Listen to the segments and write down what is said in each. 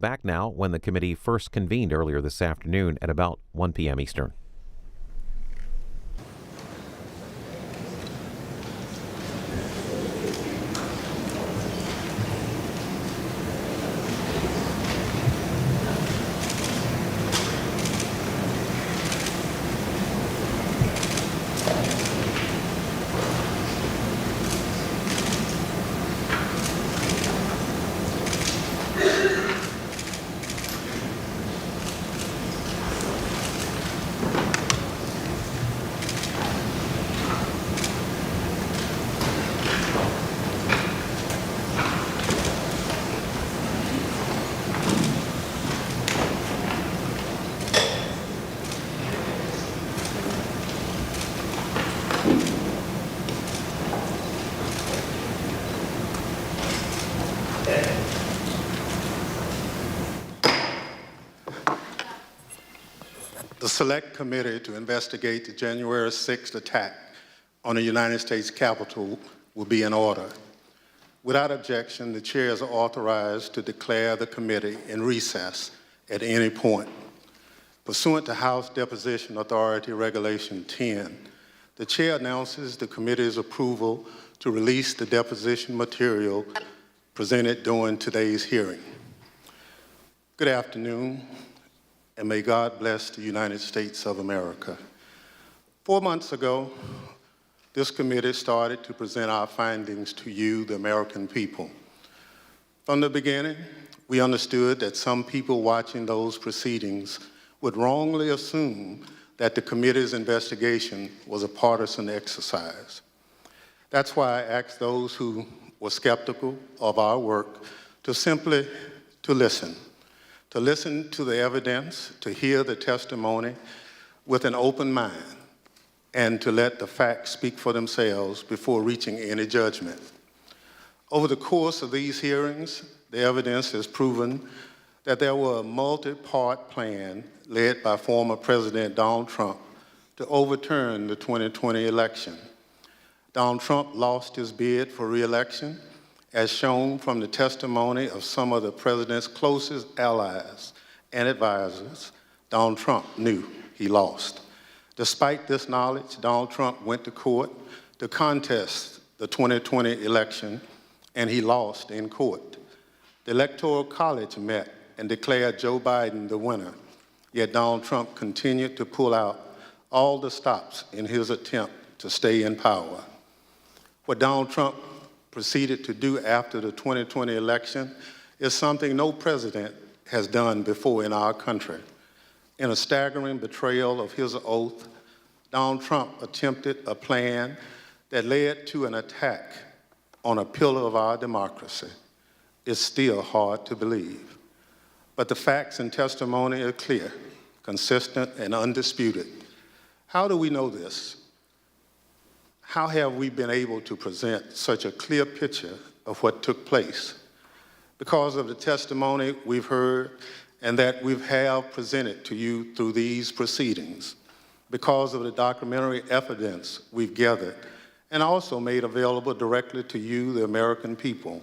Back now when the committee first convened earlier this afternoon at about 1 p.m. Eastern. The Select Committee to investigate the January 6th attack on the United States Capitol will be in order. Without objection, the chair is authorized to declare the committee in recess at any point. Pursuant to House Deposition Authority Regulation 10, the chair announces the committee's approval to release the deposition material presented during today's hearing. Good afternoon, and may God bless the United States of America. 4 months ago, this committee started to present our findings to you, the American people. From the beginning, we understood that some people watching those proceedings would wrongly assume that the committee's investigation was a partisan exercise. That's why I asked those who were skeptical of our work to simply listen to the evidence, to hear the testimony with an open mind, and to let the facts speak for themselves before reaching any judgment. Over the course of these hearings, the evidence has proven that there was a multi-part plan led by former President Donald Trump to overturn the 2020 election. Donald Trump lost his bid for re-election, as shown from the testimony of some of the president's closest allies and advisors. Donald Trump knew he lost. Despite this knowledge, Donald Trump went to court to contest the 2020 election, and he lost in court. The Electoral College met and declared Joe Biden the winner, yet Donald Trump continued to pull out all the stops in his attempt to stay in power. What Donald Trump proceeded to do after the 2020 election is something no president has done before in our country. In a staggering betrayal of his oath, Donald Trump attempted a plan that led to an attack on a pillar of our democracy. It's still hard to believe. But the facts and testimony are clear, consistent, and undisputed. How do we know this? How have we been able to present such a clear picture of what took place? Because of the testimony we've heard and that we have presented to you through these proceedings, because of the documentary evidence we've gathered and also made available directly to you, the American people.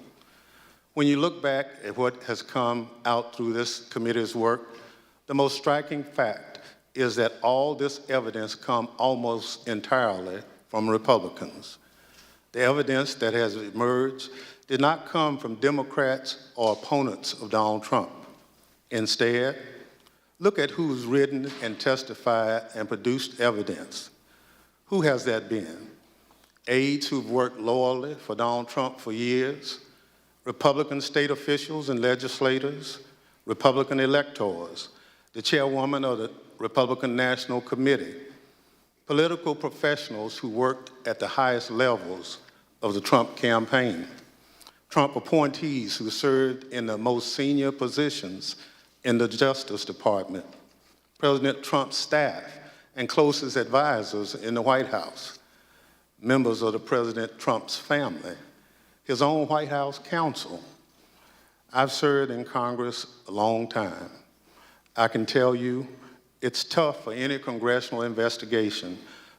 When you look back at what has come out through this committee's work, the most striking fact is that all this evidence comes almost entirely from Republicans. The evidence that has emerged did not come from Democrats or opponents of Donald Trump. Instead, look at who's written and testified and produced evidence. Who has that been? Aides who've worked loyally for Donald Trump for years, Republican state officials and legislators, Republican electors, the chairwoman of the Republican National Committee, political professionals who worked at the highest levels of the Trump campaign, Trump appointees who served in the most senior positions in the Justice Department, President Trump's staff and closest advisors in the White House, members of the President Trump's family, his own White House counsel. I've served in Congress a long time. I can tell you it's tough for any congressional investigation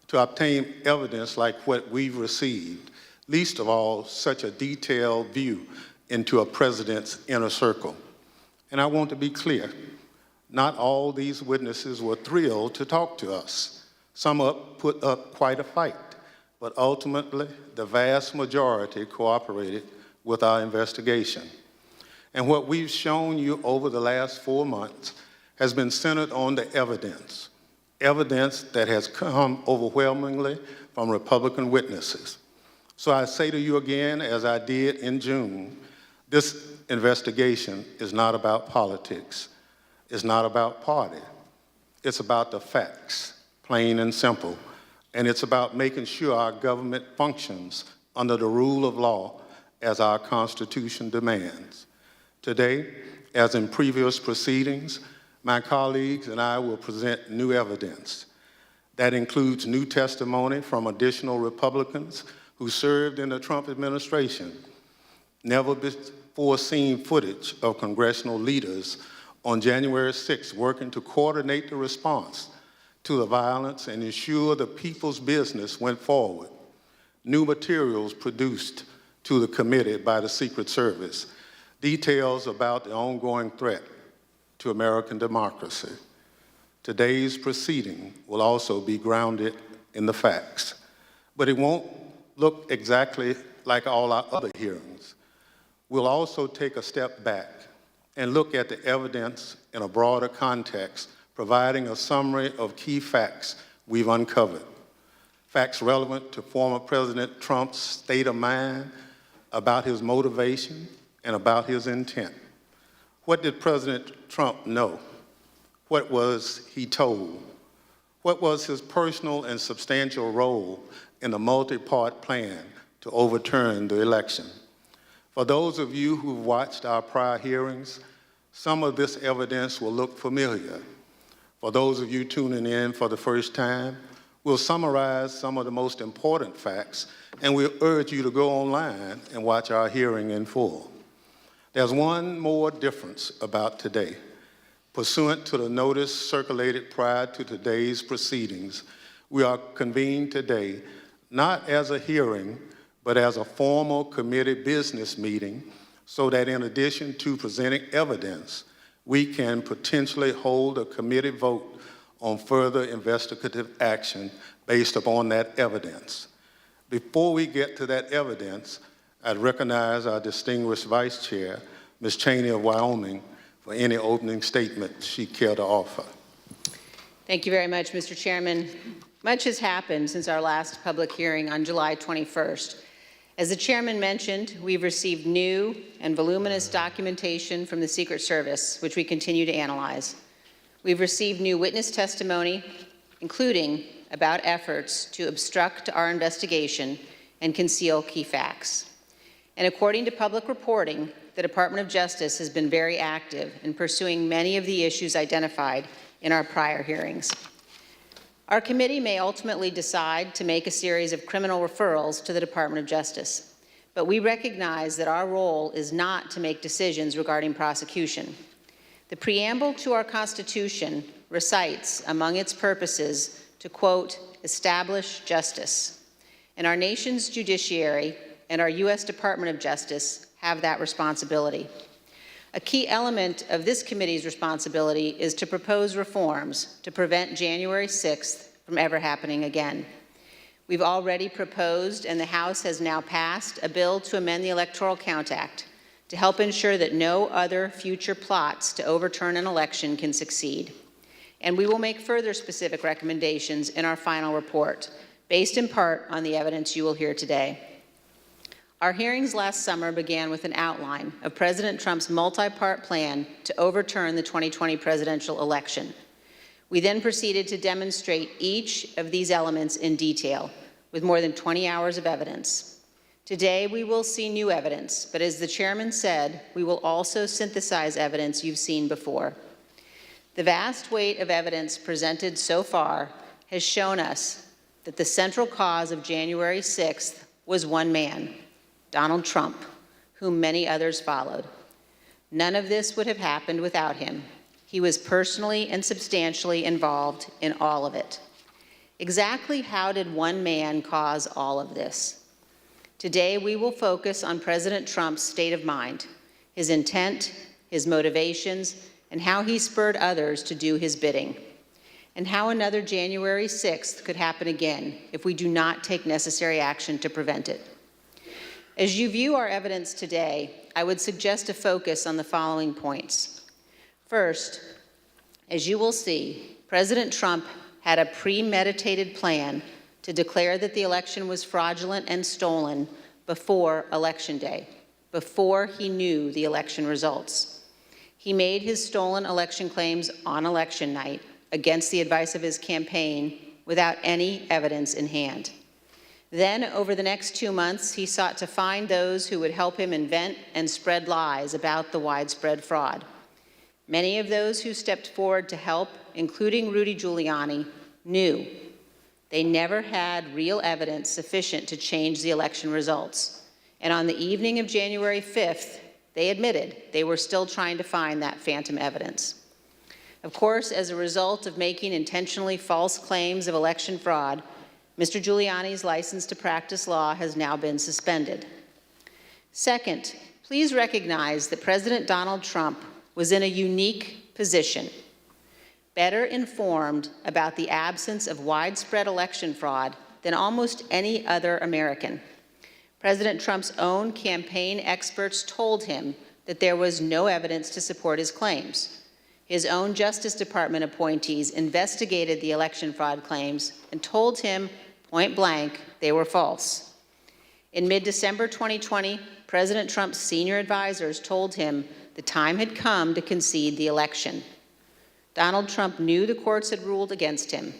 to obtain evidence like what we've received, least of all such a detailed view into a president's inner circle. And I want to be clear, not all these witnesses were thrilled to talk to us. Some put up quite a fight, but ultimately, the vast majority cooperated with our investigation. And what we've shown you over the last 4 months has been centered on the evidence that has come overwhelmingly from Republican witnesses. So I say to you again, as I did in June, this investigation is not about politics. It's not about party. It's about the facts, plain and simple. And it's about making sure our government functions under the rule of law as our Constitution demands. Today, as in previous proceedings, my colleagues and I will present new evidence. That includes new testimony from additional Republicans who served in the Trump administration, never before seen footage of congressional leaders on January 6th working to coordinate the response to the violence and ensure the people's business went forward. New materials produced to the committee by the Secret Service, details about the ongoing threat to American democracy. Today's proceeding will also be grounded in the facts, but it won't look exactly like all our other hearings. We'll also take a step back and look at the evidence in a broader context, providing a summary of key facts we've uncovered. Facts relevant to former President Trump's state of mind, about his motivation, and about his intent. What did President Trump know? What was he told? What was his personal and substantial role in the multi-part plan to overturn the election? For those of you who've watched our prior hearings, some of this evidence will look familiar. For those of you tuning in for the first time, we'll summarize some of the most important facts, and we'll urge you to go online and watch our hearing in full. There's one more difference about today. Pursuant to the notice circulated prior to today's proceedings, we are convened today not as a hearing, but as a formal committee business meeting, so that in addition to presenting evidence, we can potentially hold a committee vote on further investigative action based upon that evidence. Before we get to that evidence, I'd recognize our distinguished Vice Chair, Ms. Cheney of Wyoming, for any opening statement she'd care to offer. Thank you very much, Mr. Chairman. Much has happened since our last public hearing on July 21st. As the chairman mentioned, we've received new and voluminous documentation from the Secret Service, which we continue to analyze. We've received new witness testimony, including about efforts to obstruct our investigation and conceal key facts. And according to public reporting, the Department of Justice has been very active in pursuing many of the issues identified in our prior hearings. Our committee may ultimately decide to make a series of criminal referrals to the Department of Justice, but we recognize that our role is not to make decisions regarding prosecution. The preamble to our Constitution recites among its purposes to, quote, establish justice. And our nation's judiciary and our U.S. Department of Justice have that responsibility. A key element of this committee's responsibility is to propose reforms to prevent January 6th from ever happening again. We've already proposed, and the House has now passed, a bill to amend the Electoral Count Act to help ensure that no other future plots to overturn an election can succeed. And we will make further specific recommendations in our final report, based in part on the evidence you will hear today. Our hearings last summer began with an outline of President Trump's multi-part plan to overturn the 2020 presidential election. We then proceeded to demonstrate each of these elements in detail, with more than 20 hours of evidence. Today, we will see new evidence, but as the chairman said, we will also synthesize evidence you've seen before. The vast weight of evidence presented so far has shown us that the central cause of January 6th was one man, Donald Trump, whom many others followed. None of this would have happened without him. He was personally and substantially involved in all of it. Exactly how did one man cause all of this? Today, we will focus on President Trump's state of mind, his intent, his motivations, and how he spurred others to do his bidding, and how another January 6th could happen again if we do not take necessary action to prevent it. As you view our evidence today, I would suggest a focus on the following points. First, as you will see, President Trump had a premeditated plan to declare that the election was fraudulent and stolen before Election Day, before he knew the election results. He made his stolen election claims on election night against the advice of his campaign without any evidence in hand. Then, over the next 2 months, he sought to find those who would help him invent and spread lies about the widespread fraud. Many of those who stepped forward to help, including Rudy Giuliani, knew they never had real evidence sufficient to change the election results. And on the evening of January 5th, they admitted they were still trying to find that phantom evidence. Of course, as a result of making intentionally false claims of election fraud, Mr. Giuliani's license to practice law has now been suspended. Second, please recognize that President Donald Trump was in a unique position, better informed about the absence of widespread election fraud than almost any other American. President Trump's own campaign experts told him that there was no evidence to support his claims. His own Justice Department appointees investigated the election fraud claims and told him point blank they were false. In mid-December 2020, President Trump's senior advisors told him the time had come to concede the election. Donald Trump knew the courts had ruled against him.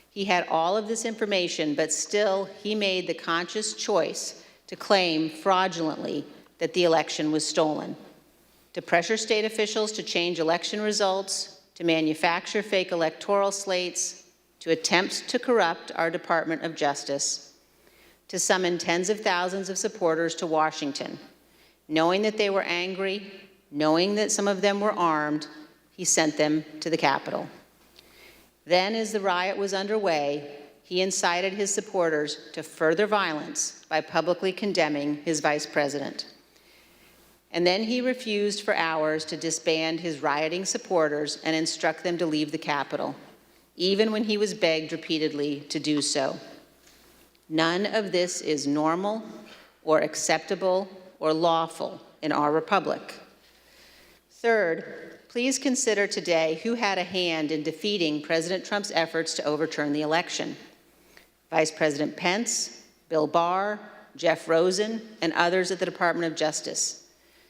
He had all of this information, but still he made the conscious choice to claim fraudulently that the election was stolen, to pressure state officials to change election results, to manufacture fake electoral slates, to attempt to corrupt our Department of Justice, to summon tens of thousands of supporters to Washington. Knowing that they were angry, knowing that some of them were armed, he sent them to the Capitol. Then, as the riot was underway, he incited his supporters to further violence by publicly condemning his vice president. And then he refused for hours to disband his rioting supporters and instruct them to leave the Capitol, even when he was begged repeatedly to do so. None of this is normal or acceptable or lawful in our republic. Third, please consider today who had a hand in defeating President Trump's efforts to overturn the election. Vice President Pence, Bill Barr, Jeff Rosen, and others at the Department of Justice,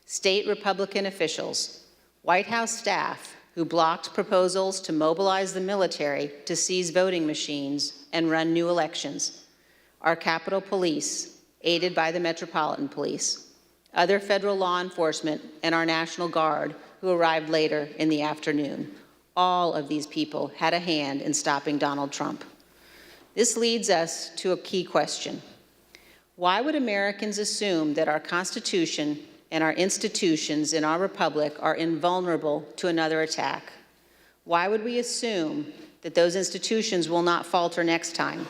state Republican officials, White House staff who blocked proposals to mobilize the military to seize voting machines and run new elections, our Capitol Police, aided by the Metropolitan Police, other federal law enforcement, and our National Guard, who arrived later in the afternoon. All of these people had a hand in stopping Donald Trump. This leads us to a key question. Why would Americans assume that our Constitution and our institutions in our republic are invulnerable to another attack? Why would we assume that those institutions will not falter next time?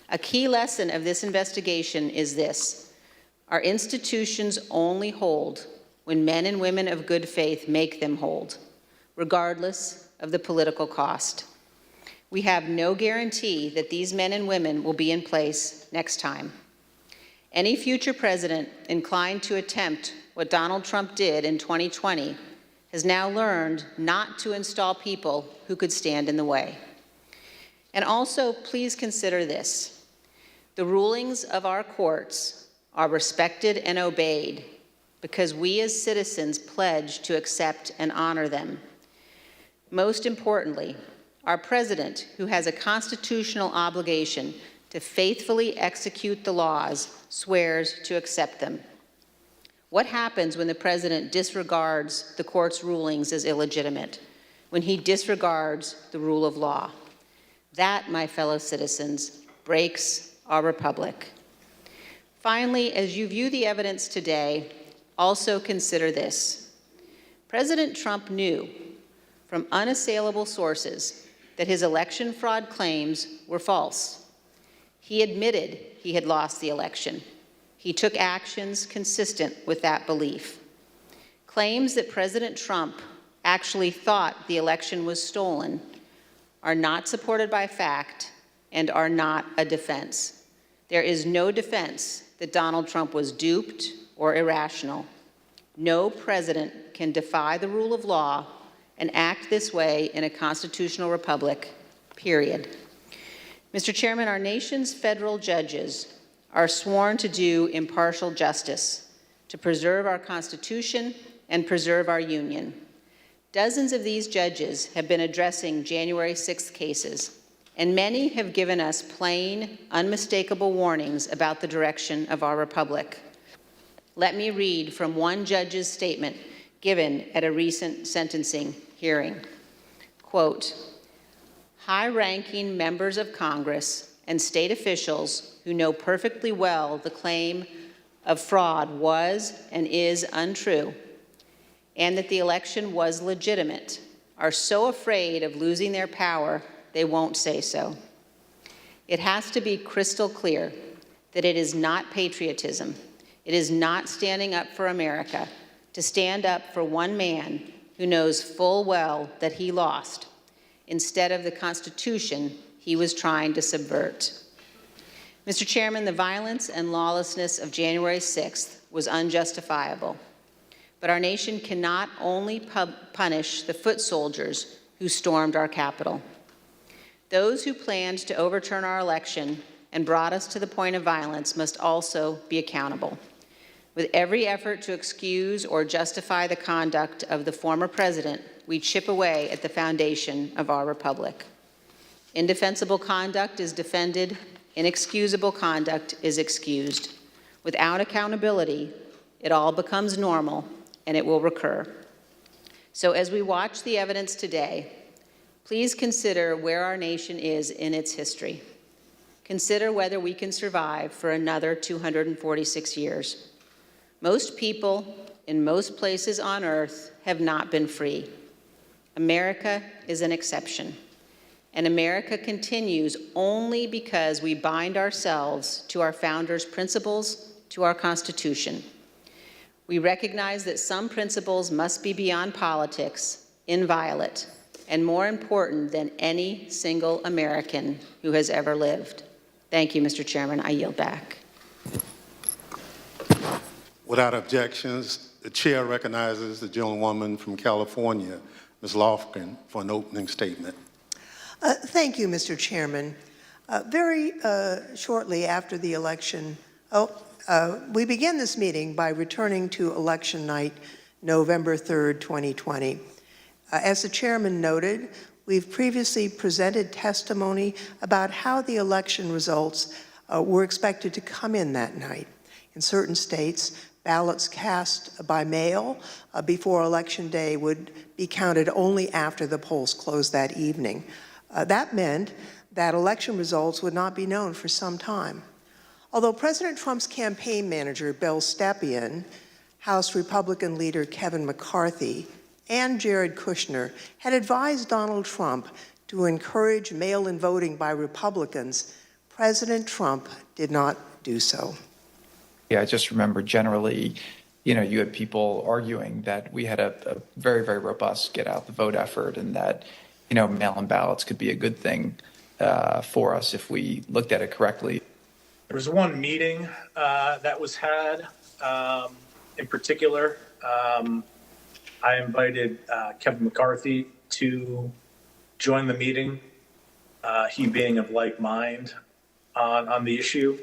A key lesson of this investigation is this: our institutions only hold when men and women of good faith make them hold, regardless of the political cost. We have no guarantee that these men and women will be in place next time. Any future president inclined to attempt what Donald Trump did in 2020 has now learned not to install people who could stand in the way. And also, please consider this: the rulings of our courts are respected and obeyed because we as citizens pledge to accept and honor them. Most importantly, our president, who has a constitutional obligation to faithfully execute the laws, swears to accept them. What happens when the president disregards the court's rulings as illegitimate, when he disregards the rule of law? That, my fellow citizens, breaks our republic. Finally, as you view the evidence today, also consider this. President Trump knew from unassailable sources that his election fraud claims were false. He admitted he had lost the election. He took actions consistent with that belief. Claims that President Trump actually thought the election was stolen are not supported by fact and are not a defense. There is no defense that Donald Trump was duped or irrational. No president can defy the rule of law and act this way in a constitutional republic, period. Mr. Chairman, our nation's federal judges are sworn to do impartial justice, to preserve our Constitution and preserve our Union. Dozens of these judges have been addressing January 6th cases, and many have given us plain, unmistakable warnings about the direction of our republic. Let me read from one judge's statement given at a recent sentencing hearing. Quote, "High-ranking members of Congress and state officials who know perfectly well the claim of fraud was and is untrue, and that the election was legitimate, are so afraid of losing their power they won't say so. It has to be crystal clear that it is not patriotism, it is not standing up for America, to stand up for one man who knows full well that he lost, instead of the Constitution he was trying to subvert." Mr. Chairman, the violence and lawlessness of January 6th was unjustifiable. But our nation cannot only punish the foot soldiers who stormed our Capitol. Those who planned to overturn our election and brought us to the point of violence must also be accountable. With every effort to excuse or justify the conduct of the former president, we chip away at the foundation of our republic. Indefensible conduct is defended, inexcusable conduct is excused. Without accountability, it all becomes normal, and it will recur. So as we watch the evidence today, please consider where our nation is in its history. Consider whether we can survive for another 246 years. Most people in most places on earth have not been free. America is an exception. And America continues only because we bind ourselves to our founders' principles, to our Constitution. We recognize that some principles must be beyond politics, inviolate, and more important than any single American who has ever lived. Thank you, Mr. Chairman. I yield back. Without objections, the chair recognizes the gentlewoman from California, Ms. Lofgren, for an opening statement. Thank you, Mr. Chairman. Very shortly after the election, we begin this meeting by returning to election night, November 3rd, 2020. As the chairman noted, we've previously presented testimony about how the election results were expected to come in that night. In certain states, ballots cast by mail before Election Day would be counted only after the polls closed that evening. That meant that election results would not be known for some time. Although President Trump's campaign manager, Bill Stepien, House Republican leader Kevin McCarthy, and Jared Kushner had advised Donald Trump to encourage mail-in voting by Republicans, President Trump did not do so. Yeah, I just remember generally, you had people arguing that we had a very, very robust get out the vote effort and that, mail-in ballots could be a good thing for us if we looked at it correctly. There was one meeting that was had in particular. I invited Kevin McCarthy to join the meeting, he being of like mind on the issue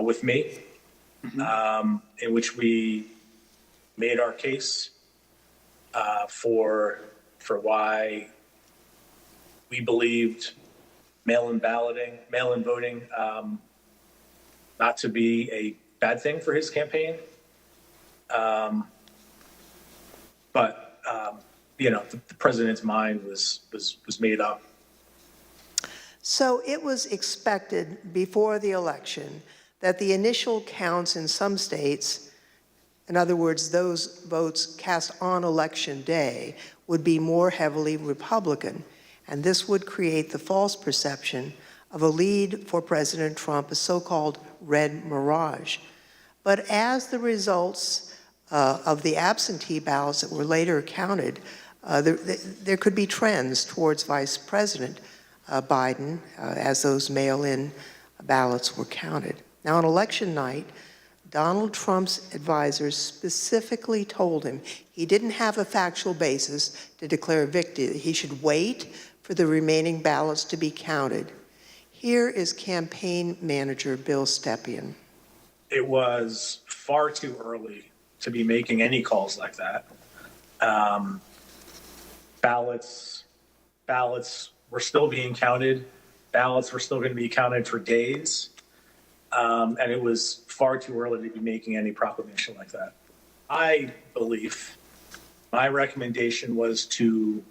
with me, in which we made our case for why we believed mail-in voting not to be a bad thing for his campaign. But the president's mind was made up. So it was expected before the election that the initial counts in some states, in other words, those votes cast on Election Day, would be more heavily Republican, and this would create the false perception of a lead for President Trump, a so-called red mirage. But as the results of the absentee ballots that were later counted, there could be trends towards Vice President Biden as those mail-in ballots were counted. Now, on election night, Donald Trump's advisors specifically told him he didn't have a factual basis to declare victory. He should wait for the remaining ballots to be counted. Here is campaign manager Bill Stepien. It was far too early to be making any calls like that. Ballots were still being counted. Ballots were still going to be counted for days. And it was far too early to be making any proclamation like that. I believe my recommendation was to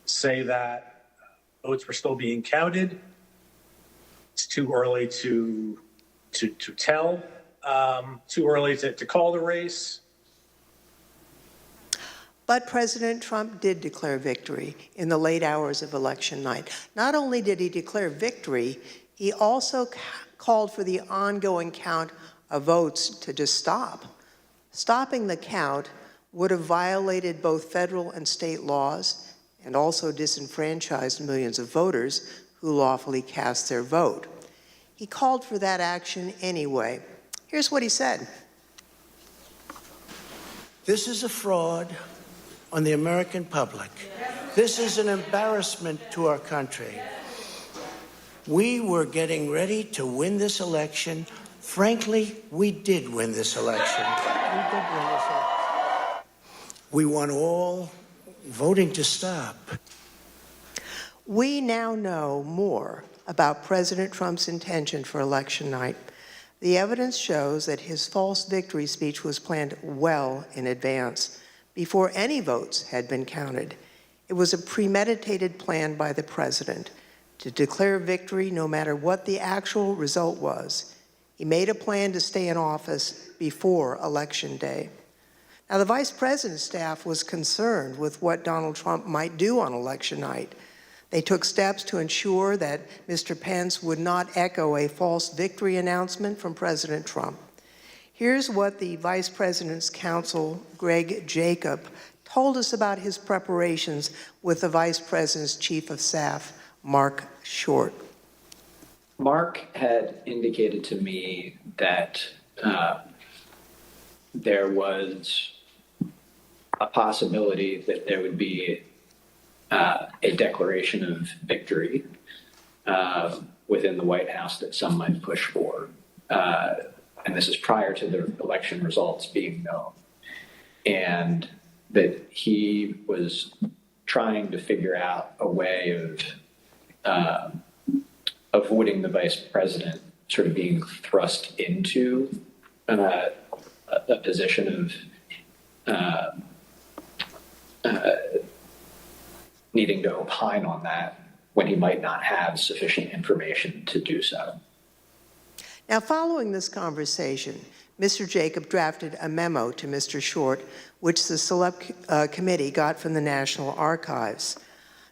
say that votes were still being counted. It's too early to tell, too early to call the race. But President Trump did declare victory in the late hours of election night. Not only did he declare victory, he also called for the ongoing count of votes to just stop. Stopping the count would have violated both federal and state laws and also disenfranchised millions of voters who lawfully cast their vote. He called for that action anyway. Here's what he said. This is a fraud on the American public. This is an embarrassment to our country. We were getting ready to win this election. Frankly, we did win this election. We want all voting to stop. We now know more about President Trump's intention for election night. The evidence shows that his false victory speech was planned well in advance, before any votes had been counted. It was a premeditated plan by the president to declare victory no matter what the actual result was. He made a plan to stay in office before Election Day. Now, the vice president's staff was concerned with what Donald Trump might do on election night. They took steps to ensure that Mr. Pence would not echo a false victory announcement from President Trump. Here's what the Vice President's counsel, Greg Jacob, told us about his preparations with the Vice President's Chief of Staff, Mark Short. Mark had indicated to me that there was a possibility that there would be a declaration of victory within the White House that some might push for. And this is prior to the election results being known. And that he was trying to figure out a way of avoiding the vice president sort of being thrust into a position of needing to opine on that when he might not have sufficient information to do so. Now, following this conversation, Mr. Jacob drafted a memo to Mr. Short, which the Select Committee got from the National Archives.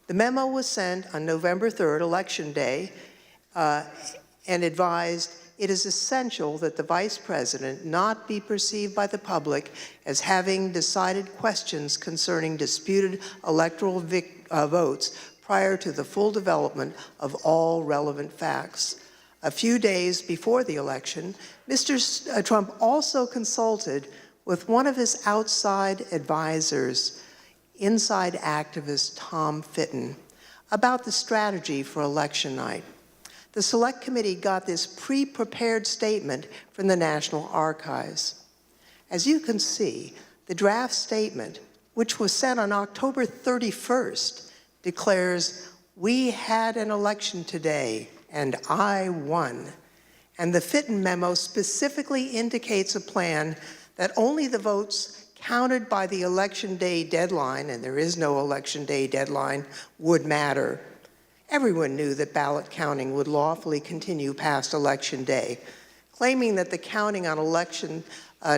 The memo was sent on November 3rd, Election Day, and advised it is essential that the Vice President not be perceived by the public as having decided questions concerning disputed electoral votes prior to the full development of all relevant facts. A few days before the election, Mr. Trump also consulted with one of his outside advisors, inside activist Tom Fitton, about the strategy for election night. The Select Committee got this pre-prepared statement from the National Archives. As you can see, the draft statement, which was sent on October 31st, declares, "We had an election today, and I won." And the Fitton memo specifically indicates a plan that only the votes counted by the Election Day deadline, and there is no Election Day deadline, would matter. Everyone knew that ballot counting would lawfully continue past Election Day. Claiming that the counting on election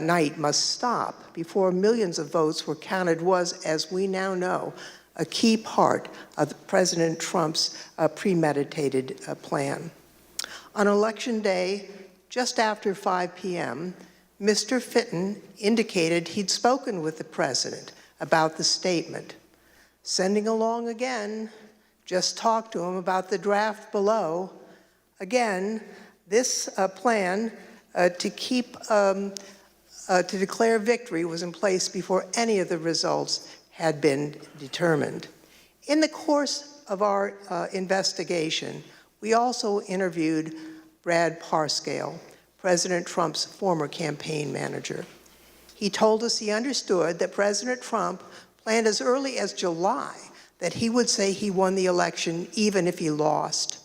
night must stop before millions of votes were counted was, as we now know, a key part of President Trump's premeditated plan. On Election Day, just after 5 p.m., Mr. Fitton indicated he'd spoken with the president about the statement. Sending along again, just talked to him about the draft below. Again, this plan to declare victory was in place before any of the results had been determined. In the course of our investigation, we also interviewed Brad Parscale, President Trump's former campaign manager. He told us he understood that President Trump planned as early as July that he would say he won the election even if he lost.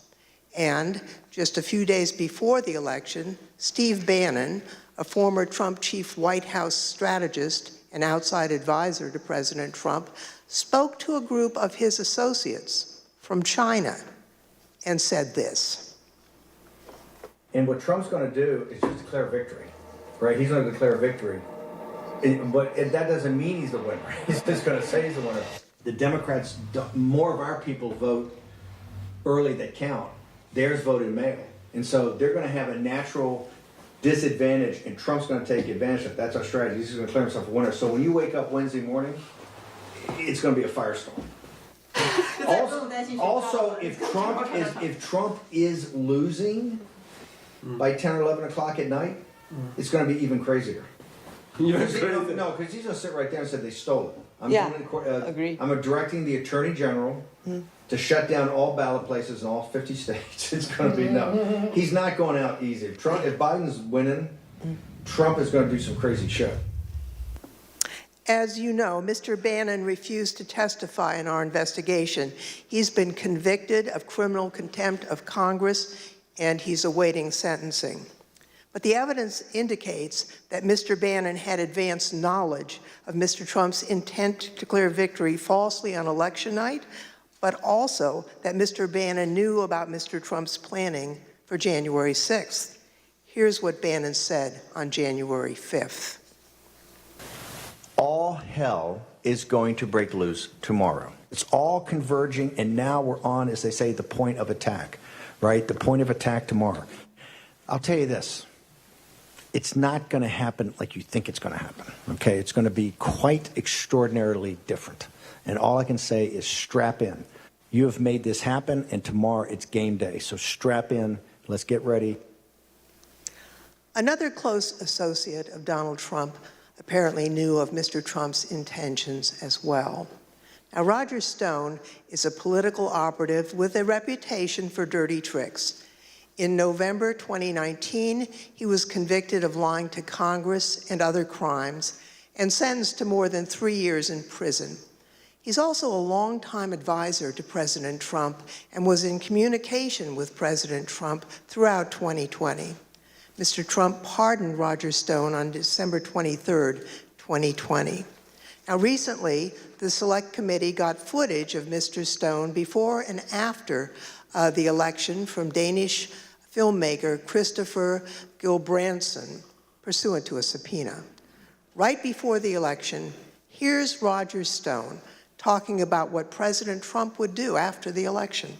And just a few days before the election, Steve Bannon, a former Trump chief White House strategist and outside advisor to President Trump, spoke to a group of his associates from China and said this. And what Trump's going to do is just declare victory, right? He's going to declare victory. But that doesn't mean he's the winner. He's just going to say he's the winner. The Democrats, more of our people vote early that count. Theirs voted mail. And so they're going to have a natural disadvantage, and Trump's going to take advantage of it. That's our strategy. He's going to declare himself a winner. So when you wake up Wednesday morning, it's going to be a firestorm. Also, if Trump is losing by 10 or 11 o'clock at night, it's going to be even crazier. No, because he's going to sit right there and say they stole it. Agree. I'm directing the Attorney General to shut down all ballot places in all 50 states. It's going to be no. He's not going out easy. If Biden's winning, Trump is going to do some crazy shit. As you know, Mr. Bannon refused to testify in our investigation. He's been convicted of criminal contempt of Congress, and he's awaiting sentencing. But the evidence indicates that Mr. Bannon had advanced knowledge of Mr. Trump's intent to declare victory falsely on election night, but also that Mr. Bannon knew about Mr. Trump's planning for January 6th. Here's what Bannon said on January 5th. All hell is going to break loose tomorrow. It's all converging, and now we're on, as they say, the point of attack, right? The point of attack tomorrow. I'll tell you this. It's not going to happen like you think it's going to happen, okay? It's going to be quite extraordinarily different. And all I can say is strap in. You have made this happen, and tomorrow it's game day. So strap in. Let's get ready. Another close associate of Donald Trump apparently knew of Mr. Trump's intentions as well. Now, Roger Stone is a political operative with a reputation for dirty tricks. In November 2019, he was convicted of lying to Congress and other crimes and sentenced to more than 3 years in prison. He's also a longtime advisor to President Trump and was in communication with President Trump throughout 2020. Mr. Trump pardoned Roger Stone on December 23rd, 2020. Now, recently, the Select Committee got footage of Mr. Stone before and after the election from Danish filmmaker Christopher Gilbranson, pursuant to a subpoena. Right before the election, here's Roger Stone talking about what President Trump would do after the election.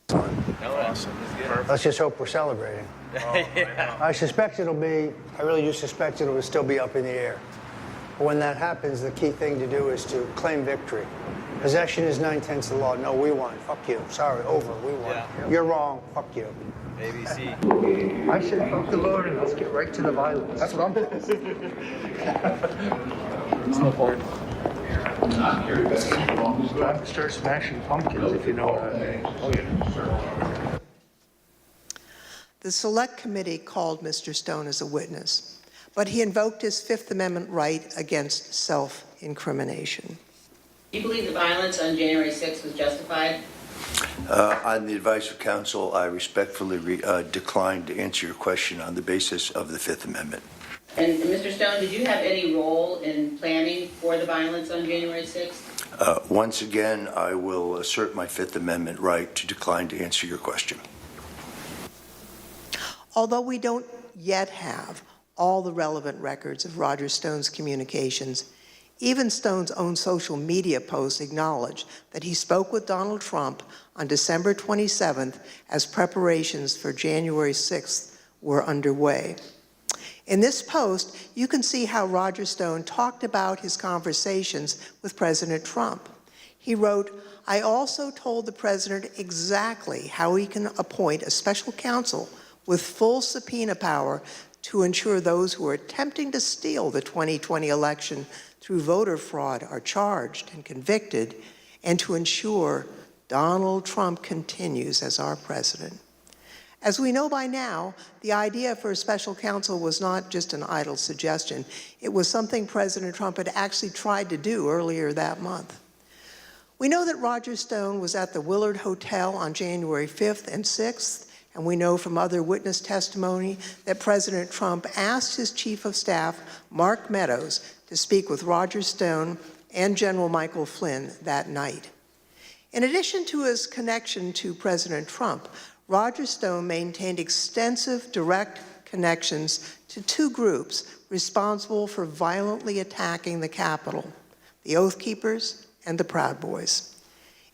Let's just hope we're celebrating. I really do suspect it'll still be up in the air. But when that happens, the key thing to do is to claim victory. Possession is 9/10 of the law. No, we won. Fuck you. Sorry, over. We won. Yeah. You're wrong. Fuck you. ABC. I said, fuck the Lord, and let's get right to the violence. That's what I'm doing. It's no point. Time to start smashing pumpkins, if you know what I mean. The Select Committee called Mr. Stone as a witness, but he invoked his Fifth Amendment right against self-incrimination. Do you believe the violence on January 6th was justified? On the advice of counsel, I respectfully decline to answer your question on the basis of the Fifth Amendment. And Mr. Stone, did you have any role in planning for the violence on January 6th? Once again, I will assert my Fifth Amendment right to decline to answer your question. Although we don't yet have all the relevant records of Roger Stone's communications, even Stone's own social media posts acknowledge that he spoke with Donald Trump on December 27th as preparations for January 6th were underway. In this post, you can see how Roger Stone talked about his conversations with President Trump. He wrote, "I also told the president exactly how he can appoint a special counsel with full subpoena power to ensure those who are attempting to steal the 2020 election through voter fraud are charged and convicted, and to ensure Donald Trump continues as our president." As we know by now, the idea for a special counsel was not just an idle suggestion. It was something President Trump had actually tried to do earlier that month. We know that Roger Stone was at the Willard Hotel on January 5th and 6th, and we know from other witness testimony that President Trump asked his chief of staff, Mark Meadows, to speak with Roger Stone and General Michael Flynn that night. In addition to his connection to President Trump, Roger Stone maintained extensive direct connections to two groups responsible for violently attacking the Capitol, the Oath Keepers and the Proud Boys.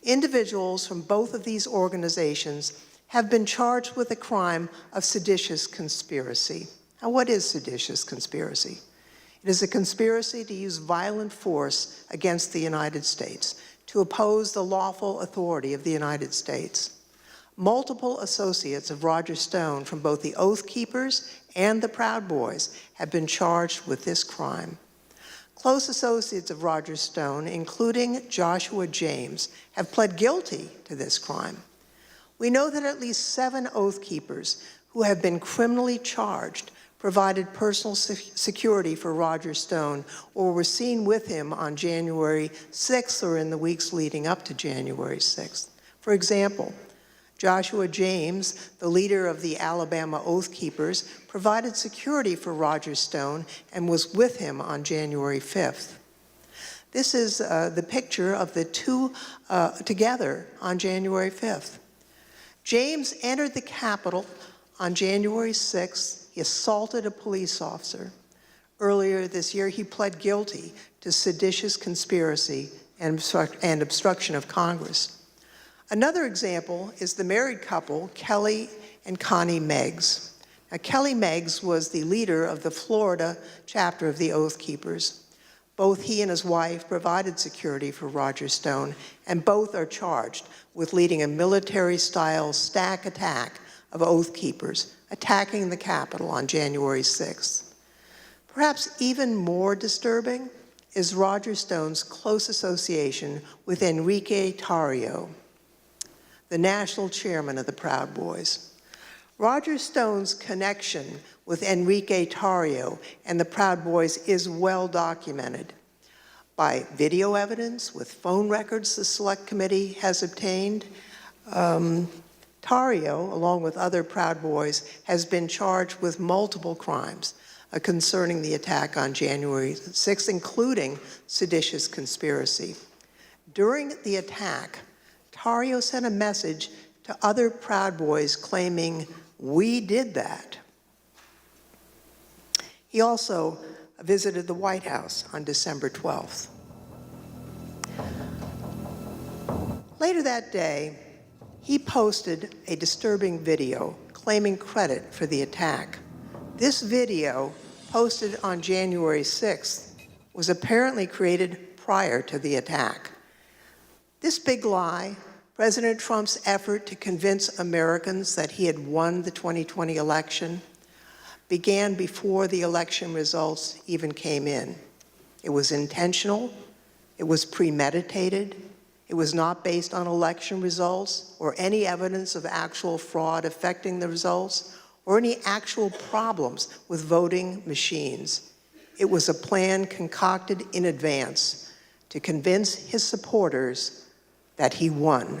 Individuals from both of these organizations have been charged with the crime of seditious conspiracy. Now, what is seditious conspiracy? It is a conspiracy to use violent force against the United States, to oppose the lawful authority of the United States. Multiple associates of Roger Stone from both the Oath Keepers and the Proud Boys have been charged with this crime. Close associates of Roger Stone, including Joshua James, have pled guilty to this crime. We know that at least 7 Oath Keepers who have been criminally charged provided personal security for Roger Stone or were seen with him on January 6th or in the weeks leading up to January 6th. For example, Joshua James, the leader of the Alabama Oath Keepers, provided security for Roger Stone and was with him on January 5th. This is the picture of the two together on January 5th. James entered the Capitol on January 6th. He assaulted a police officer. Earlier this year, he pled guilty to seditious conspiracy and obstruction of Congress. Another example is the married couple, Kelly and Connie Meggs. Now, Kelly Meggs was the leader of the Florida chapter of the Oath Keepers. Both he and his wife provided security for Roger Stone, and both are charged with leading a military-style stack attack of Oath Keepers, attacking the Capitol on January 6th. Perhaps even more disturbing is Roger Stone's close association with Enrique Tarrio, the national chairman of the Proud Boys. Roger Stone's connection with Enrique Tarrio and the Proud Boys is well documented by video evidence with phone records the Select Committee has obtained. Tarrio, along with other Proud Boys, has been charged with multiple crimes concerning the attack on January 6th, including seditious conspiracy. During the attack, Tarrio sent a message to other Proud Boys claiming, "We did that." He also visited the White House on December 12th. Later that day, he posted a disturbing video claiming credit for the attack. This video, posted on January 6th, was apparently created prior to the attack. This big lie, President Trump's effort to convince Americans that he had won the 2020 election, began before the election results even came in. It was intentional, it was premeditated, it was not based on election results or any evidence of actual fraud affecting the results or any actual problems with voting machines. It was a plan concocted in advance to convince his supporters that he won.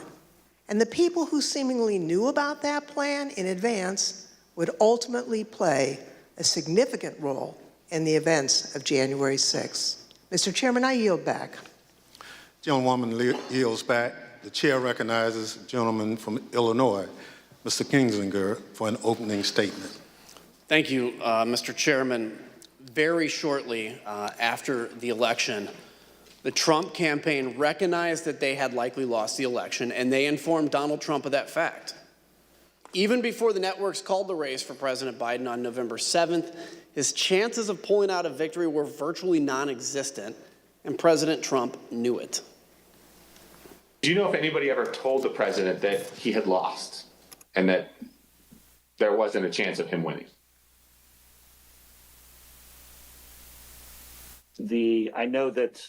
And the people who seemingly knew about that plan in advance would ultimately play a significant role in the events of January 6th. Mr. Chairman, I yield back. Gentlewoman yields back. The chair recognizes the gentleman from Illinois, Mr. Kinzinger, for an opening statement. Thank you, Mr. Chairman. Very shortly after the election, the Trump campaign recognized that they had likely lost the election, and they informed Donald Trump of that fact. Even before the networks called the race for President Biden on November 7th, his chances of pulling out a victory were virtually non-existent, and President Trump knew it. Do you know if anybody ever told the president that he had lost and that there wasn't a chance of him winning? I know that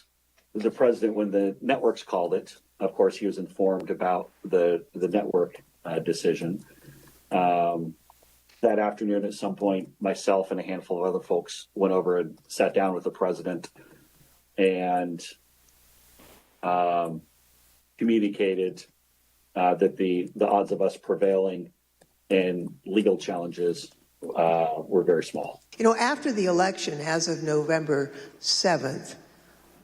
the president, when the networks called it, of course, he was informed about the network decision. That afternoon, at some point, myself and a handful of other folks went over and sat down with the president and communicated that the odds of us prevailing in legal challenges were very small. You know, after the election, as of November 7th,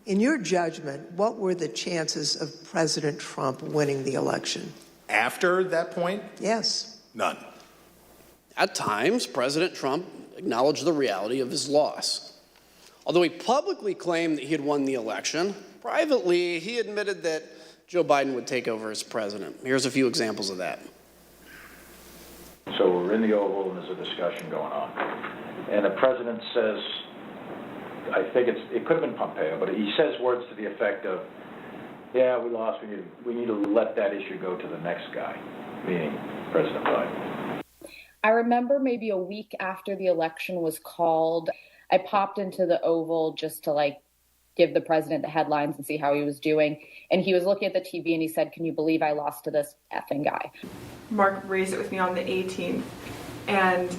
in your judgment, what were the chances of President Trump winning the election? After that point? Yes. None. At times, President Trump acknowledged the reality of his loss. Although he publicly claimed that he had won the election, privately he admitted that Joe Biden would take over as president. Here's a few examples of that. So we're in the Oval and there's a discussion going on. And the president says, I think it could have been Pompeo, but he says words to the effect of, yeah, we lost, we need to let that issue go to the next guy, meaning President Biden. I remember maybe a week after the election was called, I popped into the Oval just to give the president the headlines and see how he was doing. And he was looking at the TV and he said, "Can you believe I lost to this effing guy?" Mark raised it with me on the 18th. And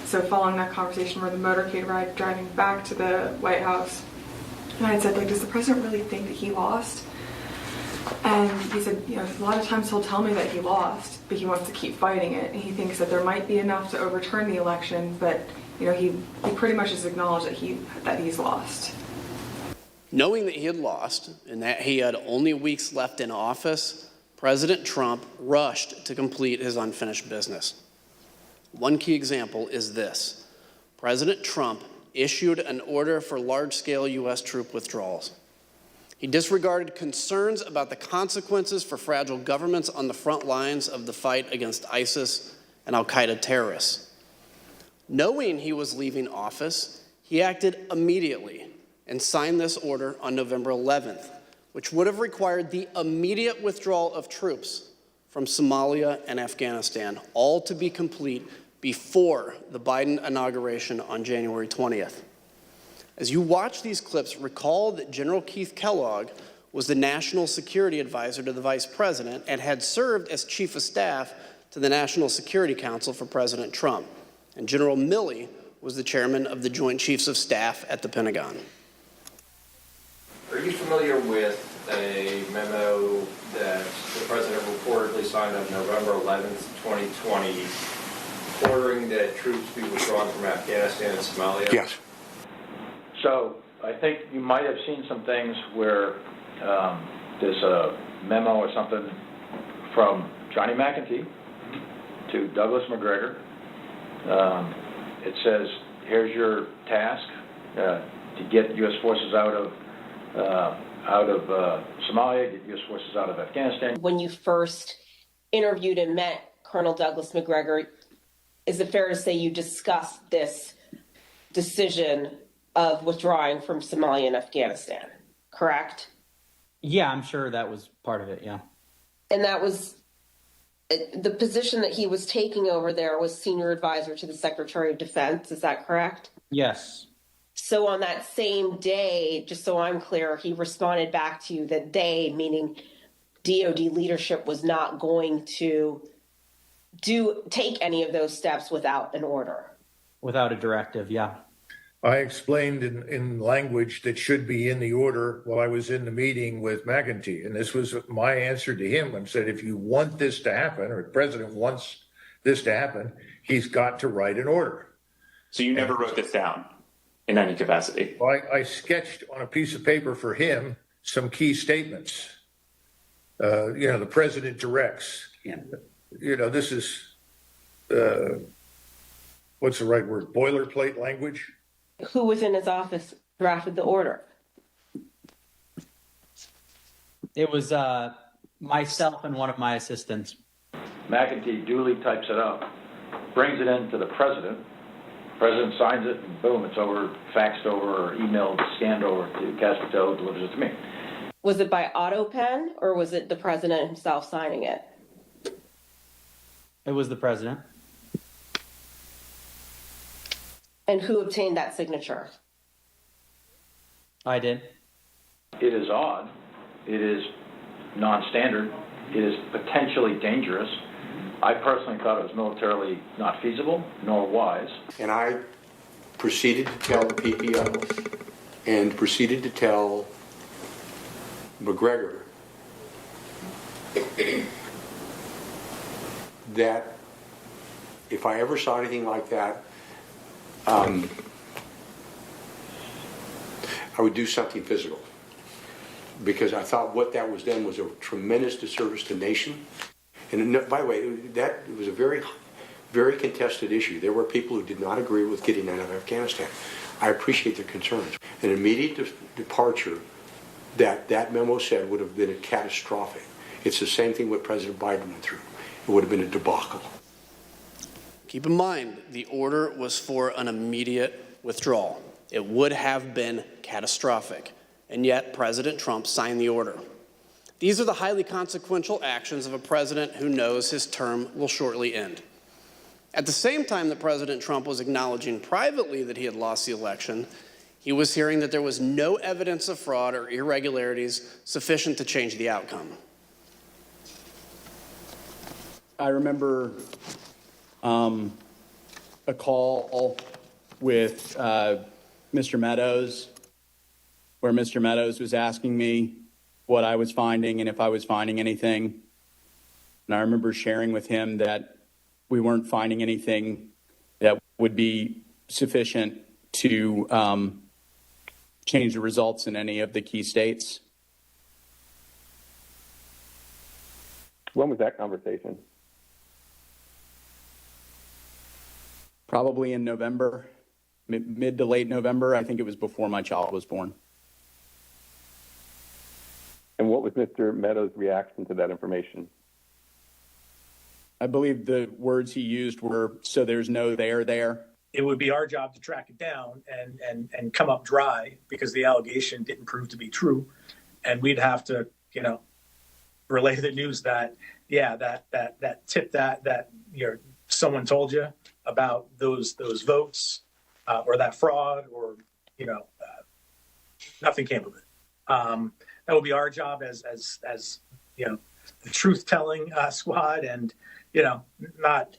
so following that conversation, we're the motorcade ride driving back to the White House. And I said, does the president really think that he lost? And he said, a lot of times he'll tell me that he lost, but he wants to keep fighting it. And he thinks that there might be enough to overturn the election, but he pretty much has acknowledged that he's lost. Knowing that he had lost and that he had only weeks left in office, President Trump rushed to complete his unfinished business. One key example is this. President Trump issued an order for large-scale U.S. troop withdrawals. He disregarded concerns about the consequences for fragile governments on the front lines of the fight against ISIS and al-Qaeda terrorists. Knowing he was leaving office, he acted immediately and signed this order on November 11th, which would have required the immediate withdrawal of troops from Somalia and Afghanistan, all to be complete before the Biden inauguration on January 20th. As you watch these clips, recall that General Keith Kellogg was the National Security Advisor to the Vice President and had served as Chief of Staff to the National Security Council for President Trump. And General Milley was the chairman of the Joint Chiefs of Staff at the Pentagon. Are you familiar with a memo that the president reportedly signed on November 11th, 2020, ordering that troops be withdrawn from Afghanistan and Somalia? Yes. So I think you might have seen some things where there's a memo or something from Johnny McEntee to Douglas McGregor. It says, here's your task to get U.S. forces out of Somalia, get U.S. forces out of Afghanistan. When you first interviewed and met Colonel Douglas McGregor, is it fair to say you discussed this decision of withdrawing from Somalia and Afghanistan, correct? Yeah, I'm sure that was part of it, yeah. And that was the position that he was taking over there was senior advisor to the Secretary of Defense, is that correct? Yes. So on that same day, just so I'm clear, he responded back to you that they, meaning DOD leadership, was not going to take any of those steps without an order. Without a directive, yeah. I explained in language that should be in the order while I was in the meeting with McEntee. And this was my answer to him. I said, if you want this to happen, or the president wants this to happen, he's got to write an order. So you never wrote this down in any capacity? Well, I sketched on a piece of paper for him some key statements. The president directs. Yeah. This is, what's the right word, boilerplate language? Who within his office drafted the order? It was myself and one of my assistants. McEntee duly types it up, brings it in to the president. President signs it, and boom, it's over, faxed over, or emailed, scanned over to Caspito, delivers it to me. Was it by auto pen or was it the president himself signing it? It was the president. And who obtained that signature? I did. It is odd. It is non-standard. It is potentially dangerous. I personally thought it was militarily not feasible nor wise. And I proceeded to tell the PPO and proceeded to tell McGregor that if I ever saw anything like that, I would do something physical. Because I thought what that was done was a tremendous disservice to the nation. And by the way, that was a very, very contested issue. There were people who did not agree with getting out of Afghanistan. I appreciate their concerns. An immediate departure that memo said would have been catastrophic. It's the same thing what President Biden went through. It would have been a debacle. Keep in mind, the order was for an immediate withdrawal. It would have been catastrophic. And yet, President Trump signed the order. These are the highly consequential actions of a president who knows his term will shortly end. At the same time that President Trump was acknowledging privately that he had lost the election, he was hearing that there was no evidence of fraud or irregularities sufficient to change the outcome. I remember a call with Mr. Meadows, where Mr. Meadows was asking me what I was finding and if I was finding anything. And I remember sharing with him that we weren't finding anything that would be sufficient to change the results in any of the key states. When was that conversation? Probably in November, mid to late November. I think it was before my child was born. And what was Mr. Meadows' reaction to that information? I believe the words he used were, "So there's no there." It would be our job to track it down and come up dry because the allegation didn't prove to be true. And we'd have to, relay the news that, that tip that someone told you about those votes or that fraud or, nothing came of it. That would be our job as the truth telling squad, and not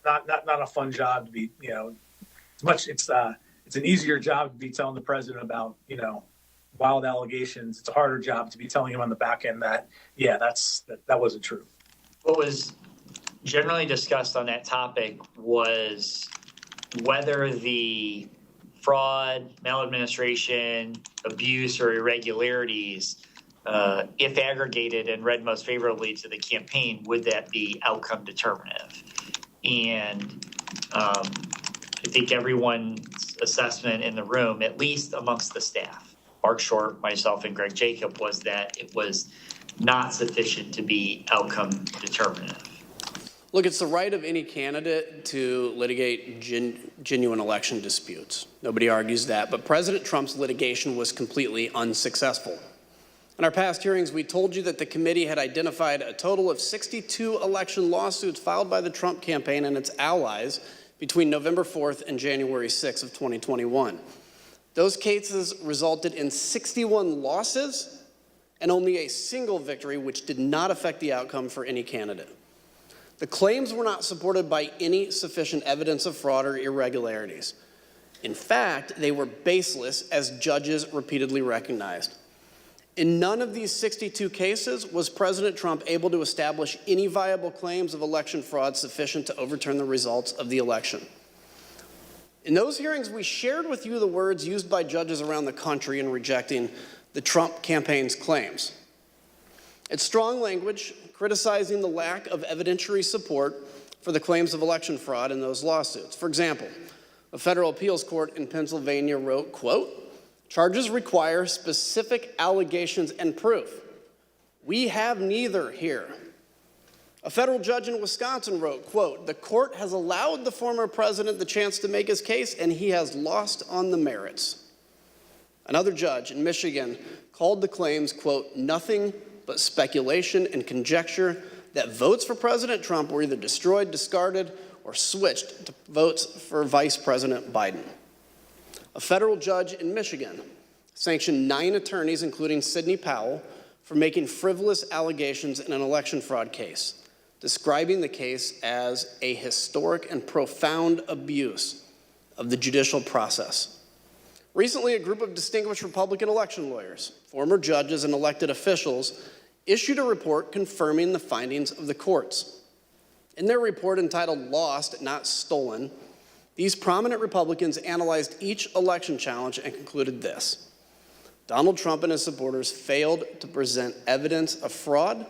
a fun job to be. It's an easier job to be telling the president about wild allegations. It's a harder job to be telling him on the back end that that wasn't true. What was generally discussed on that topic was whether the fraud, maladministration, abuse, or irregularities, if aggregated and read most favorably to the campaign, would that be outcome determinative? And I think everyone's assessment in the room, at least amongst the staff, Mark Short, myself, and Greg Jacob, was that it was not sufficient to be outcome determinative. Look, it's the right of any candidate to litigate genuine election disputes. Nobody argues that, but President Trump's litigation was completely unsuccessful. In our past hearings, we told you that the committee had identified a total of 62 election lawsuits filed by the Trump campaign and its allies between November 4th and January 6th of 2021. Those cases resulted in 61 losses and only a single victory, which did not affect the outcome for any candidate. The claims were not supported by any sufficient evidence of fraud or irregularities. In fact, they were baseless, as judges repeatedly recognized. In none of these 62 cases was President Trump able to establish any viable claims of election fraud sufficient to overturn the results of the election. In those hearings, we shared with you the words used by judges around the country in rejecting the Trump campaign's claims. It's strong language criticizing the lack of evidentiary support for the claims of election fraud in those lawsuits. For example, a federal appeals court in Pennsylvania wrote, quote, "Charges require specific allegations and proof. We have neither here." A federal judge in Wisconsin wrote, quote, "The court has allowed the former president the chance to make his case, and he has lost on the merits." Another judge in Michigan called the claims, quote, "nothing but speculation and conjecture that votes for President Trump were either destroyed, discarded, or switched to votes for Vice President Biden." A federal judge in Michigan sanctioned 9 attorneys, including Sidney Powell, for making frivolous allegations in an election fraud case, describing the case as a historic and profound abuse of the judicial process. Recently, a group of distinguished Republican election lawyers, former judges, and elected officials issued a report confirming the findings of the courts. In their report entitled "Lost, Not Stolen," these prominent Republicans analyzed each election challenge and concluded this: Donald Trump and his supporters failed to present evidence of fraud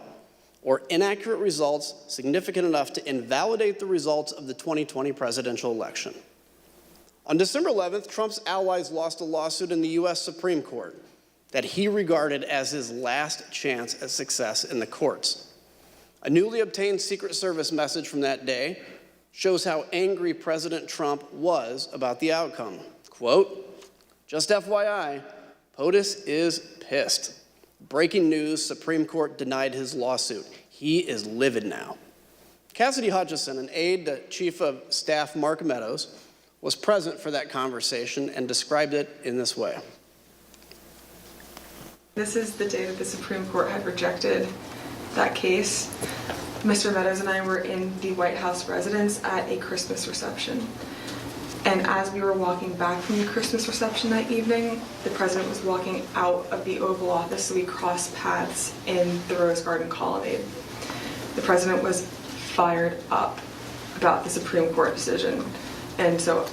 or inaccurate results significant enough to invalidate the results of the 2020 presidential election. On December 11th, Trump's allies lost a lawsuit in the U.S. Supreme Court that he regarded as his last chance at success in the courts. A newly obtained Secret Service message from that day shows how angry President Trump was about the outcome. Quote, "Just FYI, POTUS is pissed. Breaking news, Supreme Court denied his lawsuit. He is livid now." Cassidy Hutchison, an aide to Chief of Staff Mark Meadows, was present for that conversation and described it in this way. This is the day that the Supreme Court had rejected that case. Mr. Meadows and I were in the White House residence at a Christmas reception. And as we were walking back from the Christmas reception that evening, the president was walking out of the Oval Office, so we crossed paths in the Rose Garden colonnade. The president was fired up about the Supreme Court decision. And so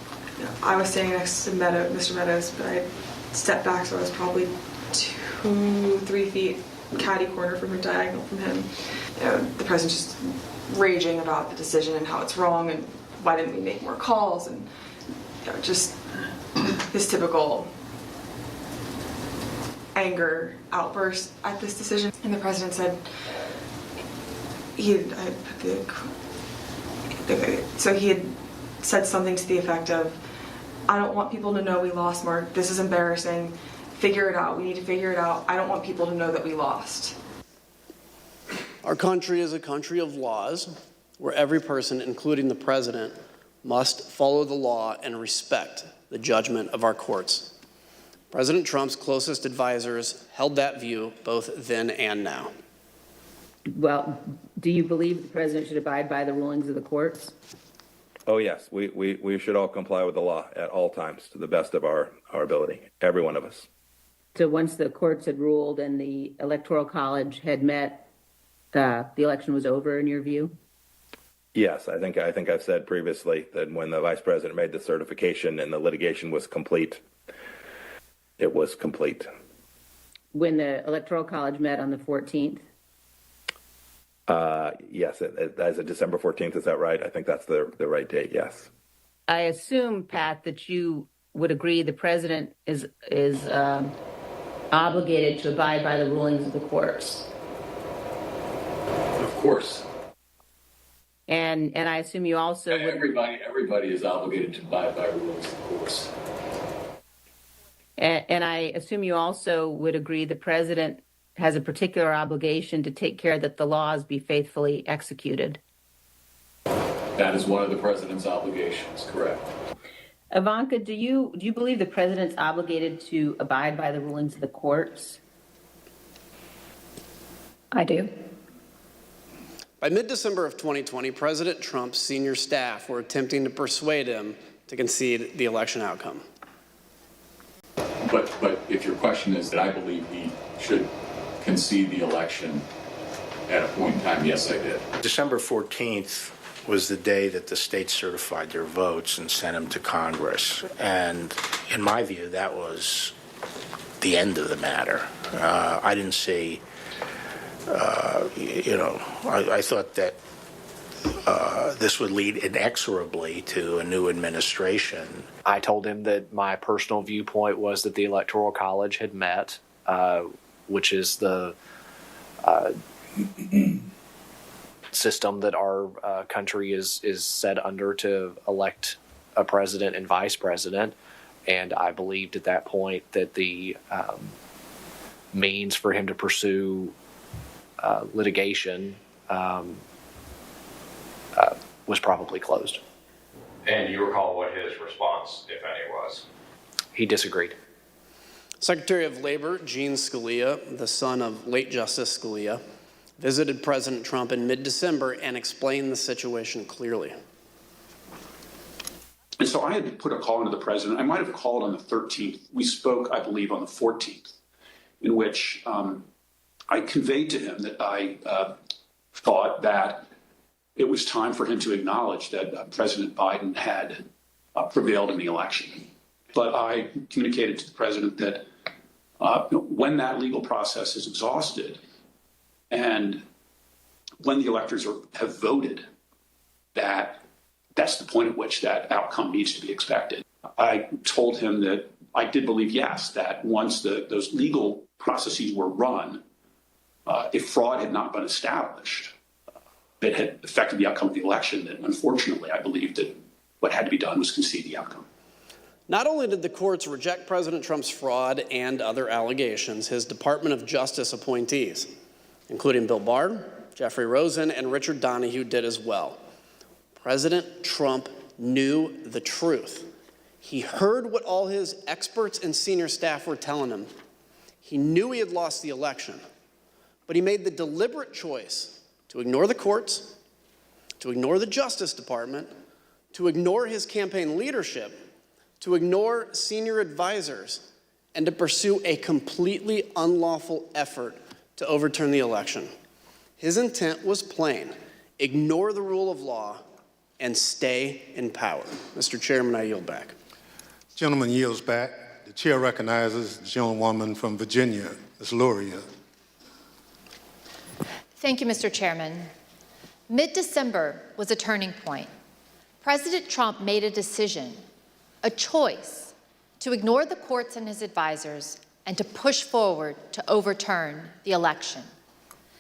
I was standing next to Mr. Meadows, but I stepped back, so I was probably 2-3 feet catty corner from him, diagonal from him. The president's just raging about the decision and how it's wrong and why didn't we make more calls, and just this typical anger outburst at this decision. And the president said, he had said something to the effect of, "I don't want people to know we lost, Mark. This is embarrassing. Figure it out. We need to figure it out. I don't want people to know that we lost." Our country is a country of laws where every person, including the president, must follow the law and respect the judgment of our courts. President Trump's closest advisors held that view both then and now. Well, do you believe the president should abide by the rulings of the courts? Oh, yes, we should all comply with the law at all times to the best of our ability, every one of us. So once the courts had ruled and the Electoral College had met, the election was over in your view? Yes, I think I've said previously that when the vice president made the certification and the litigation was complete, it was complete. When the Electoral College met on the 14th? Yes, as of December 14th, is that right? I think that's the right date, yes. I assume, Pat, that you would agree the president is obligated to abide by the rulings of the courts. Of course. And I assume you also would... Everybody is obligated to abide by rules, of course. And I assume you also would agree the president has a particular obligation to take care that the laws be faithfully executed. That is one of the president's obligations, correct. Ivanka, do you believe the president's obligated to abide by the rulings of the courts? I do. By mid-December of 2020, President Trump's senior staff were attempting to persuade him to concede the election outcome. But if your question is that I believe he should concede the election at a point in time, yes, I did. December 14th was the day that the states certified their votes and sent them to Congress. And in my view, that was the end of the matter. I didn't see, I thought that this would lead inexorably to a new administration. I told him that my personal viewpoint was that the Electoral College had met, which is the system that our country is set under to elect a president and vice president. And I believed at that point that the means for him to pursue litigation was probably closed. And do you recall what his response, if any, was? He disagreed. Secretary of Labor Gene Scalia, the son of late Justice Scalia, visited President Trump in mid-December and explained the situation clearly. And so I had put a call into the president. I might have called on the 13th. We spoke, I believe, on the 14th, in which I conveyed to him that I thought that it was time for him to acknowledge that President Biden had prevailed in the election. But I communicated to the president that when that legal process is exhausted and when the electors have voted, that's the point at which that outcome needs to be expected. I told him that I did believe, yes, that once those legal processes were run, if fraud had not been established, that had affected the outcome of the election, that unfortunately I believed that what had to be done was concede the outcome. Not only did the courts reject President Trump's fraud and other allegations, his Department of Justice appointees, including Bill Barr, Jeffrey Rosen, and Richard Donahue, did as well. President Trump knew the truth. He heard what all his experts and senior staff were telling him. He knew he had lost the election, but he made the deliberate choice to ignore the courts, to ignore the Justice Department, to ignore his campaign leadership, to ignore senior advisors, and to pursue a completely unlawful effort to overturn the election. His intent was plain: ignore the rule of law and stay in power. Mr. Chairman, I yield back. Gentleman yields back. The chair recognizes the gentlewoman from Virginia, Ms. Luria. Thank you, Mr. Chairman. Mid-December was a turning point. President Trump made a decision, a choice, to ignore the courts and his advisors and to push forward to overturn the election.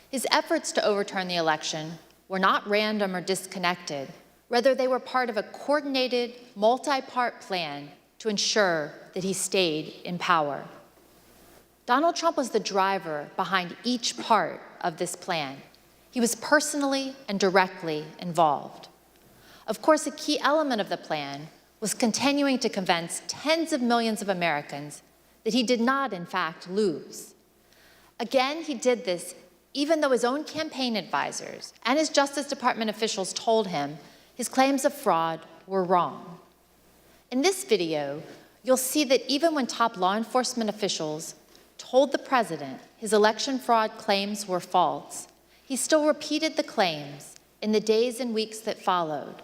His efforts to overturn the election were not random or disconnected. Rather, they were part of a coordinated, multi-part plan to ensure that he stayed in power. Donald Trump was the driver behind each part of this plan. He was personally and directly involved. Of course, a key element of the plan was continuing to convince tens of millions of Americans that he did not, in fact, lose. Again, he did this even though his own campaign advisors and his Justice Department officials told him his claims of fraud were wrong. In this video, you'll see that even when top law enforcement officials told the president his election fraud claims were false, he still repeated the claims in the days and weeks that followed.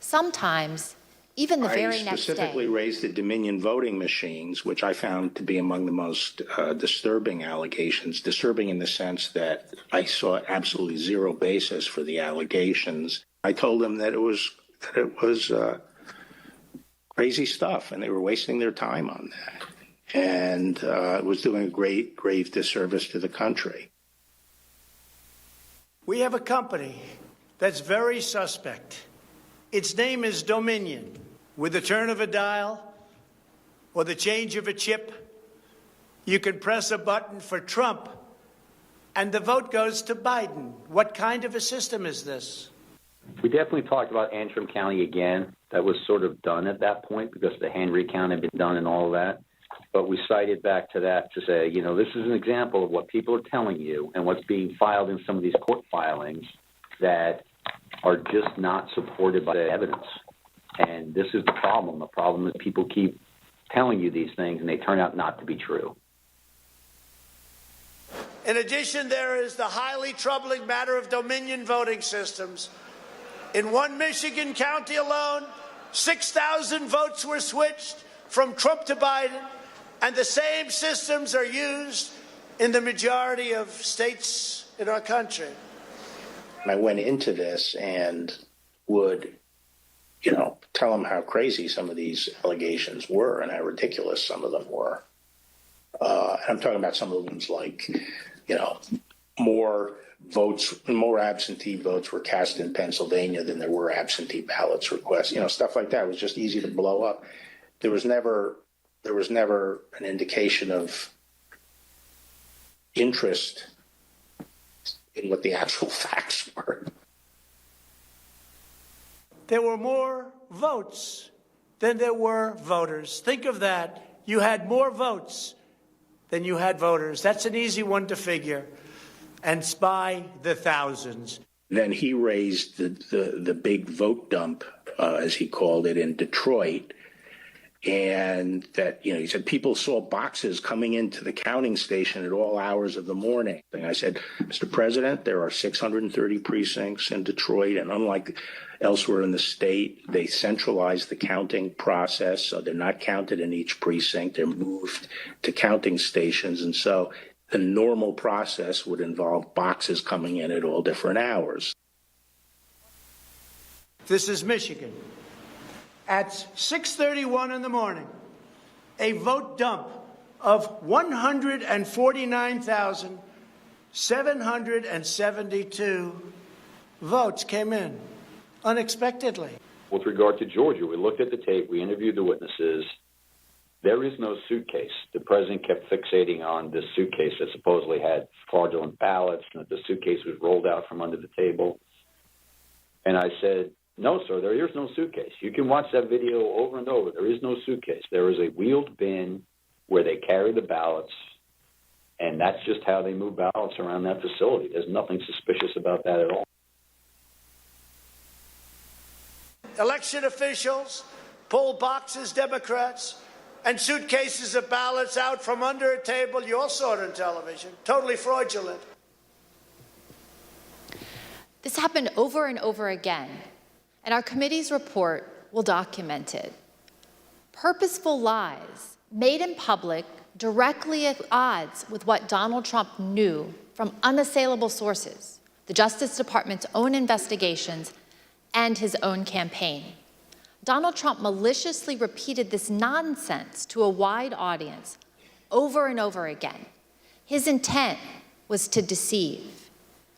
Sometimes, even the very next day. I specifically raised the Dominion voting machines, which I found to be among the most disturbing allegations. Disturbing in the sense that I saw absolutely zero basis for the allegations. I told them that it was crazy stuff, and they were wasting their time on that. And it was doing a grave disservice to the country. We have a company that's very suspect. Its name is Dominion. With the turn of a dial or the change of a chip, you can press a button for Trump and the vote goes to Biden. What kind of a system is this? We definitely talked about Antrim County again. That was sort of done at that point because the hand recount had been done and all of that. But we cited back to that to say, you know, this is an example of what people are telling you and what's being filed in some of these court filings that are just not supported by the evidence. And this is the problem. The problem is people keep telling you these things and they turn out not to be true. In addition, there is the highly troubling matter of Dominion voting systems. In one Michigan county alone, 6,000 votes were switched from Trump to Biden, and the same systems are used in the majority of states in our country. I went into this and would, tell them how crazy some of these allegations were and how ridiculous some of them were. I'm talking about some of them like, more absentee votes were cast in Pennsylvania than there were absentee ballots requests. Stuff like that was just easy to blow up. There was never an indication of interest in what the actual facts were. There were more votes than there were voters. Think of that. You had more votes than you had voters. That's an easy one to figure. And it's by the thousands. Then he raised the big vote dump, as he called it, in Detroit. And that, he said people saw boxes coming into the counting station at all hours of the morning. And I said, Mr. President, there are 630 precincts in Detroit, and unlike elsewhere in the state, they centralized the counting process, so they're not counted in each precinct. They're moved to counting stations, and so the normal process would involve boxes coming in at all different hours. This is Michigan. At 6:31 in the morning, a vote dump of 149,772 votes came in unexpectedly. With regard to Georgia, we looked at the tape, we interviewed the witnesses. There is no suitcase. The president kept fixating on this suitcase that supposedly had fraudulent ballots and that the suitcase was rolled out from under the table. And I said, no, sir, there is no suitcase. You can watch that video over and over. There is no suitcase. There is a wheeled bin where they carry the ballots, and that's just how they move ballots around that facility. There's nothing suspicious about that at all. Election officials pull boxes, Democrats, and suitcases of ballots out from under a table. You all saw it on television. Totally fraudulent. This happened over and over again, and our committee's report will document it. Purposeful lies made in public directly at odds with what Donald Trump knew from unassailable sources, the Justice Department's own investigations and his own campaign. Donald Trump maliciously repeated this nonsense to a wide audience over and over again. His intent was to deceive.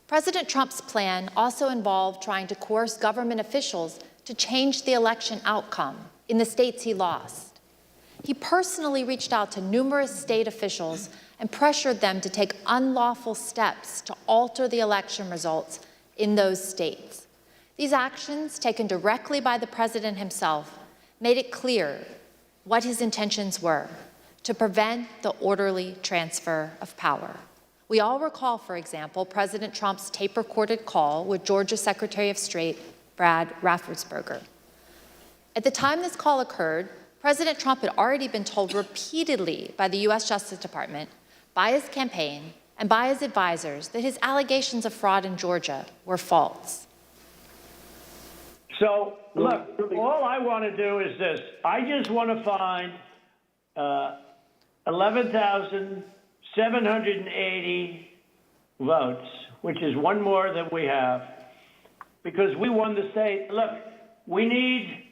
President Trump's plan also involved trying to coerce government officials to change the election outcome in the states he lost. He personally reached out to numerous state officials and pressured them to take unlawful steps to alter the election results in those states. These actions, taken directly by the president himself, made it clear what his intentions were: to prevent the orderly transfer of power. We all recall, for example, President Trump's tape-recorded call with Georgia Secretary of State Brad Raffensperger. At the time this call occurred, President Trump had already been told repeatedly by the U.S. Justice Department, by his campaign, and by his advisors that his allegations of fraud in Georgia were false. So, look, all I want to do is this. I just want to find 11,780 votes, which is one more than we have, because we won the state. Look, we need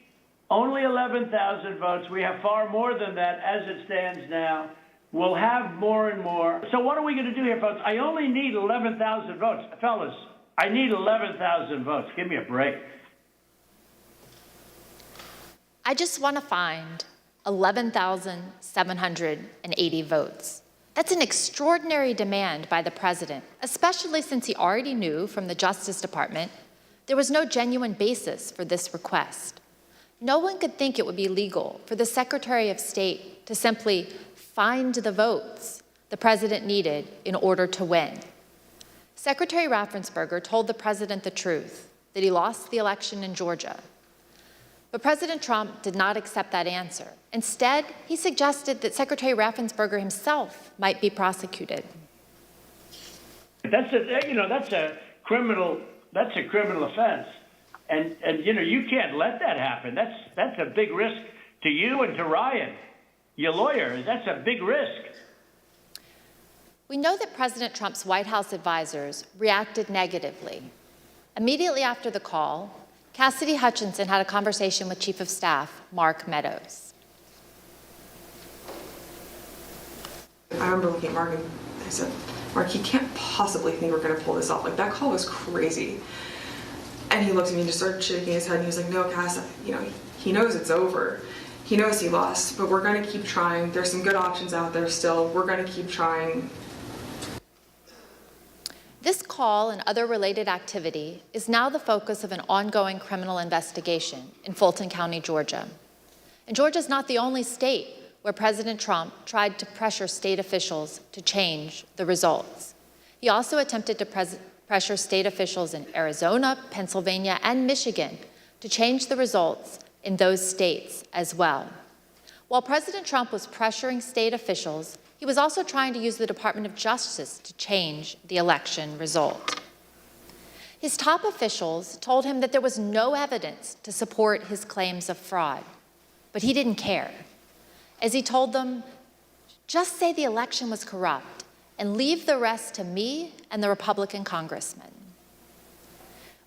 only 11,000 votes. We have far more than that as it stands now. We'll have more and more. So what are we going to do here, folks? I only need 11,000 votes. Fellas, I need 11,000 votes. Give me a break. I just want to find 11,780 votes. That's an extraordinary demand by the president, especially since he already knew from the Justice Department there was no genuine basis for this request. No one could think it would be legal for the Secretary of State to simply find the votes the president needed in order to win. Secretary Raffensperger told the president the truth, that he lost the election in Georgia. But President Trump did not accept that answer. Instead, he suggested that Secretary Raffensperger himself might be prosecuted. That's a criminal offense. And you can't let that happen. That's a big risk to you and to Ryan, your lawyer. That's a big risk. We know that President Trump's White House advisors reacted negatively. Immediately after the call, Cassidy Hutchinson had a conversation with Chief of Staff Mark Meadows. I remember looking at Mark and I said, Mark, you can't possibly think we're going to pull this off. Like, that call was crazy. And he looked at me and just started shaking his head, and he was like, no, Cass, he knows it's over. He knows he lost, but we're going to keep trying. There's some good options out there still. We're going to keep trying. This call and other related activity is now the focus of an ongoing criminal investigation in Fulton County, Georgia. And Georgia is not the only state where President Trump tried to pressure state officials to change the results. He also attempted to pressure state officials in Arizona, Pennsylvania, and Michigan to change the results in those states as well. While President Trump was pressuring state officials, he was also trying to use the Department of Justice to change the election result. His top officials told him that there was no evidence to support his claims of fraud, but he didn't care. As he told them, just say the election was corrupt and leave the rest to me and the Republican congressmen.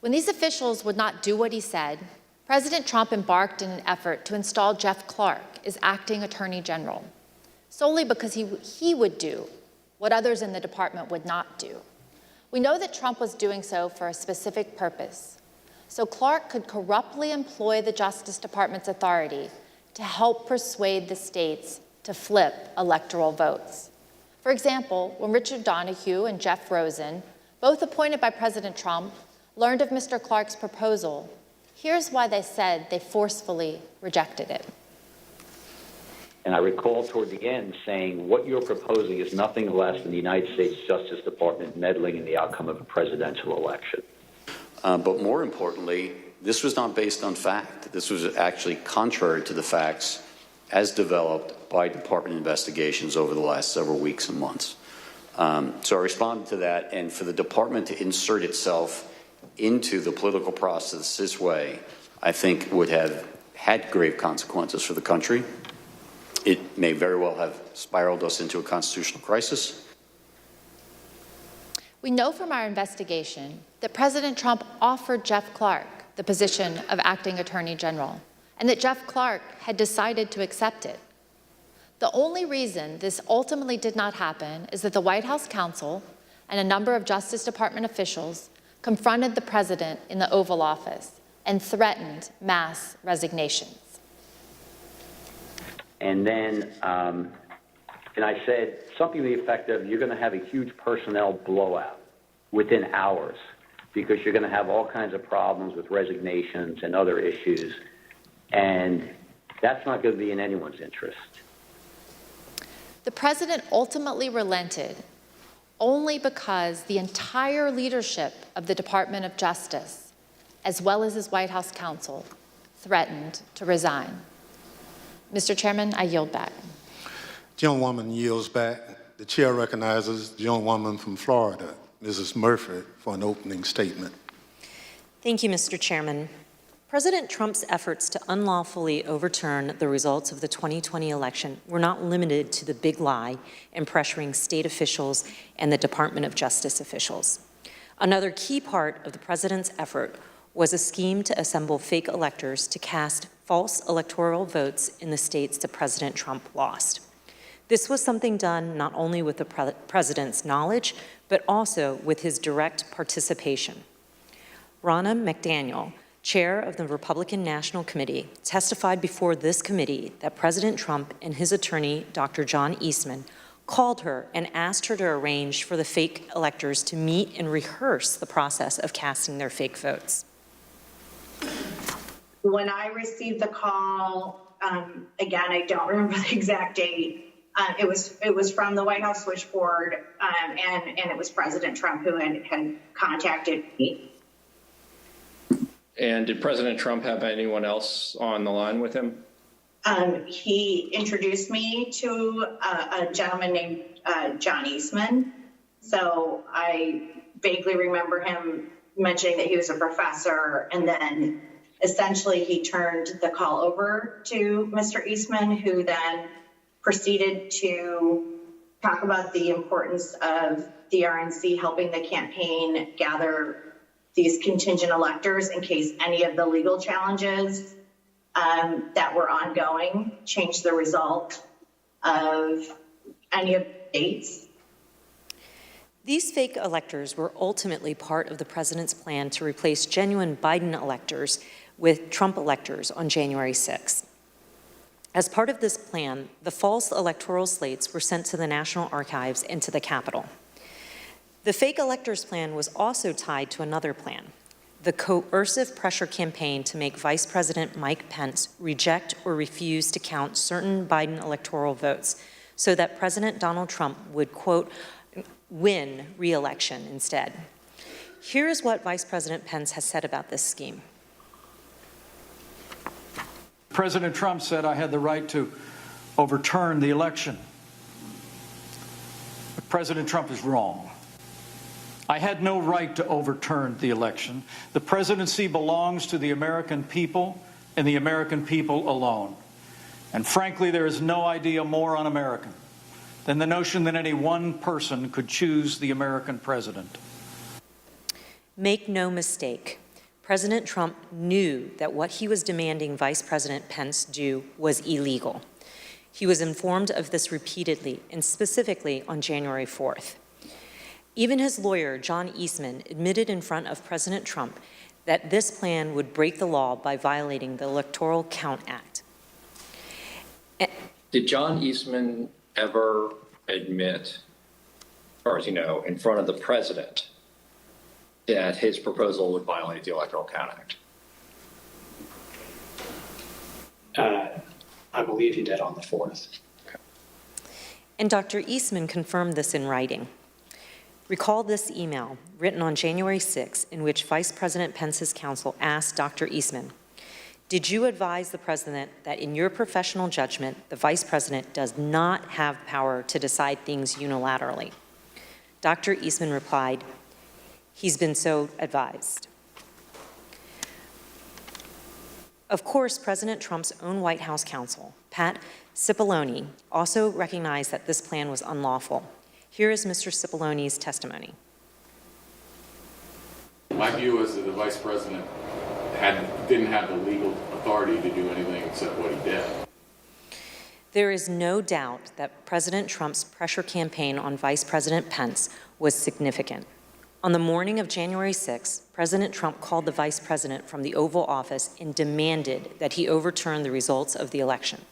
When these officials would not do what he said, President Trump embarked in an effort to install Jeff Clark as acting attorney general, solely because he would do what others in the department would not do. We know that Trump was doing so for a specific purpose, so Clark could corruptly employ the Justice Department's authority to help persuade the states to flip electoral votes. For example, when Richard Donahue and Jeff Rosen, both appointed by President Trump, learned of Mr. Clark's proposal, here's why they said they forcefully rejected it. And I recall toward the end saying, what you're proposing is nothing less than the United States Justice Department meddling in the outcome of a presidential election. But more importantly, this was not based on fact. This was actually contrary to the facts as developed by Department investigations over the last several weeks and months. So I responded to that, and for the department to insert itself into the political process this way, I think would have had grave consequences for the country. It may very well have spiraled us into a constitutional crisis. We know from our investigation that President Trump offered Jeff Clark the position of acting attorney general, and that Jeff Clark had decided to accept it. The only reason this ultimately did not happen is that the White House counsel and a number of Justice Department officials confronted the president in the Oval Office and threatened mass resignations. And then, and I said something to the effect of, you're going to have a huge personnel blowout within hours because you're going to have all kinds of problems with resignations and other issues. And that's not going to be in anyone's interest. The president ultimately relented only because the entire leadership of the Department of Justice, as well as his White House counsel, threatened to resign. Mr. Chairman, I yield back. Gentlewoman yields back. The chair recognizes the gentlewoman from Florida, Mrs. Murphy, for an opening statement. Thank you, Mr. Chairman. President Trump's efforts to unlawfully overturn the results of the 2020 election were not limited to the big lie and pressuring state officials and the Department of Justice officials. Another key part of the president's effort was a scheme to assemble fake electors to cast false electoral votes in the states that President Trump lost. This was something done not only with the president's knowledge, but also with his direct participation. Ronna McDaniel, chair of the Republican National Committee, testified before this committee that President Trump and his attorney, Dr. John Eastman, called her and asked her to arrange for the fake electors to meet and rehearse the process of casting their fake votes. When I received the call, again, I don't remember the exact date. It was from the White House switchboard, and it was President Trump who had contacted me. And did President Trump have anyone else on the line with him? He introduced me to a gentleman named John Eastman. So I vaguely remember him mentioning that he was a professor, and then essentially he turned the call over to Mr. Eastman, who then proceeded to talk about the importance of the RNC helping the campaign gather these contingent electors in case any of the legal challenges that were ongoing changed the result of any of the states. These fake electors were ultimately part of the president's plan to replace genuine Biden electors with Trump electors on January 6. As part of this plan, the false electoral slates were sent to the National Archives and to the Capitol. The fake electors plan was also tied to another plan, the coercive pressure campaign to make Vice President Mike Pence reject or refuse to count certain Biden electoral votes so that President Donald Trump would, quote, win re-election instead. Here is what Vice President Pence has said about this scheme. President Trump said I had the right to overturn the election. But President Trump is wrong. I had no right to overturn the election. The presidency belongs to the American people and the American people alone. And frankly, there is no idea more un-American than the notion that any one person could choose the American president. Make no mistake, President Trump knew that what he was demanding Vice President Pence do was illegal. He was informed of this repeatedly, and specifically on January 4th. Even his lawyer, John Eastman, admitted in front of President Trump that this plan would break the law by violating the Electoral Count Act. Did John Eastman ever admit, as far as you know, in front of the president, that his proposal would violate the Electoral Count I believe he did on the 4th. Okay. And Dr. Eastman confirmed this in writing. Recall this email written on January 6, in which Vice President Pence's counsel asked Dr. Eastman, did you advise the president that in your professional judgment, the vice president does not have power to decide things unilaterally? Dr. Eastman replied, he's been so advised. Of course, President Trump's own White House counsel, Pat Cipollone, also recognized that this plan was unlawful. Here is Mr. Cipollone's testimony. My view is that the vice president didn't have the legal authority to do anything except what he did. There is no doubt that President Trump's pressure campaign on Vice President Pence was significant. On the morning of January 6, President Trump called the vice president from the Oval Office and demanded that he overturn the results of the election.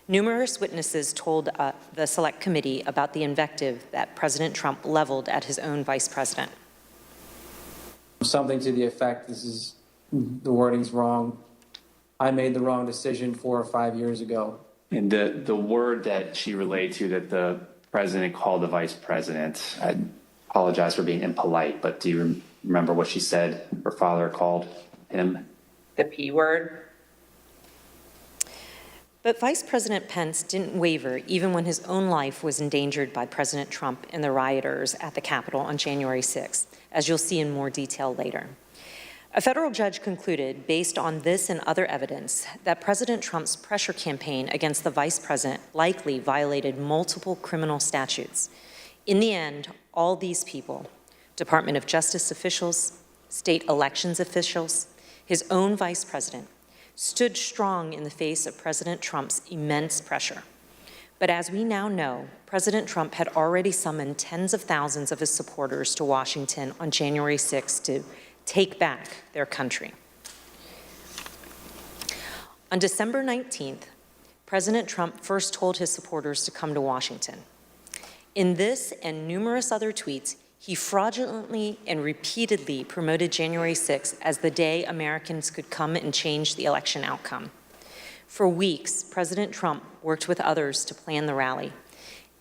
Numerous witnesses told the Select Committee about the invective that President Trump leveled at his own vice president. Something to the effect, the wording's wrong. I made the wrong decision 4 or 5 years ago. And the word that she relayed to that the president called the vice president, I apologize for being impolite, but do you remember what she said her father called him? The P word. But Vice President Pence didn't waver even when his own life was endangered by President Trump and the rioters at the Capitol on January 6, as you'll see in more detail later. A federal judge concluded, based on this and other evidence, that President Trump's pressure campaign against the vice president likely violated multiple criminal statutes. In the end, all these people, Department of Justice officials, state elections officials, his own vice president, stood strong in the face of President Trump's immense pressure. But as we now know, President Trump had already summoned tens of thousands of his supporters to Washington on January 6 to take back their country. On December 19th, President Trump first told his supporters to come to Washington. In this and numerous other tweets, he fraudulently and repeatedly promoted January 6 as the day Americans could come and change the election outcome. For weeks, President Trump worked with others to plan the rally,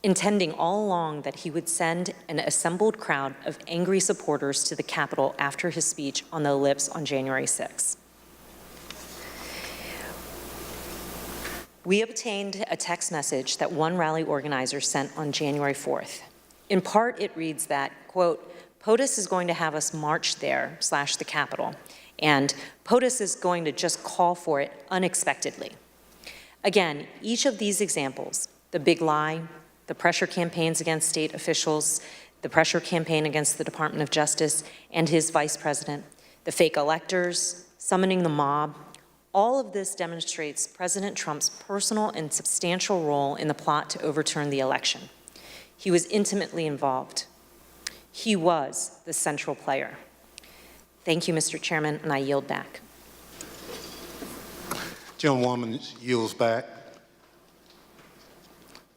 intending all along that he would send an assembled crowd of angry supporters to the Capitol after his speech on the ellipse on January 6. We obtained a text message that one rally organizer sent on January 4th. In part, it reads that, quote, POTUS is going to have us march there / the Capitol, and POTUS is going to just call for it unexpectedly. Again, each of these examples, the big lie, the pressure campaigns against state officials, the pressure campaign against the Department of Justice and his vice president, the fake electors, summoning the mob, all of this demonstrates President Trump's personal and substantial role in the plot to overturn the election. He was intimately involved. He was the central player. Thank you, Mr. Chairman, and I yield back. Gentlewoman yields back.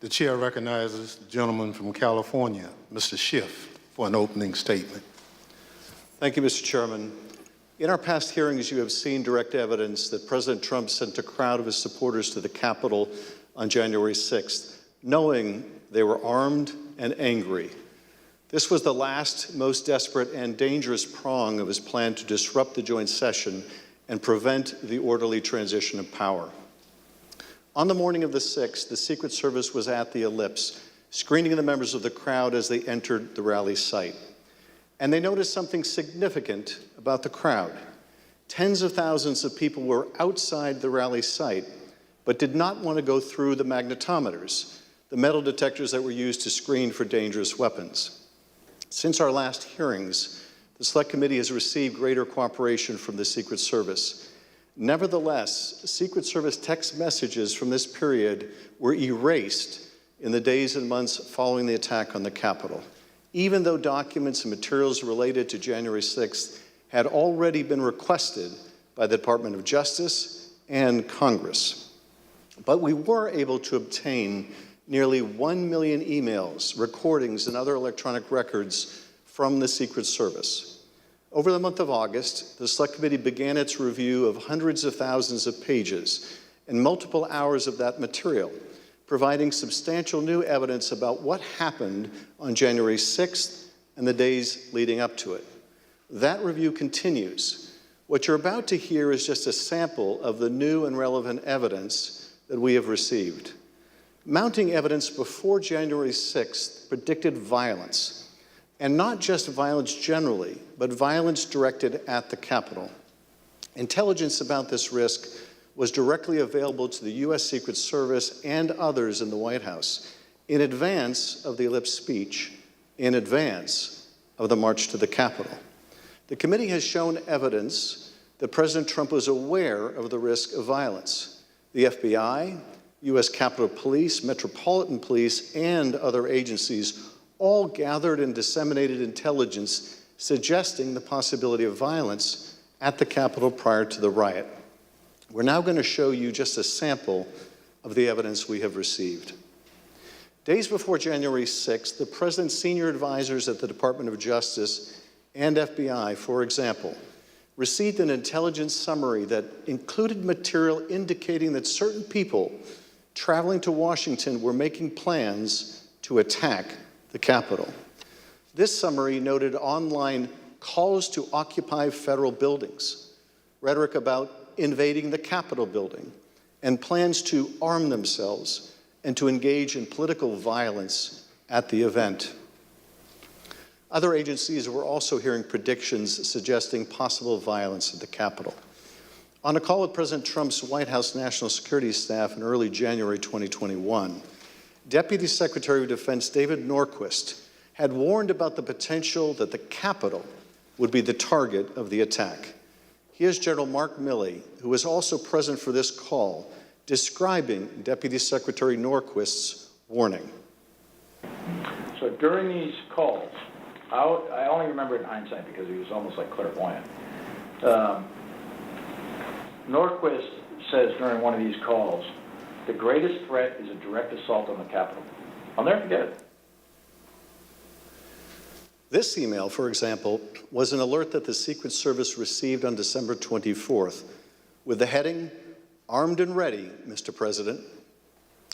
The chair recognizes the gentleman from California, Mr. Schiff, for an opening statement. Thank you, Mr. Chairman. In our past hearings, you have seen direct evidence that President Trump sent a crowd of his supporters to the Capitol on January 6th, knowing they were armed and angry. This was the last, most desperate and dangerous prong of his plan to disrupt the joint session and prevent the orderly transition of power. On the morning of the 6th, the Secret Service was at the Ellipse, screening the members of the crowd as they entered the rally site. And they noticed something significant about the crowd. Tens of thousands of people were outside the rally site, but did not want to go through the magnetometers, the metal detectors that were used to screen for dangerous weapons. Since our last hearings, the Select Committee has received greater cooperation from the Secret Service. Nevertheless, Secret Service text messages from this period were erased in the days and months following the attack on the Capitol, even though documents and materials related to January 6th had already been requested by the Department of Justice and Congress. But we were able to obtain nearly 1 million emails, recordings, and other electronic records from the Secret Service. Over the month of August, the Select Committee began its review of hundreds of thousands of pages and multiple hours of that material, providing substantial new evidence about what happened on January 6th and the days leading up to it. That review continues. What you're about to hear is just a sample of the new and relevant evidence that we have received. Mounting evidence before January 6th predicted violence, and not just violence generally, but violence directed at the Capitol. Intelligence about this risk was directly available to the U.S. Secret Service and others in the White House in advance of the Ellipse speech, in advance of the march to the Capitol. The committee has shown evidence that President Trump was aware of the risk of violence. The FBI, U.S. Capitol Police, Metropolitan Police, and other agencies all gathered and disseminated intelligence suggesting the possibility of violence at the Capitol prior to the riot. We're now going to show you just a sample of the evidence we have received. Days before January 6th, the President's senior advisors at the Department of Justice and FBI, for example, received an intelligence summary that included material indicating that certain people traveling to Washington were making plans to attack the Capitol. This summary noted online calls to occupy federal buildings, rhetoric about invading the Capitol building, and plans to arm themselves and to engage in political violence at the event. Other agencies were also hearing predictions suggesting possible violence at the Capitol. On a call with President Trump's White House National Security Staff in early January 2021, Deputy Secretary of Defense David Norquist had warned about the potential that the Capitol would be the target of the attack. Here's General Mark Milley, who was also present for this call, describing Deputy Secretary Norquist's warning. So during these calls, I only remember it in hindsight because he was almost like clairvoyant. Norquist says during one of these calls, the greatest threat is a direct assault on the Capitol. I'll never forget it. This email, for example, was an alert that the Secret Service received on December 24th with the heading, "Armed and Ready, Mr. President."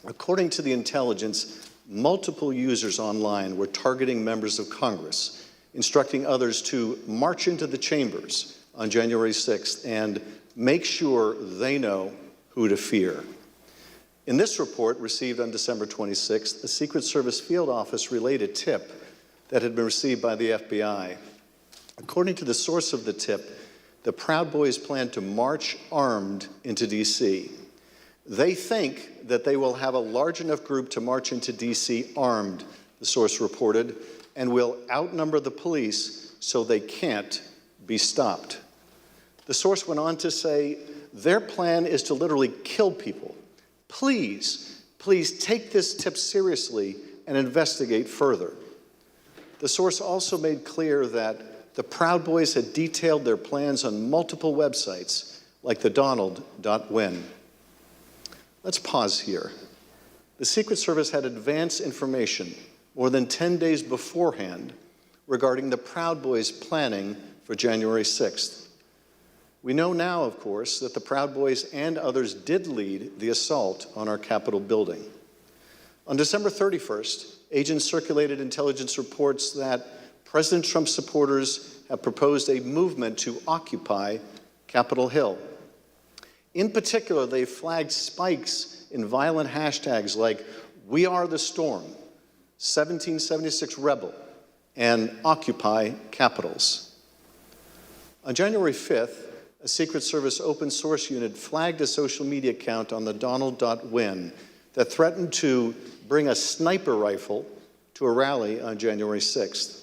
According to the intelligence, multiple users online were targeting members of Congress, instructing others to march into the chambers on January 6th and make sure they know who to fear. In this report, received on December 26th, the Secret Service Field Office relayed a tip that had been received by the FBI. According to the source of the tip, the Proud Boys plan to march armed into D.C. They think that they will have a large enough group to march into D.C. armed, the source reported, and will outnumber the police so they can't be stopped. The source went on to say, their plan is to literally kill people. Please take this tip seriously and investigate further. The source also made clear that the Proud Boys had detailed their plans on multiple websites, like the Donald.win. Let's pause here. The Secret Service had advance information more than 10 days beforehand regarding the Proud Boys' planning for January 6th. We know now, of course, that the Proud Boys and others did lead the assault on our Capitol building. On December 31st, agents circulated intelligence reports that President Trump's supporters have proposed a movement to occupy Capitol Hill. In particular, they flagged spikes in violent hashtags like "We Are the Storm," 1776 Rebel, and Occupy Capitals. On January 5th, a Secret Service open source unit flagged a social media account on the Donald.win that threatened to bring a sniper rifle to a rally on January 6th.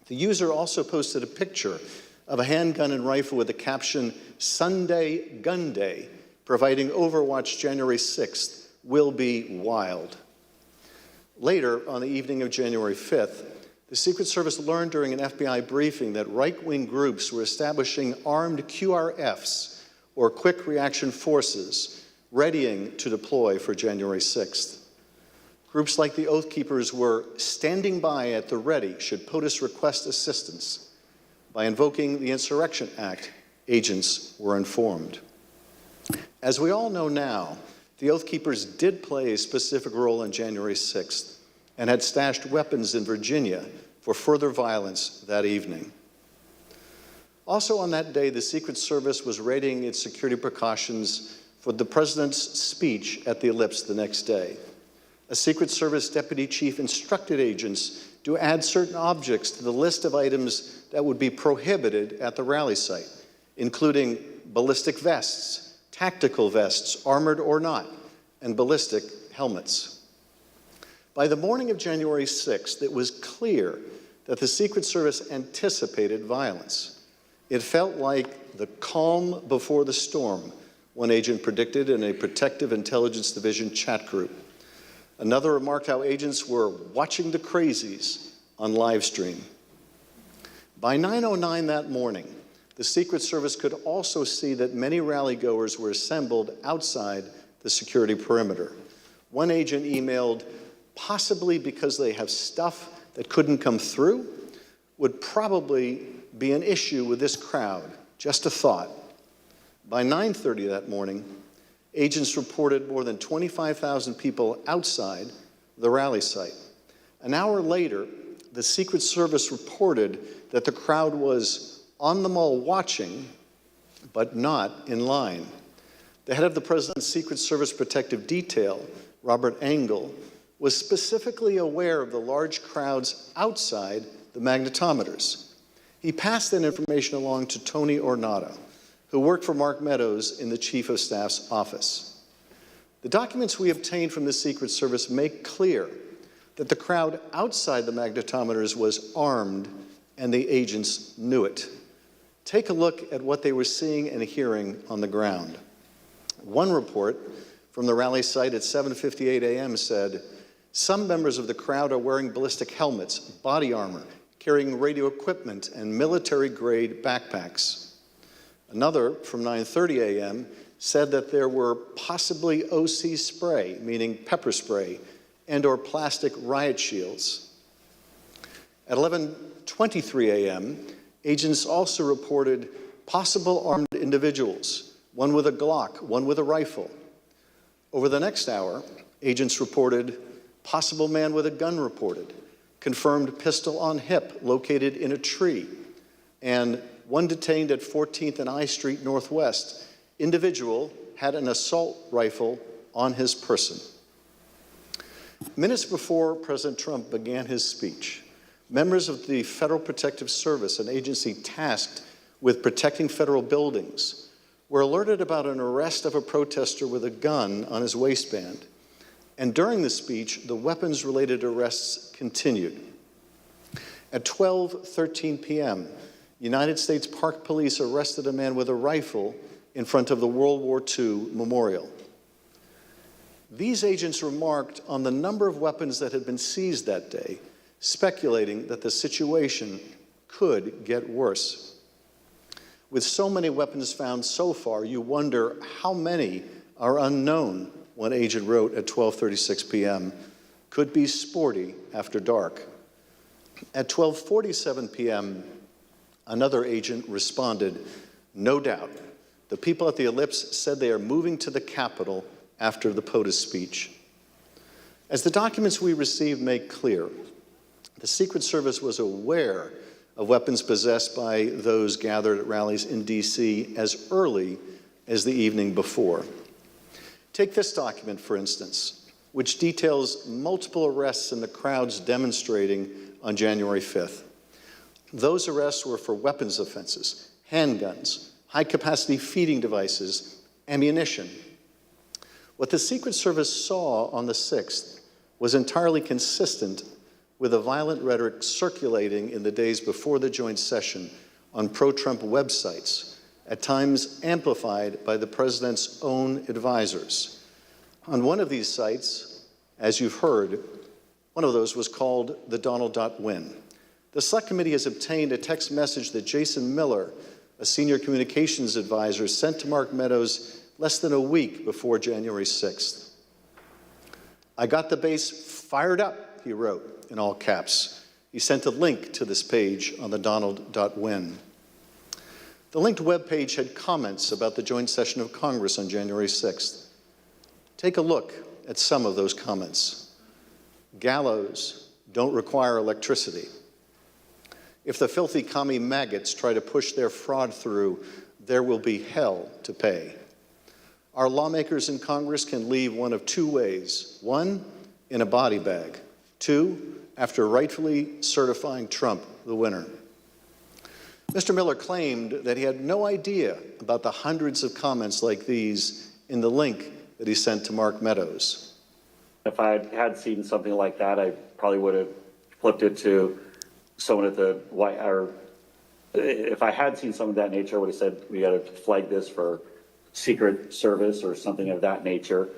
The user also posted a picture of a handgun and rifle with the caption, "Sunday Gun Day," providing Overwatch January 6th will be wild. Later, on the evening of January 5th, the Secret Service learned during an FBI briefing that right-wing groups were establishing armed QRFs, or Quick Reaction Forces, readying to deploy for January 6th. Groups like the Oath Keepers were standing by at the ready should POTUS request assistance. By invoking the Insurrection Act, agents were informed. As we all know now, the Oath Keepers did play a specific role on January 6th and had stashed weapons in Virginia for further violence that evening. Also on that day, the Secret Service was readying its security precautions for the president's speech at the Ellipse the next day. A Secret Service deputy chief instructed agents to add certain objects to the list of items that would be prohibited at the rally site, including ballistic vests, tactical vests, armored or not, and ballistic helmets. By the morning of January 6th, it was clear that the Secret Service anticipated violence. It felt like the calm before the storm, one agent predicted in a Protective Intelligence Division chat group. Another remarked how agents were watching the crazies on live stream. By 9:09 that morning, the Secret Service could also see that many rally-goers were assembled outside the security perimeter. One agent emailed, possibly because they have stuff that couldn't come through, would probably be an issue with this crowd. Just a thought. By 9:30 that morning, agents reported more than 25,000 people outside the rally site. An hour later, the Secret Service reported that the crowd was on the mall watching, but not in line. The head of the President's Secret Service Protective Detail, Robert Engel, was specifically aware of the large crowds outside the magnetometers. He passed that information along to Tony Ornato, who worked for Mark Meadows in the Chief of Staff's office. The documents we obtained from the Secret Service make clear that the crowd outside the magnetometers was armed and the agents knew it. Take a look at what they were seeing and hearing on the ground. One report from the rally site at 7:58 a.m. said, some members of the crowd are wearing ballistic helmets, body armor, carrying radio equipment, and military-grade backpacks. Another, from 9:30 a.m., said that there were possibly OC spray, meaning pepper spray, and or plastic riot shields. At 11:23 a.m., agents also reported possible armed individuals, one with a Glock, one with a rifle. Over the next hour, agents reported possible man with a gun reported, confirmed pistol on hip located in a tree, and one detained at 14th and I Street Northwest. Individual had an assault rifle on his person. Minutes before President Trump began his speech, members of the Federal Protective Service, an agency tasked with protecting federal buildings, were alerted about an arrest of a protester with a gun on his waistband. And during the speech, the weapons-related arrests continued. At 12:13 p.m., United States Park Police arrested a man with a rifle in front of the World War II memorial. These agents remarked on the number of weapons that had been seized that day, speculating that the situation could get worse. With so many weapons found so far, you wonder how many are unknown, one agent wrote at 12:36 p.m., could be sporty after dark. At 12:47 p.m., another agent responded, no doubt, the people at the Ellipse said they are moving to the Capitol after the POTUS speech. As the documents we received make clear, the Secret Service was aware of weapons possessed by those gathered at rallies in D.C. as early as the evening before. Take this document, for instance, which details multiple arrests in the crowds demonstrating on January 5th. Those arrests were for weapons offenses, handguns, high-capacity feeding devices, ammunition. What the Secret Service saw on the 6th was entirely consistent with the violent rhetoric circulating in the days before the joint session on pro-Trump websites, at times amplified by the president's own advisors. On one of these sites, as you've heard, one of those was called the Donald.win. The Select Committee has obtained a text message that Jason Miller, a senior communications advisor, sent to Mark Meadows less than a week before January 6th. I got the base fired up, he wrote in all caps. He sent a link to this page on the Donald.win. The linked web page had comments about the joint session of Congress on January 6th. Take a look at some of those comments. Gallows don't require electricity. If the filthy commie maggots try to push their fraud through, there will be hell to pay. Our lawmakers in Congress can leave one of two ways. One, in a body bag. Two, after rightfully certifying Trump the winner. Mr. Miller claimed that he had no idea about the hundreds of comments like these in the link that he sent to Mark Meadows. If I had seen something like that, I probably would have flipped it to someone at the White House. Or if I had seen something of that nature, I would have said, we got to flag this for Secret Service or something of that nature.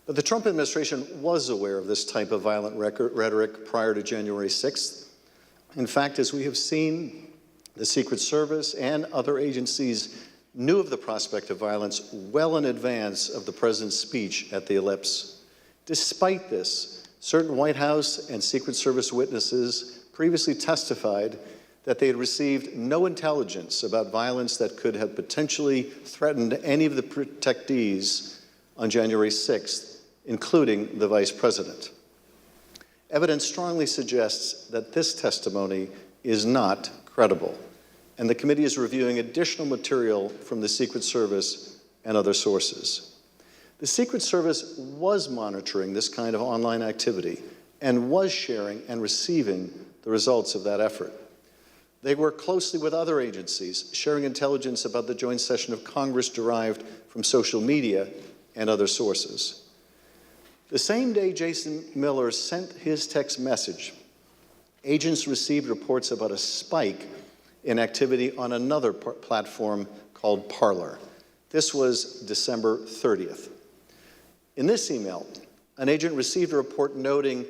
But the Trump administration was aware of this type of violent rhetoric prior to January 6th. In fact, as we have seen, the Secret Service and other agencies knew of the prospect of violence well in advance of the president's speech at the Ellipse. Despite this, certain White House and Secret Service witnesses previously testified that they had received no intelligence about violence that could have potentially threatened any of the protectees on January 6th, including the vice president. Evidence strongly suggests that this testimony is not credible, and the committee is reviewing additional material from the Secret Service and other sources. The Secret Service was monitoring this kind of online activity and was sharing and receiving the results of that effort. They work closely with other agencies, sharing intelligence about the joint session of Congress derived from social media and other sources. The same day Jason Miller sent his text message, agents received reports about a spike in activity on another platform called Parler. This was December 30th. In this email, an agent received a report noting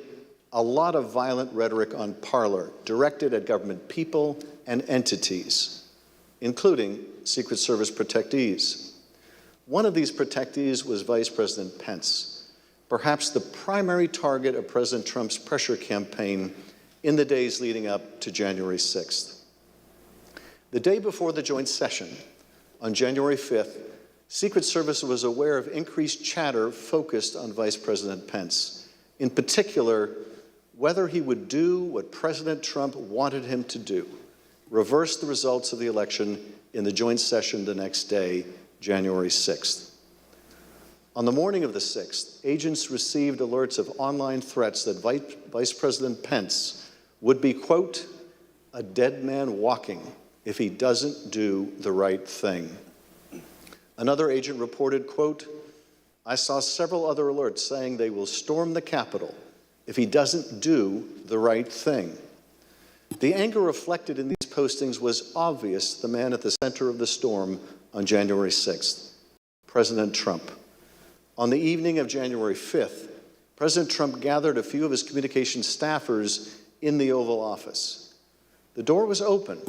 a lot of violent rhetoric on Parler directed at government people and entities, including Secret Service protectees. One of these protectees was Vice President Pence, perhaps the primary target of President Trump's pressure campaign in the days leading up to January 6th. The day before the joint session, on January 5th, Secret Service was aware of increased chatter focused on Vice President Pence, in particular, whether he would do what President Trump wanted him to do, reverse the results of the election in the joint session the next day, January 6th. On the morning of the 6th, agents received alerts of online threats that Vice President Pence would be, quote, a dead man walking if he doesn't do the right thing. Another agent reported, quote, I saw several other alerts saying they will storm the Capitol if he doesn't do the right thing. The anger reflected in these postings was obvious to the man at the center of the storm on January 6th, President Trump. On the evening of January 5th, President Trump gathered a few of his communications staffers in the Oval Office. The door was open,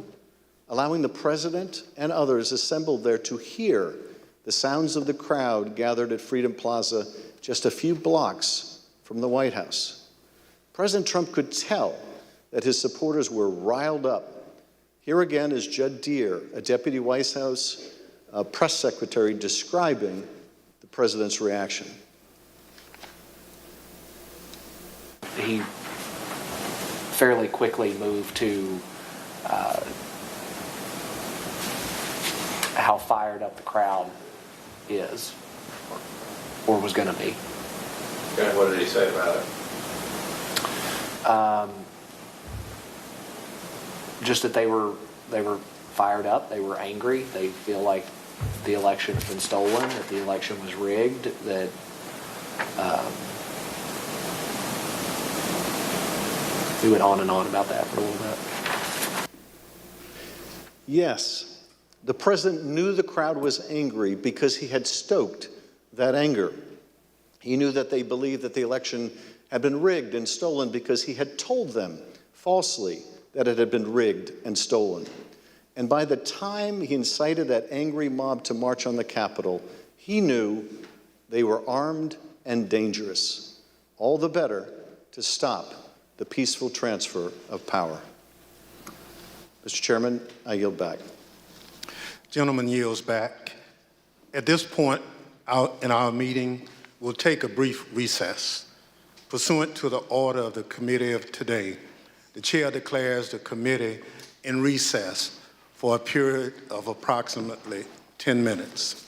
allowing the president and others assembled there to hear the sounds of the crowd gathered at Freedom Plaza just a few blocks from the White House. President Trump could tell that his supporters were riled up. Here again is Judd Deere, a deputy White House press secretary, describing the president's reaction. He fairly quickly moved to how fired up the crowd is, or was going to be. And what did he say about it? Just that they were fired up, they were angry, they feel like the election has been stolen, that the election was rigged, that he went on and on about that for a little bit. Yes, the president knew the crowd was angry because he had stoked that anger. He knew that they believed that the election had been rigged and stolen because he had told them falsely that it had been rigged and stolen. And by the time he incited that angry mob to march on the Capitol, he knew they were armed and dangerous. All the better to stop the peaceful transfer of power. Mr. Chairman, I yield back. Gentleman yields back. At this point in our meeting, we'll take a brief recess. Pursuant to the order of the committee of today, the chair declares the committee in recess for a period of approximately 10 minutes.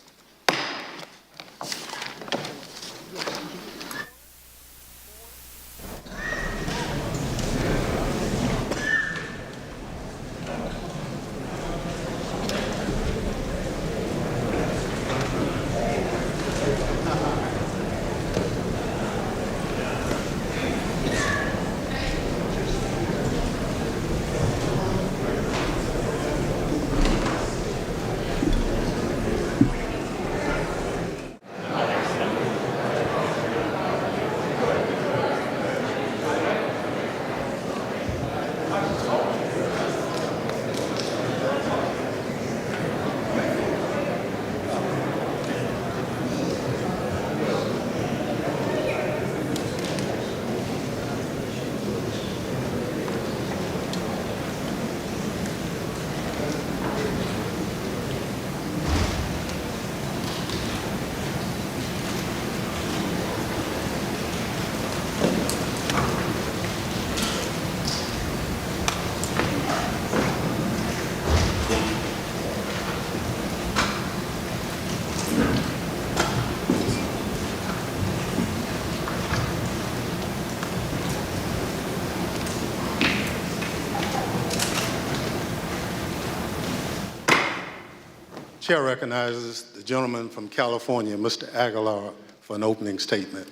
Chair recognizes the gentleman from California, Mr. Aguilar, for an opening statement.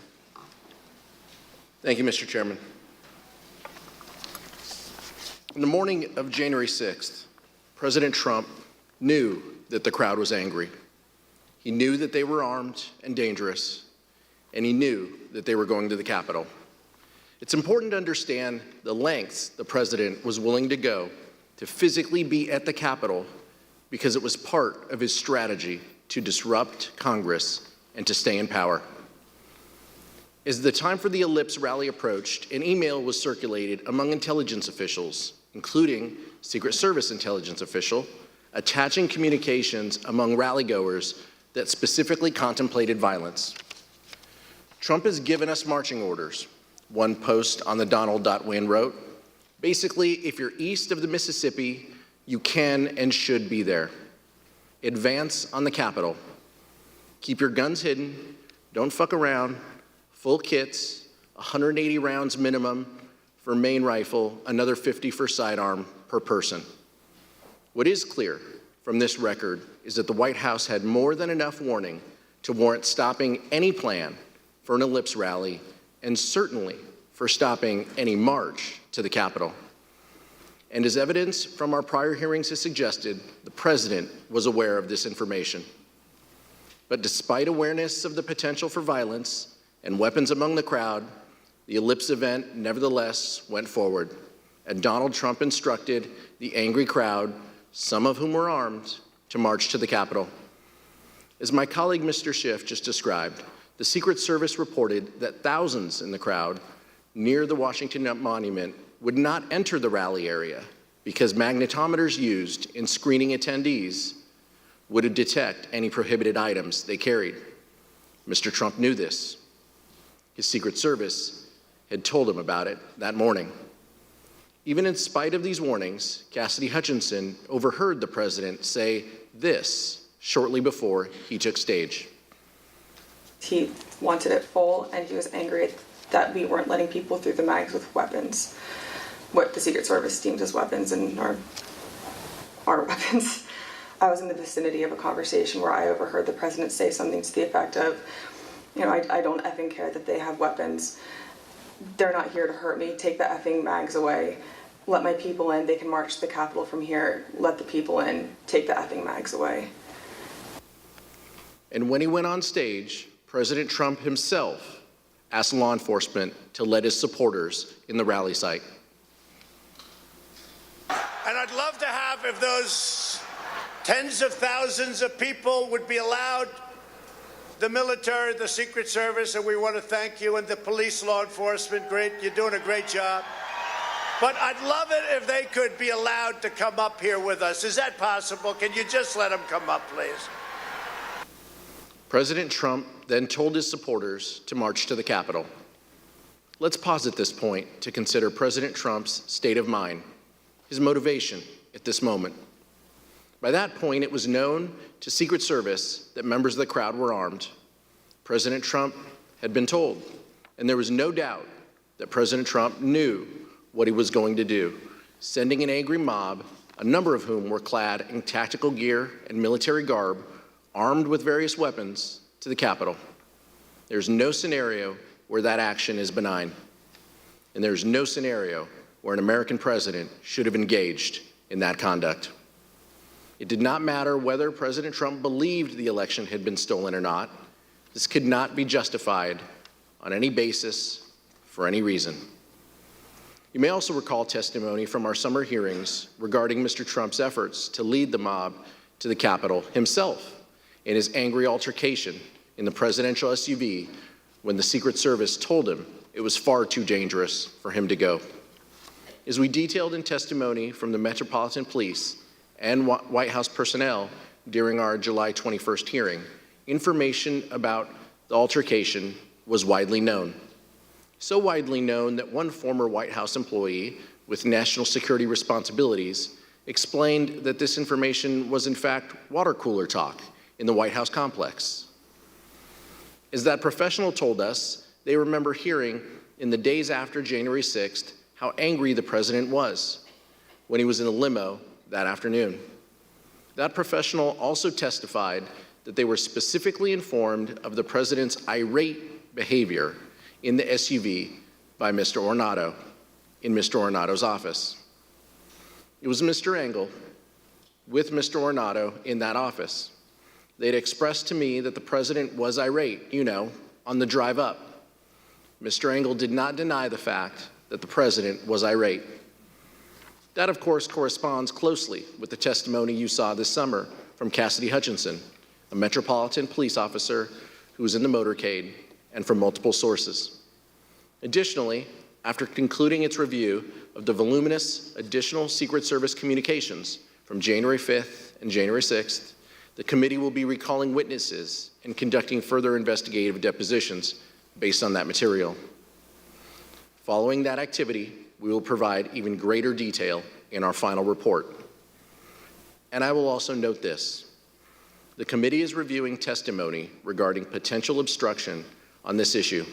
Thank you, Mr. Chairman. On the morning of January 6th, President Trump knew that the crowd was angry. He knew that they were armed and dangerous, and he knew that they were going to the Capitol. It's important to understand the lengths the president was willing to go to physically be at the Capitol because it was part of his strategy to disrupt Congress and to stay in power. As the time for the Ellipse rally approached, an email was circulated among intelligence officials, including Secret Service intelligence official, attaching communications among rallygoers that specifically contemplated violence. Trump has given us marching orders. One post on the Donald.win wrote, basically, if you're east of the Mississippi, you can and should be there. Advance on the Capitol. Keep your guns hidden. Don't fuck around. Full kits, 180 rounds minimum for main rifle, another 50 for sidearm per person. What is clear from this record is that the White House had more than enough warning to warrant stopping any plan for an Ellipse rally and certainly for stopping any march to the Capitol. And as evidence from our prior hearings has suggested, the president was aware of this information. But despite awareness of the potential for violence and weapons among the crowd, the Ellipse event nevertheless went forward, and Donald Trump instructed the angry crowd, some of whom were armed, to march to the Capitol. As my colleague Mr. Schiff just described, the Secret Service reported that thousands in the crowd near the Washington Monument would not enter the rally area because magnetometers used in screening attendees would detect any prohibited items they carried. Mr. Trump knew this. His Secret Service had told him about it that morning. Even in spite of these warnings, Cassidy Hutchinson overheard the president say this shortly before he took stage. He wanted it full, and he was angry that we weren't letting people through the mags with weapons, what the Secret Service deems as weapons and our weapons. I was in the vicinity of a conversation where I overheard the president say something to the effect of, I don't effing care that they have weapons. They're not here to hurt me. Take the effing mags away. Let my people in. They can march to the Capitol from here. Let the people in. Take the effing mags away. And when he went on stage, President Trump himself asked law enforcement to let his supporters in the rally site. And I'd love to have, if those tens of thousands of people would be allowed, the military, the Secret Service, and we want to thank you, and the police, law enforcement, great, you're doing a great job. But I'd love it if they could be allowed to come up here with us. Is that possible? Can you just let them come up, please? President Trump then told his supporters to march to the Capitol. Let's pause at this point to consider President Trump's state of mind, his motivation at this moment. By that point, it was known to Secret Service that members of the crowd were armed. President Trump had been told, and there was no doubt that President Trump knew what he was going to do, sending an angry mob, a number of whom were clad in tactical gear and military garb, armed with various weapons, to the Capitol. There's no scenario where that action is benign, and there's no scenario where an American president should have engaged in that conduct. It did not matter whether President Trump believed the election had been stolen or not. This could not be justified on any basis for any reason. You may also recall testimony from our summer hearings regarding Mr. Trump's efforts to lead the mob to the Capitol himself in his angry altercation in the presidential SUV when the Secret Service told him it was far too dangerous for him to go. As we detailed in testimony from the Metropolitan Police and White House personnel during our July 21st hearing, information about the altercation was widely known. So widely known that one former White House employee with national security responsibilities explained that this information was in fact water cooler talk in the White House complex. As that professional told us, they remember hearing in the days after January 6th how angry the president was when he was in a limo that afternoon. That professional also testified that they were specifically informed of the president's irate behavior in the SUV by Mr. Ornato in Mr. Ornato's office. It was Mr. Engel with Mr. Ornato in that office. They'd expressed to me that the president was irate, on the drive up. Mr. Engel did not deny the fact that the president was irate. That, of course, corresponds closely with the testimony you saw this summer from Cassidy Hutchinson, a Metropolitan Police officer who was in the motorcade, and from multiple sources. Additionally, after concluding its review of the voluminous additional Secret Service communications from January 5th and January 6th, the committee will be recalling witnesses and conducting further investigative depositions based on that material. Following that activity, we will provide even greater detail in our final report. And I will also note this. The committee is reviewing testimony regarding potential obstruction on this issue,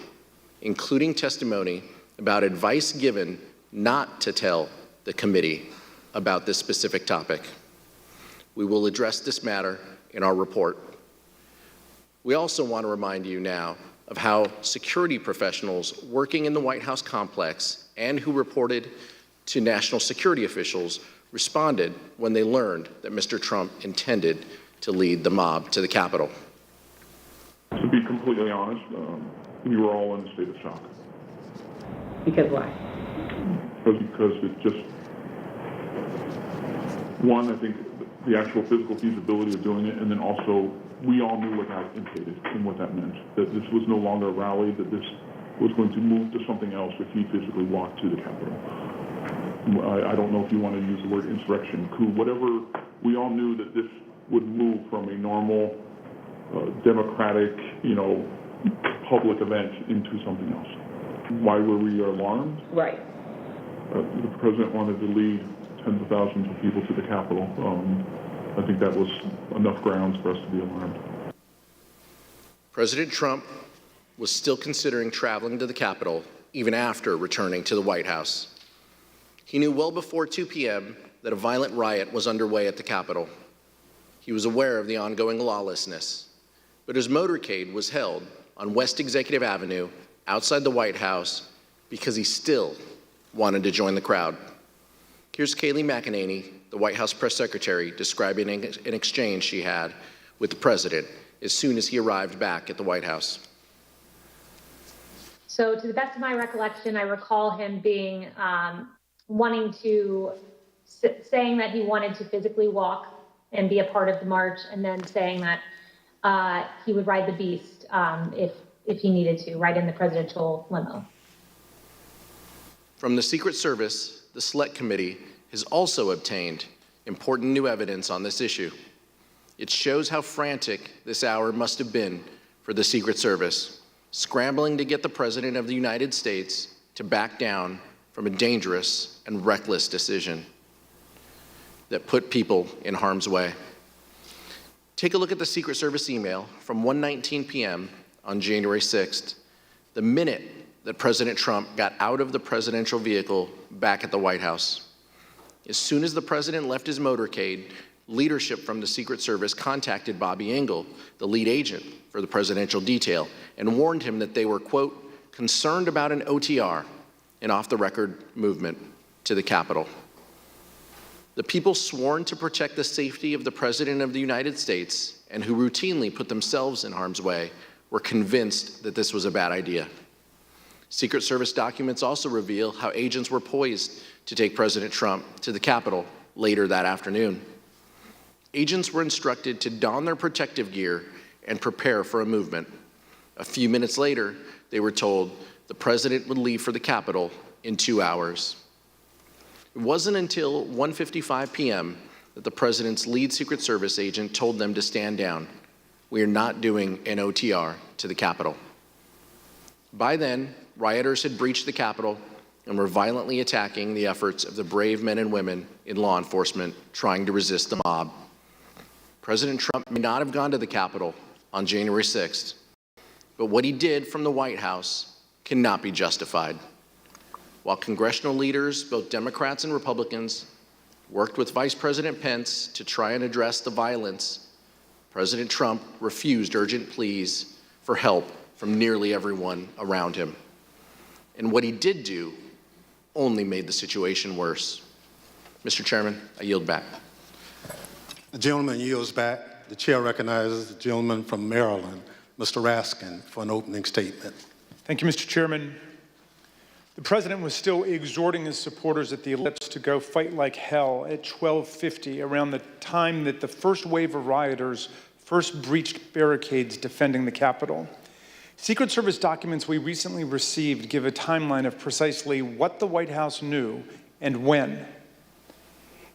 including testimony about advice given not to tell the committee about this specific topic. We will address this matter in our report. We also want to remind you now of how security professionals working in the White House complex and who reported to national security officials responded when they learned that Mr. Trump intended to lead the mob to the Capitol. To be completely honest, we were all in a state of shock. Because why? Because it just, one, I think the actual physical feasibility of doing it, and then also we all knew what that entailed and what that meant, that this was no longer a rally, that this was going to move to something else if he physically walked to the Capitol. I don't know if you want to use the word insurrection, coup, whatever. We all knew that this would move from a normal, democratic, public event into something else. Why were we alarmed? Right. The president wanted to lead tens of thousands of people to the Capitol. I think that was enough grounds for us to be alarmed. President Trump was still considering traveling to the Capitol even after returning to the White House. He knew well before 2 p.m. that a violent riot was underway at the Capitol. He was aware of the ongoing lawlessness, but his motorcade was held on West Executive Avenue outside the White House because he still wanted to join the crowd. Here's Kayleigh McEnany, the White House press secretary, describing an exchange she had with the president as soon as he arrived back at the White House. So to the best of my recollection, I recall him being saying that he wanted to physically walk and be a part of the march, and then saying that he would ride the beast if he needed to, ride in the presidential limo. From the Secret Service, the Select Committee has also obtained important new evidence on this issue. It shows how frantic this hour must have been for the Secret Service, scrambling to get the President of the United States to back down from a dangerous and reckless decision that put people in harm's way. Take a look at the Secret Service email from 1:19 p.m. on January 6th, the minute that President Trump got out of the presidential vehicle back at the White House. As soon as the president left his motorcade, leadership from the Secret Service contacted Bobby Engel, the lead agent for the presidential detail, and warned him that they were, quote, concerned about an OTR, an off-the-record movement to the Capitol. The people sworn to protect the safety of the President of the United States and who routinely put themselves in harm's way were convinced that this was a bad idea. Secret Service documents also reveal how agents were poised to take President Trump to the Capitol later that afternoon. Agents were instructed to don their protective gear and prepare for a movement. A few minutes later, they were told the president would leave for the Capitol in 2 hours. It wasn't until 1:55 p.m. that the president's lead Secret Service agent told them to stand down. We are not doing an OTR to the Capitol. By then, rioters had breached the Capitol and were violently attacking the efforts of the brave men and women in law enforcement trying to resist the mob. President Trump may not have gone to the Capitol on January 6th, but what he did from the White House cannot be justified. While congressional leaders, both Democrats and Republicans, worked with Vice President Pence to try and address the violence, President Trump refused urgent pleas for help from nearly everyone around him. And what he did do only made the situation worse. Mr. Chairman, I yield back. The gentleman yields back. The chair recognizes the gentleman from Maryland, Mr. Raskin, for an opening statement. Thank you, Mr. Chairman. The president was still exhorting his supporters at the ellipse to go fight like hell at 12:50, around the time that the first wave of rioters first breached barricades defending the Capitol. Secret Service documents we recently received give a timeline of precisely what the White House knew and when.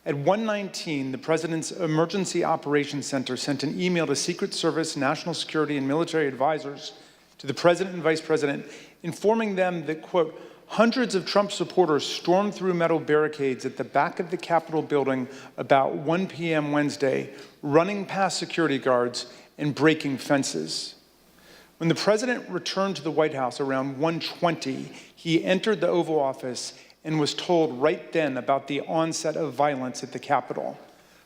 At 1:19, the President's Emergency Operations Center sent an email to Secret Service, national security, and military advisors to the President and Vice President, informing them that, quote, hundreds of Trump supporters stormed through metal barricades at the back of the Capitol building about 1 p.m. Wednesday, running past security guards and breaking fences. When the president returned to the White House around 1:20, he entered the Oval Office and was told right then about the onset of violence at the Capitol.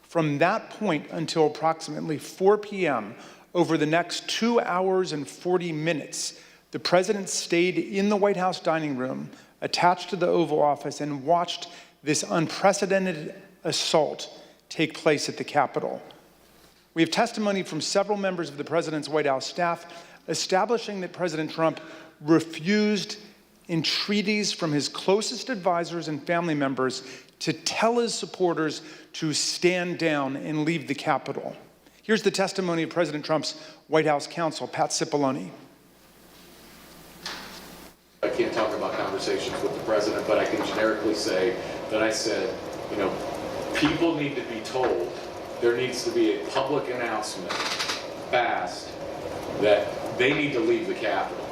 From that point until approximately 4 p.m., over the next 2 hours and 40 minutes, the president stayed in the White House dining room attached to the Oval Office and watched this unprecedented assault take place at the Capitol. We have testimony from several members of the president's White House staff establishing that President Trump refused entreaties from his closest advisors and family members to tell his supporters to stand down and leave the Capitol. Here's the testimony of President Trump's White House counsel, Pat Cipollone. I can't talk about conversations with the president, but I can generically say that I said, you know, people need to be told, there needs to be a public announcement fast that they need to leave the Capitol.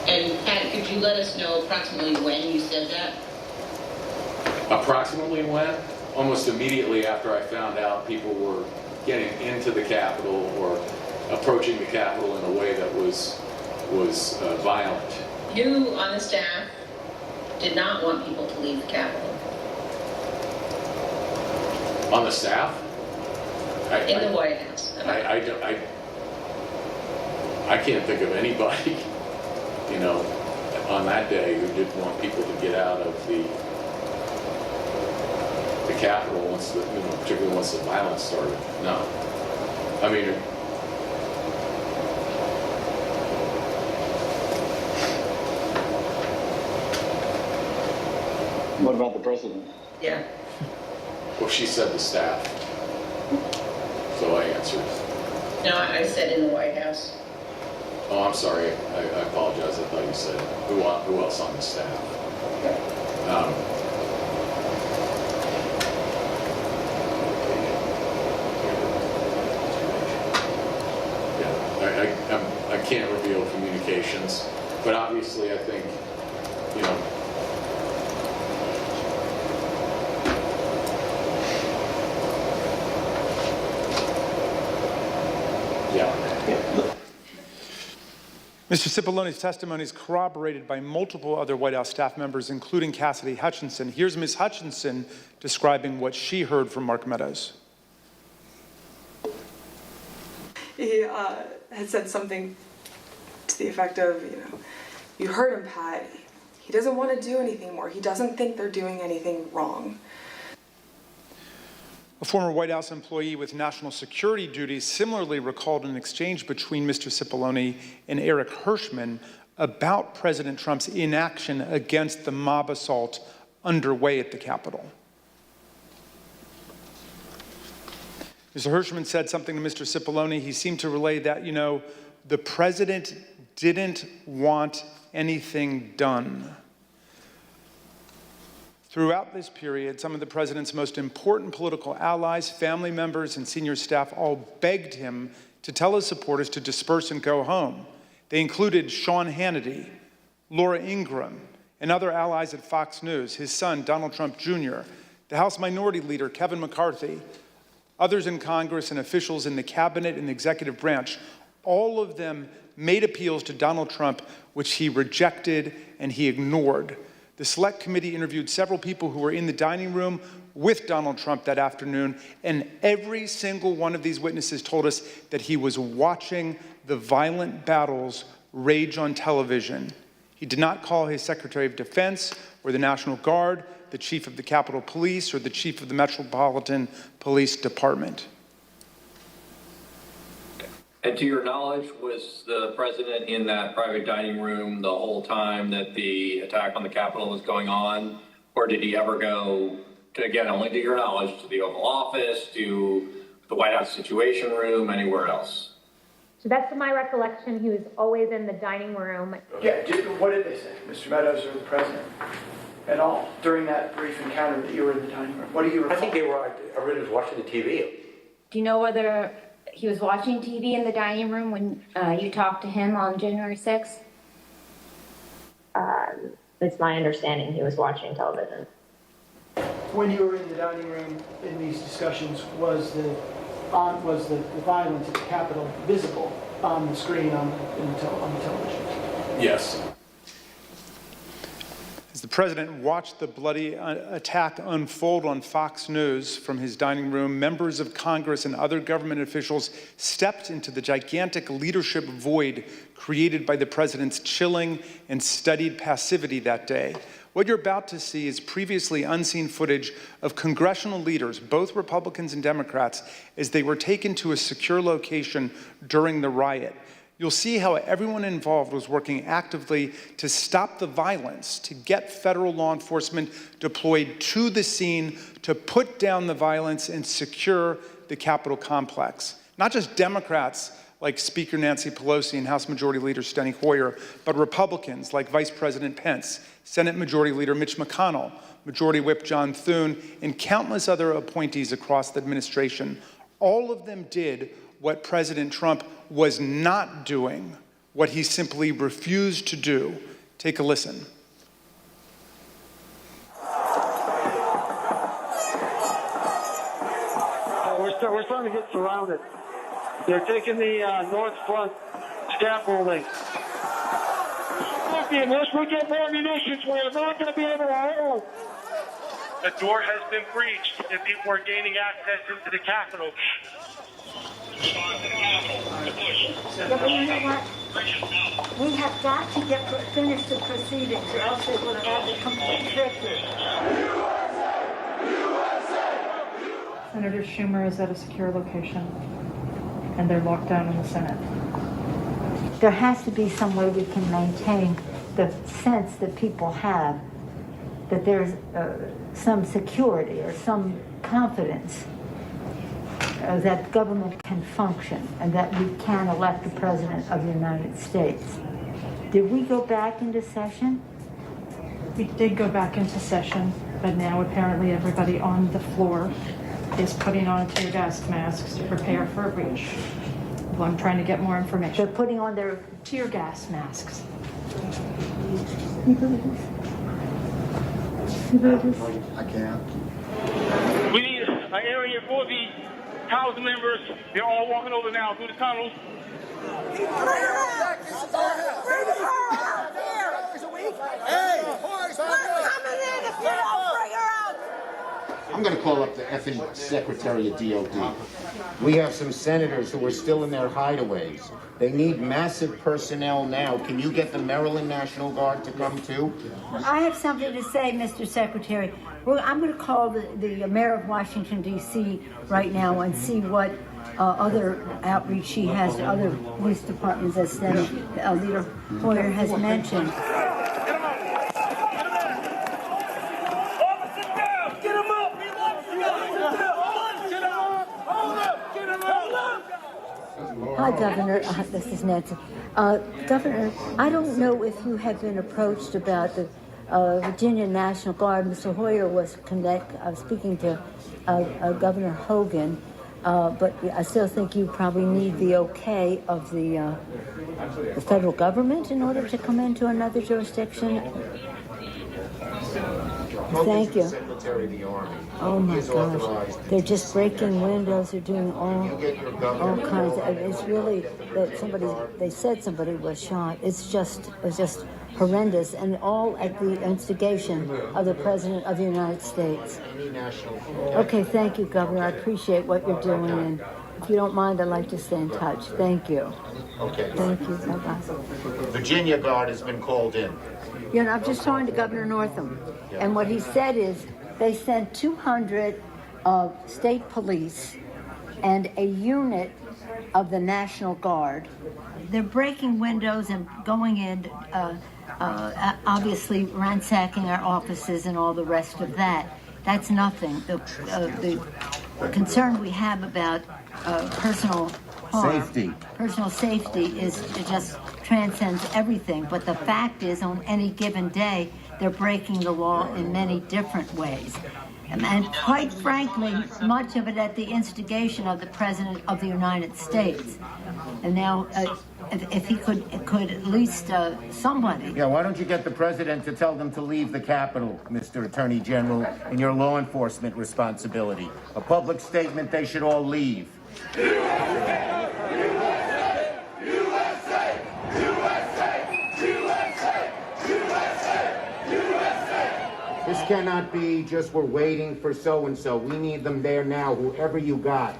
And Pat, could you let us know approximately when you said that? Approximately when? Almost immediately after I found out people were getting into the Capitol or approaching the Capitol in a way that was violent. You on the staff did not want people to leave the Capitol. On the staff? In the White House. I can't think of anybody, you know, on that day who didn't want people to get out of the Capitol once the, you know, particularly once the violence started. No. I mean, What about the president? Yeah. well, she said the staff. So I answered. No, I said in the White House. Oh, I'm sorry. I apologize. I thought you said who else on the staff. I can't reveal communications, but obviously I think, you know, Mr. Cipollone's testimony is corroborated by multiple other White House staff members, including Cassidy Hutchinson. Here's Ms. Hutchinson describing what she heard from Mark Meadows. He had said something to the effect of, you know, you heard him, Pat. He doesn't want to do anything more. He doesn't think they're doing anything wrong. A former White House employee with national security duties similarly recalled an exchange between Mr. Cipollone and Eric Hirschman about President Trump's inaction against the mob assault underway at the Capitol. Mr. Hirschman said something to Mr. Cipollone. He seemed to relay that, you know, the president didn't want anything done. Throughout this period, some of the president's most important political allies, family members, and senior staff all begged him to tell his supporters to disperse and go home. They included Sean Hannity, Laura Ingraham, and other allies at Fox News, his son, Donald Trump Jr., the House Minority Leader, Kevin McCarthy, others in Congress and officials in the cabinet and the executive branch. All of them made appeals to Donald Trump, which he rejected and he ignored. The Select Committee interviewed several people who were in the dining room with Donald Trump that afternoon, and every single one of these witnesses told us that he was watching the violent battles rage on television. He did not call his Secretary of Defense or the National Guard, the Chief of the Capitol Police, or the Chief of the Metropolitan Police Department. And to your knowledge, was the president in that private dining room the whole time that the attack on the Capitol was going on? Or did he ever go, to, again, only to your knowledge, to the Oval Office, to the White House Situation Room, anywhere else? So that's my recollection. He was always in the dining room. Yeah, what did they say, Mr. Meadows or the president, at all, during that brief encounter that you were in the dining room? What do you recall? I think everybody was watching the TV. Do you know whether he was watching TV in the dining room when you talked to him on January 6th? It's my understanding he was watching television. When you were in the dining room in these discussions, was the violence at the Capitol visible on the screen on the television? Yes. As the president watched the bloody attack unfold on Fox News from his dining room, members of Congress and other government officials stepped into the gigantic leadership void created by the president's chilling and studied passivity that day. What you're about to see is previously unseen footage of congressional leaders, both Republicans and Democrats, as they were taken to a secure location during the riot. you'll see how everyone involved was working actively to stop the violence, to get federal law enforcement deployed to the scene, to put down the violence and secure the Capitol complex. Not just Democrats like Speaker Nancy Pelosi and House Majority Leader Steny Hoyer, but Republicans like Vice President Pence, Senate Majority Leader Mitch McConnell, Majority Whip John Thune, and countless other appointees across the administration. All of them did what President Trump was not doing, what he simply refused to do. Take a listen. We're starting to get surrounded. They're taking the north front scaffolding. Unless we get more munitions, we're not going to be able to hold. The door has been breached and people are gaining access into the Capitol. Yeah, but you know what? We have got to finish the proceedings, or else they will have the complete victory. Senator Schumer is at a secure location, and they're locked down in the Senate. There has to be some way we can maintain the sense that people have that there's some security or some confidence that government can function and that we can elect the President of the United States. Did we go back into session? We did go back into session, but now apparently everybody on the floor is putting on tear gas masks to prepare for a breach. Well, I'm trying to get more information. They're putting on their tear gas masks. I can't. We need an area for the House members. They're all walking over now through the tunnels. I'm going to call up the effing Secretary of DOD. We have some senators who are still in their hideaways. They need massive personnel now. Can you get the Maryland National Guard to come too? I have something to say, Mr. Secretary. I'm going to call the mayor of Washington, D.C. right now and see what other outreach she has to other police departments, as Senate Leader Hoyer has mentioned. Hi, Governor. This is Nancy. Governor, I don't know if you have been approached about the Virginia National Guard. Mr. Hoyer was speaking to Governor Hogan, but I still think you probably need the okay of the federal government in order to come into another jurisdiction. Thank you. Secretary of the Army. Oh my He is gosh, authorized to they're do just breaking windows, they're doing all kinds of, it's really, that they said somebody was shot. It's just horrendous, and all at the instigation of the President of the United States. Okay, thank you, Governor, I appreciate what you're doing, and if you don't mind, I'd like to stay in touch. Thank you. Okay. Thank you, bye-bye. Virginia Guard has been called in. You know, I'm just talking to Governor Northam, and what he said is they sent 200 state police and a unit of the National Guard. They're breaking windows and going in, obviously ransacking our offices and all the rest of that. That's nothing. The concern we have about personal harm, personal safety, it just transcends everything. But the fact is, on any given day, they're breaking the law in many different ways. And quite frankly, much of it at the instigation of the President of the United States. And now, if he could at least somebody. Yeah, why don't you get the President to tell them to leave the Capitol, Mr. Attorney General, in your law enforcement responsibility? A public statement, they should all leave. This cannot be just we're waiting for so-and-so. We need them there now, whoever you got.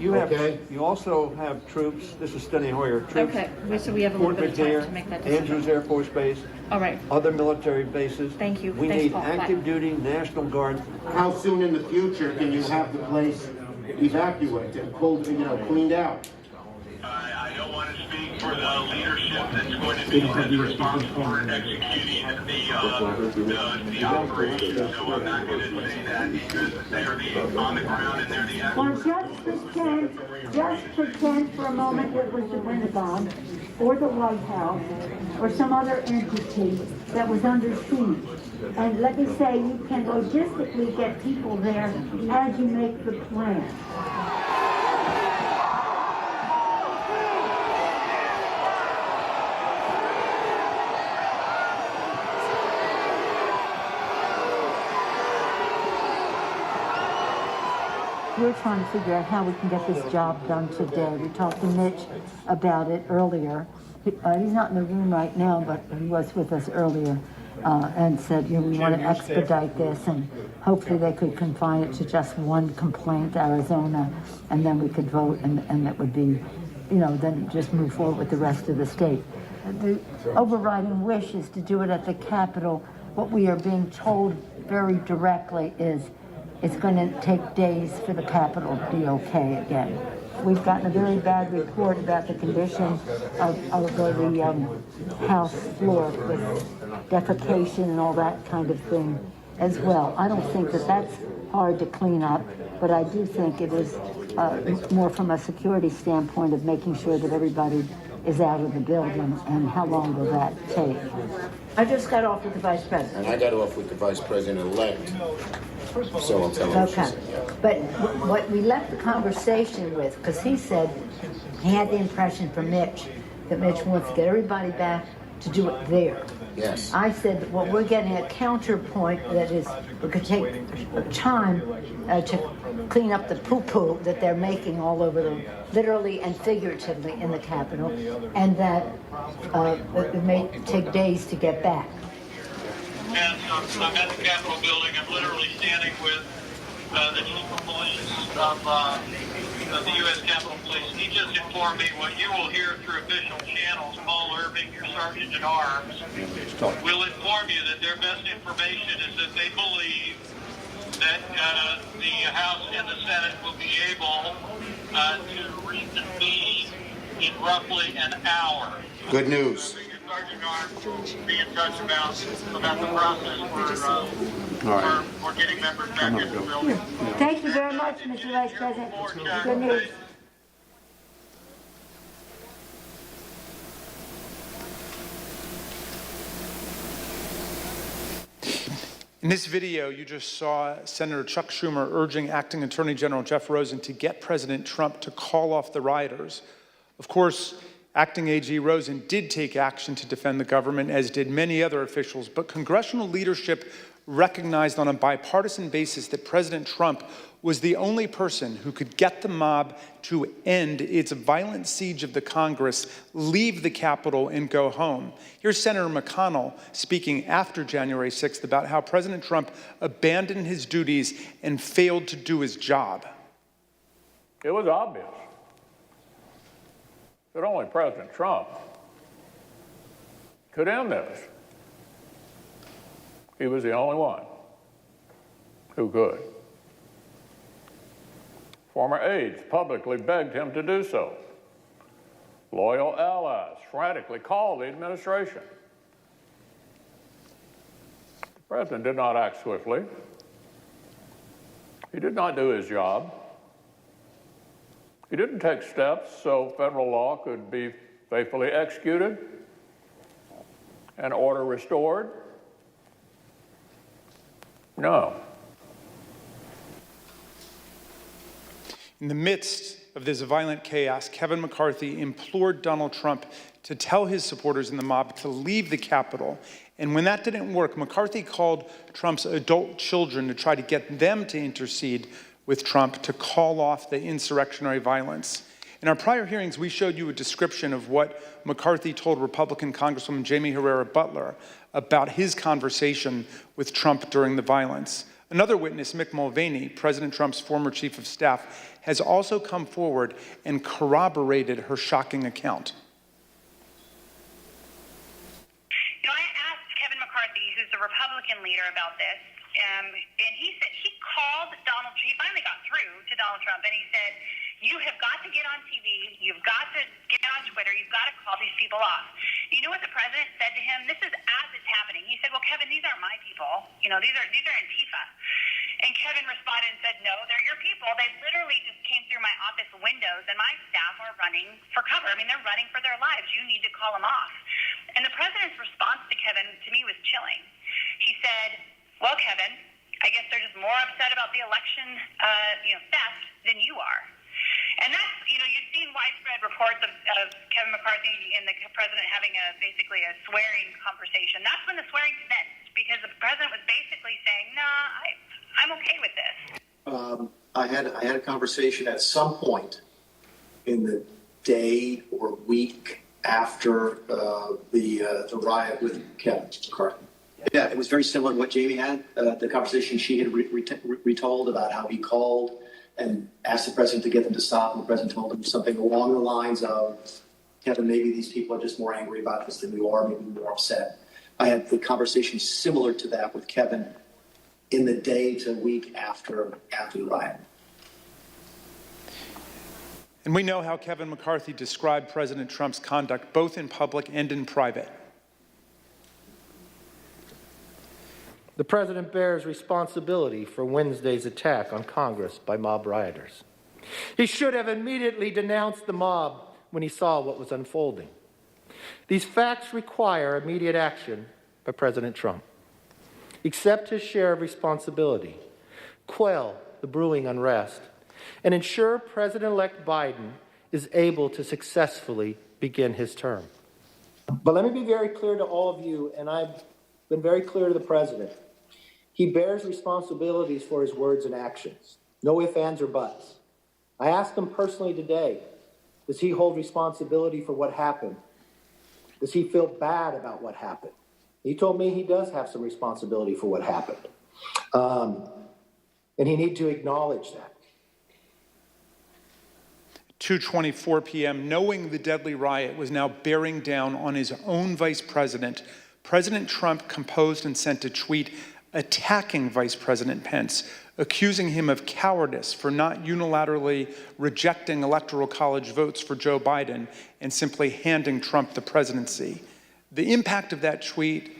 You okay? You also have troops. This is Steny Hoyer. Troops. Okay, so we have a little bit of time to make that decision. Andrews Air Force Base. All right. Other military bases. Thank you. We Thanks, need Paul. active Bye. duty National Guard. How soon in the future can you have the place evacuated, cleaned out? I don't want to speak for the leadership that's going to be responsible for executing the operation, so I'm not going to say that because they're on the ground and they're the Well, experts. just pretend for a moment it was the Pentagon or the White House or some other entity that was under siege. And let me say, you can logistically get people there as you make the plan. We're trying to figure out how we can get this job done today. We talked to Mitch about it earlier. He's not in the room right now, but he was with us earlier and said, we want to expedite this, and hopefully they could confine it to just one complaint, Arizona, and then we could vote, and that would be, then just move forward with the rest of the state. The overriding wish is to do it at the Capitol. What we are being told very directly is it's going to take days for the Capitol to be okay again. We've gotten a very bad report about the condition of the House floor with defecation and all that kind of thing as well. I don't think that that's hard to clean up, but I do think it is more from a security standpoint of making sure that everybody is out of the building, and how long will that take? I just got off with the Vice President. And I got off with the Vice President-elect. So I'll tell him. Okay. But what we left the conversation with, because he said he had the impression from Mitch that Mitch wants to get everybody back to do it there. Yes. I said, well, we're getting a counterpoint that is, we could take time to clean up the poo-poo that they're making all over them, literally and figuratively in the Capitol, and that it may take days to get back. And I'm at the Capitol building. I'm literally standing with the chief of police of the U.S. Capitol Police. He just informed me what you will hear through official channels. Paul Irving, your sergeant at arms, will inform you that their best information is that they believe that the House and the Senate will be able to reconvene in roughly an hour. Good news. Sergeant Arms be in touch about the process for getting members back into the building. Thank you very much, Mr. Vice President. Good news. In this video, you just saw Senator Chuck Schumer urging Acting Attorney General Jeff Rosen to get President Trump to call off the rioters. Of course, Acting AG Rosen did take action to defend the government, as did many other officials, but congressional leadership recognized on a bipartisan basis that President Trump was the only person who could get the mob to end its violent siege of the Congress, leave the Capitol, and go home. Here's Senator McConnell speaking after January 6th about how President Trump abandoned his duties and failed to do his job. It was obvious that only President Trump could end this. He was the only one who could. Former aides publicly begged him to do so. Loyal allies frantically called the administration. The president did not act swiftly. He did not do his job. He didn't take steps so federal law could be faithfully executed and order restored. No. In the midst of this violent chaos, Kevin McCarthy implored Donald Trump to tell his supporters in the mob to leave the Capitol. And when that didn't work, McCarthy called Trump's adult children to try to get them to intercede with Trump to call off the insurrectionary violence. In our prior hearings, we showed you a description of what McCarthy told Republican Congresswoman Jamie Herrera Butler about his conversation with Trump during the violence. Another witness, Mick Mulvaney, President Trump's former chief of staff, has also come forward and corroborated her shocking account. I asked Kevin McCarthy, who's the Republican leader, about this, and he said he called Donald. He finally got through to Donald Trump, and he said, "You have got to get on TV. You've got to get on Twitter. You've got to call these people off." You know what the president said to him? This is as it's happening. He said, "Well, Kevin, these aren't my people. You know, these are Antifa." And Kevin responded and said, "No, they're your people. They literally just came through my office windows, and my staff are running for cover. I mean, they're running for their lives. You need to call them off." And the president's response to Kevin, to me, was chilling. He said, "Well, Kevin, I guess they're just more upset about the election, theft than you are." And that's, you've seen widespread reports of Kevin McCarthy and the president having basically a swearing conversation. That's when the swearing commenced, because the president was basically saying, "Nah, I'm okay with this." I had a conversation at some point in the day or week after the riot with Kevin McCarthy. Yeah, it was very similar to what Jamie had. The conversation she had retold about how he called and asked the president to get them to stop, and the president told him something along the lines of, "Kevin, maybe these people are just more angry about this than you are, maybe more upset." I had the conversation similar to that with Kevin in the day to week after the riot. And we know how Kevin McCarthy described President Trump's conduct, both in public and in private. The president bears responsibility for Wednesday's attack on Congress by mob rioters. He should have immediately denounced the mob when he saw what was unfolding. These facts require immediate action by President Trump. Accept his share of responsibility, quell the brewing unrest, and ensure President-elect Biden is able to successfully begin his term. But let me be very clear to all of you, and I've been very clear to the president. He bears responsibilities for his words and actions. No ifs, ands, or buts. I asked him personally today, does he hold responsibility for what happened? Does he feel bad about what happened? He told me he does have some responsibility for what happened. And he needs to acknowledge that. 2:24 p.m., knowing the deadly riot was now bearing down on his own vice president, President Trump composed and sent a tweet attacking Vice President Pence, accusing him of cowardice for not unilaterally rejecting Electoral College votes for Joe Biden and simply handing Trump the presidency. The impact of that tweet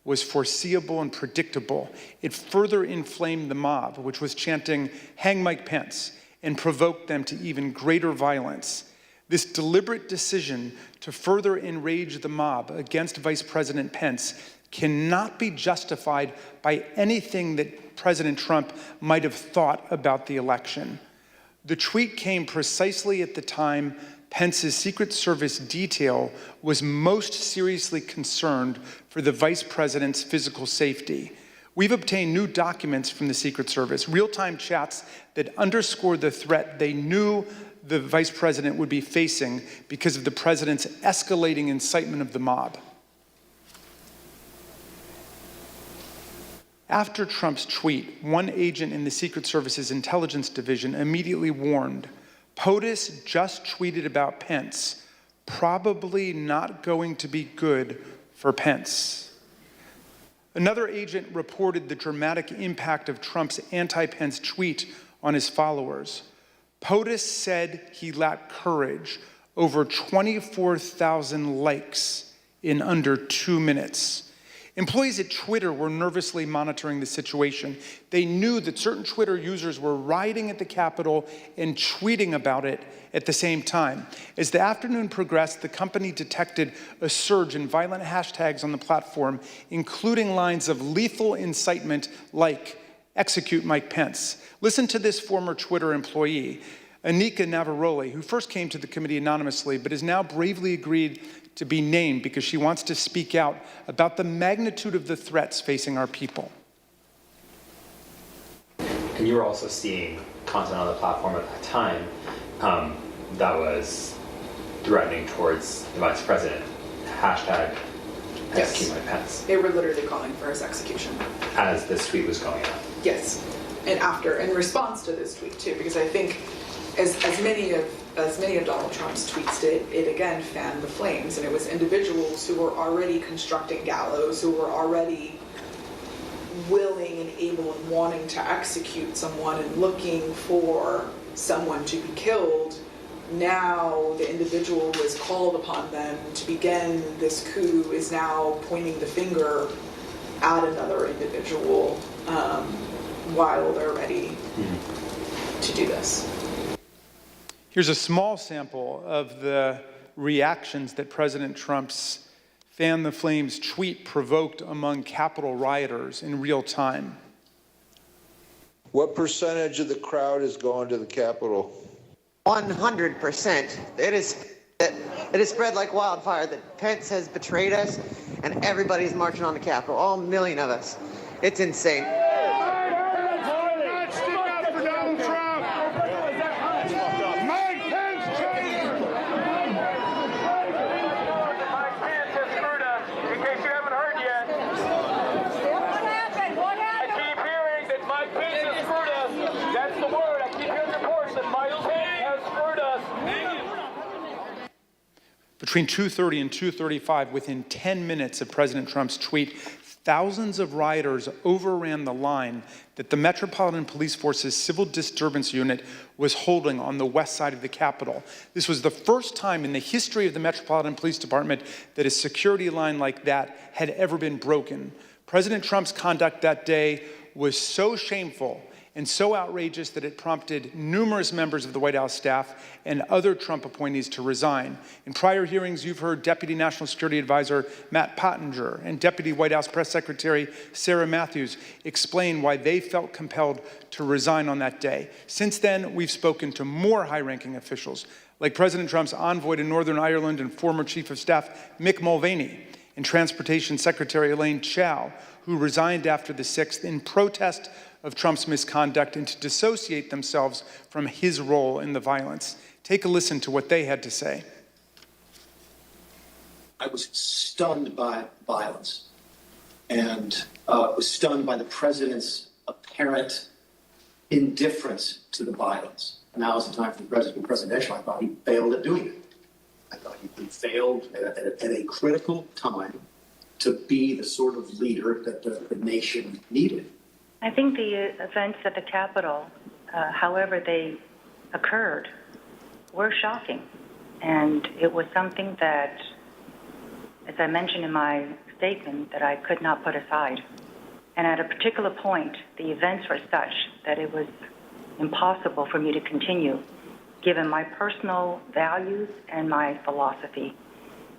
was foreseeable and predictable. It further inflamed the mob, which was chanting, "Hang Mike Pence," and provoked them to even greater violence. This deliberate decision to further enrage the mob against Vice President Pence cannot be justified by anything that President Trump might have thought about the election. The tweet came precisely at the time Pence's Secret Service detail was most seriously concerned for the vice president's physical safety. We've obtained new documents from the Secret Service, real-time chats that underscore the threat they knew the vice president would be facing because of the president's escalating incitement of the mob. After Trump's tweet, one agent in the Secret Service's intelligence division immediately warned, "POTUS just tweeted about Pence, probably not going to be good for Pence." Another agent reported the dramatic impact of Trump's anti-Pence tweet on his followers. POTUS said he lacked courage, over 24,000 likes in under 2 minutes. Employees at Twitter were nervously monitoring the situation. They knew that certain Twitter users were rioting at the Capitol and tweeting about it at the same time. As the afternoon progressed, the company detected a surge in violent hashtags on the platform, including lines of lethal incitement like "Execute Mike Pence." Listen to this former Twitter employee, Anika Navaroli, who first came to the committee anonymously, but has now bravely agreed to be named because she wants to speak out about the magnitude of the threats facing our people. And you were also seeing content on the platform at that time that was threatening towards the vice president. Hashtag execute Mike Pence. They were literally calling for his execution. As this tweet was going out. Yes. And in response to this tweet too, because I think as many of Donald Trump's tweets did, it again fanned the flames, and it was individuals who were already constructing gallows, who were already willing and able and wanting to execute someone and looking for someone to be killed, now the individual who has called upon them to begin this coup is now pointing the finger at another individual while they're ready to do this. Here's a small sample of the reactions that President Trump's Fan the Flames tweet provoked among Capitol rioters in real time. What percentage of the crowd is going to the Capitol? 100%. It is spread like wildfire that Pence has betrayed us and everybody's marching on the Capitol, all million of us. It's insane. Between 2:30 and 2:35, within 10 minutes of President Trump's tweet, thousands of rioters overran the line that the Metropolitan Police Force's Civil Disturbance Unit was holding on the west side of the Capitol. This was the first time in the history of the Metropolitan Police Department that a security line like that had ever been broken. President Trump's conduct that day was so shameful and so outrageous that it prompted numerous members of the White House staff and other Trump appointees to resign. In prior hearings, you've heard Deputy National Security Advisor Matt Pottinger and Deputy White House Press Secretary Sarah Matthews explain why they felt compelled to resign on that day. Since then, we've spoken to more high-ranking officials, like President Trump's envoy to Northern Ireland and former Chief of Staff Mick Mulvaney, and Transportation Secretary Elaine Chao, who resigned after the 6th in protest of Trump's misconduct and to dissociate themselves from his role in the violence. Take a listen to what they had to say. I was stunned by violence and was stunned by the president's apparent indifference to the violence. Now is the time for the president to be presidential. I thought he failed at doing it. I thought he failed at a critical time to be the sort of leader that the nation needed. I think the events at the Capitol, however they occurred, were shocking. And it was something that, as I mentioned in my statement, that I could not put aside. And at a particular point, the events were such that it was impossible for me to continue, given my personal values and my philosophy.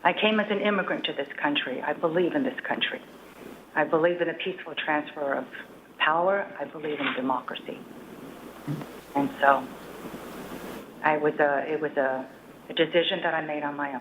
I came as an immigrant to this country. I believe in this country. I believe in a peaceful transfer of power. I believe in democracy. And so it was a decision that I made on my own.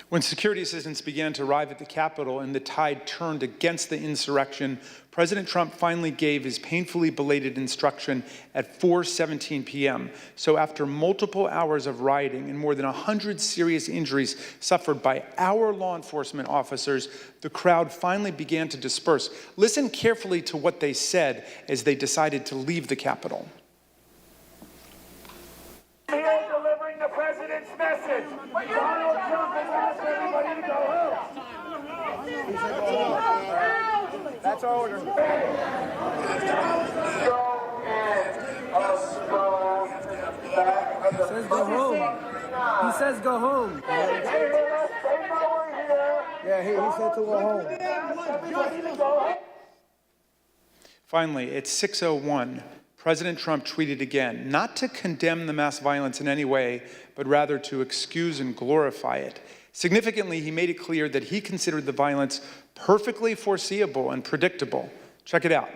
When security assistants began to arrive at the Capitol and the tide turned against the insurrection, President Trump finally gave his painfully belated instruction at 4:17 p.m. So after multiple hours of rioting and more than 100 serious injuries suffered by our law enforcement officers, the crowd finally began to disperse. Listen carefully to what they said as they decided to leave the Capitol. Here delivering the president's message. Donald Trump has asked everybody to go home. That's our order. He says go home. He says go home. Yeah, he said to go home. Finally, at 6:01, President Trump tweeted again, not to condemn the mass violence in any way, but rather to excuse and glorify it. Significantly, he made it clear that he considered the violence perfectly foreseeable and predictable. Check it out.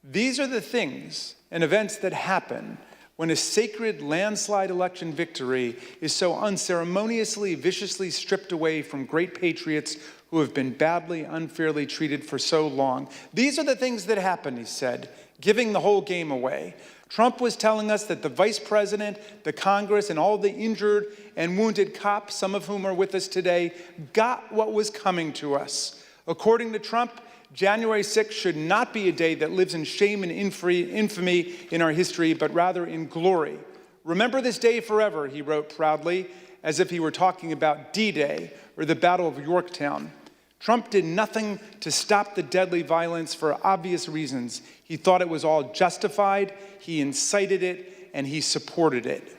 These are the things and events that happen when a sacred landslide election victory is so unceremoniously, viciously stripped away from great patriots who have been badly, unfairly treated for so long. These are the things that happen, he said, giving the whole game away. Trump was telling us that the vice president, the Congress, and all the injured and wounded cops, some of whom are with us today, got what was coming to us. According to Trump, January 6th should not be a day that lives in shame and infamy in our history, but rather in glory. Remember this day forever, he wrote proudly, as if he were talking about D-Day or the Battle of Yorktown. Trump did nothing to stop the deadly violence for obvious reasons. He thought it was all justified, he incited it, and he supported it.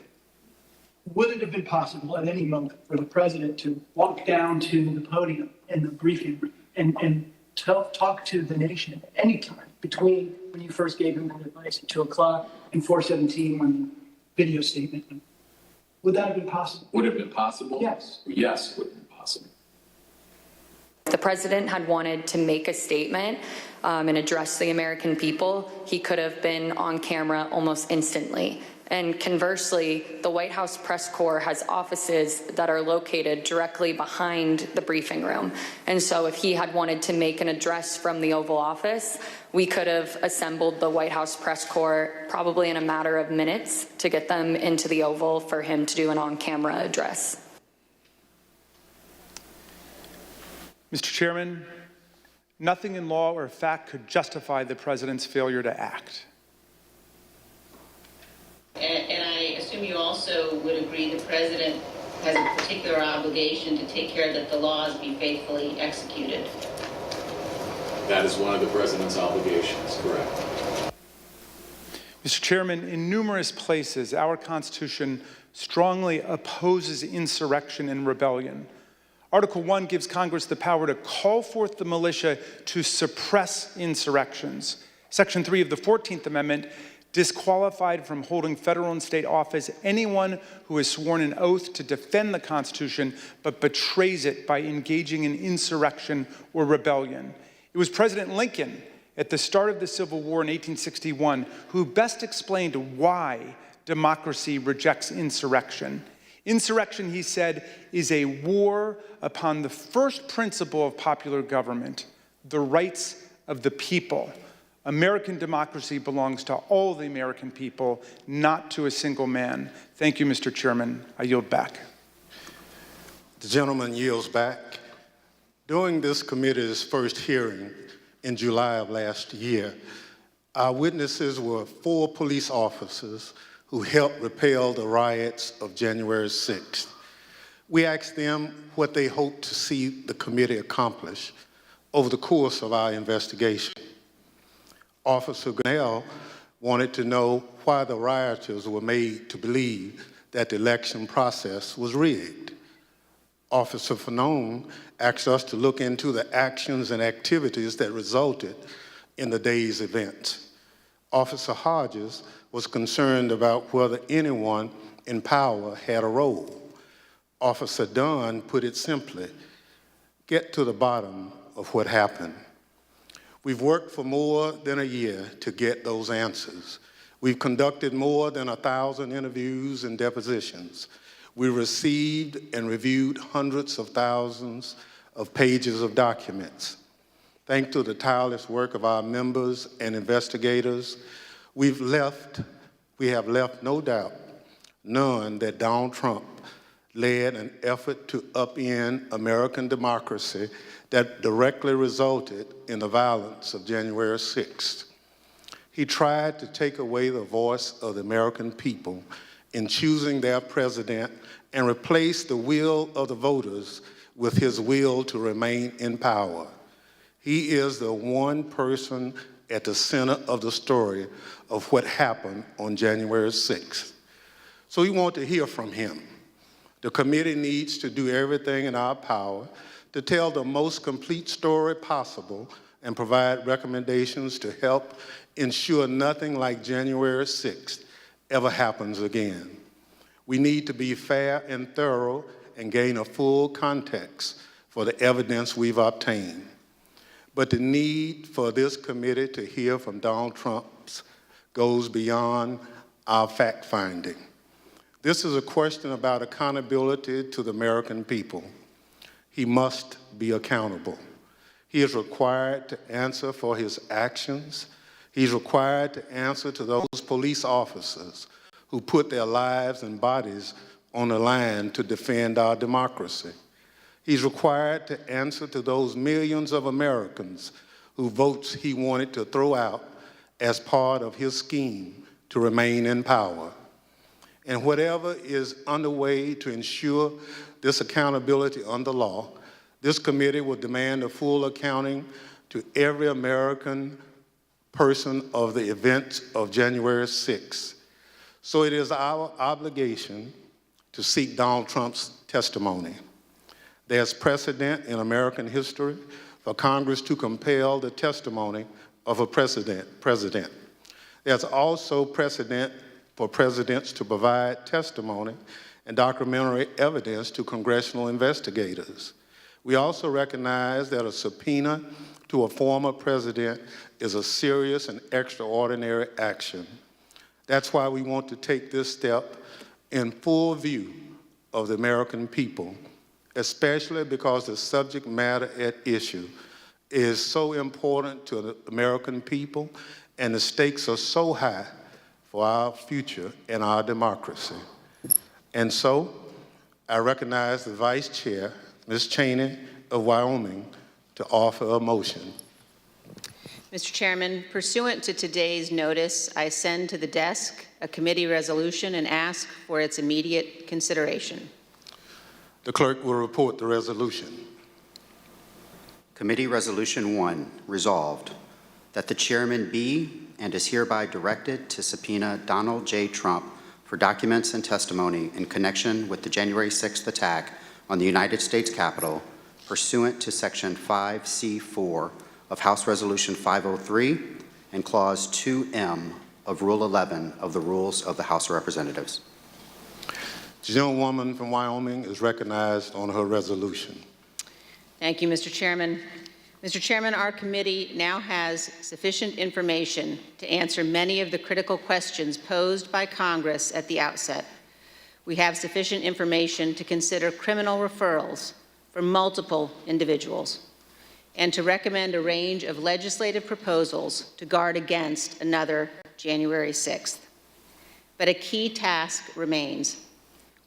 Would it have been possible at any moment for the president to walk down to the podium in the briefing room and talk to the nation at any time between when you first gave him that advice at 2 o'clock and 4:17 when the video statement? Would that have been possible? Would it have been possible? Yes. Yes, would have been possible. If the president had wanted to make a statement and address the American people, he could have been on camera almost instantly. And conversely, the White House press corps has offices that are located directly behind the briefing room. And so if he had wanted to make an address from the Oval Office, we could have assembled the White House press corps probably in a matter of minutes to get them into the Oval for him to do an on-camera address. Mr. Chairman, nothing in law or fact could justify the president's failure to act. And I assume you also would agree the president has a particular obligation to take care that the laws be faithfully executed. That is one of the president's obligations, correct. Mr. Chairman, in numerous places, our Constitution strongly opposes insurrection and rebellion. Article 1 gives Congress the power to call forth the militia to suppress insurrections. Section 3 of the 14th Amendment disqualified from holding federal and state office anyone who has sworn an oath to defend the Constitution but betrays it by engaging in insurrection or rebellion. It was President Lincoln at the start of the Civil War in 1861 who best explained why democracy rejects insurrection. Insurrection, he said, is a war upon the first principle of popular government, the rights of the people. American democracy belongs to all the American people, not to a single man. Thank you, Mr. Chairman. I yield back. The gentleman yields back. During this committee's first hearing in July of last year, our witnesses were 4 police officers who helped repel the riots of January 6th. We asked them what they hoped to see the committee accomplish over the course of our investigation. Officer Grinnell wanted to know why the rioters were made to believe that the election process was rigged. Officer Fanone asked us to look into the actions and activities that resulted in the day's events. Officer Hodges was concerned about whether anyone in power had a role. Officer Dunn put it simply, get to the bottom of what happened. We've worked for more than a year to get those answers. We've conducted more than 1,000 interviews and depositions. We received and reviewed hundreds of thousands of pages of documents. Thanks to the tireless work of our members and investigators, we have left no doubt, none, that Donald Trump led an effort to upend American democracy that directly resulted in the violence of January 6th. He tried to take away the voice of the American people in choosing their president and replace the will of the voters with his will to remain in power. He is the one person at the center of the story of what happened on January 6th. So we want to hear from him. The committee needs to do everything in our power to tell the most complete story possible and provide recommendations to help ensure nothing like January 6th ever happens again. We need to be fair and thorough and gain a full context for the evidence we've obtained. But the need for this committee to hear from Donald Trump goes beyond our fact-finding. This is a question about accountability to the American people. He must be accountable. He is required to answer for his actions. He's required to answer to those police officers who put their lives and bodies on the line to defend our democracy. He's required to answer to those millions of Americans whose votes he wanted to throw out as part of his scheme to remain in power. And whatever is underway to ensure this accountability under law, This committee will demand a full accounting to every American person of the events of January 6th. So it is our obligation to seek Donald Trump's testimony. There's precedent in American history for Congress to compel the testimony of a president. There's also precedent for presidents to provide testimony and documentary evidence to congressional investigators. We also recognize that a subpoena to a former president is a serious and extraordinary action. That's why we want to take this step in full view of the American people, especially because the subject matter at issue is so important to the American people and the stakes are so high for our future and our democracy. And so I recognize the Vice Chair, Ms. Cheney of Wyoming, to offer a motion. Mr. Chairman, pursuant to today's notice, I send to the desk a committee resolution and ask for its immediate consideration. The clerk will report the resolution. Committee Resolution 1, resolved that the chairman be and is hereby directed to subpoena Donald J. Trump for documents and testimony in connection with the January 6th attack on the United States Capitol pursuant to Section 5C4 of House Resolution 503 and Clause 2M of Rule 11 of the Rules of the House of Representatives. The gentlewoman from Wyoming is recognized on her resolution. Thank you, Mr. Chairman. Mr. Chairman, our committee now has sufficient information to answer many of the critical questions posed by Congress at the outset. We have sufficient information to consider criminal referrals for multiple individuals and to recommend a range of legislative proposals to guard against another January 6th. But a key task remains.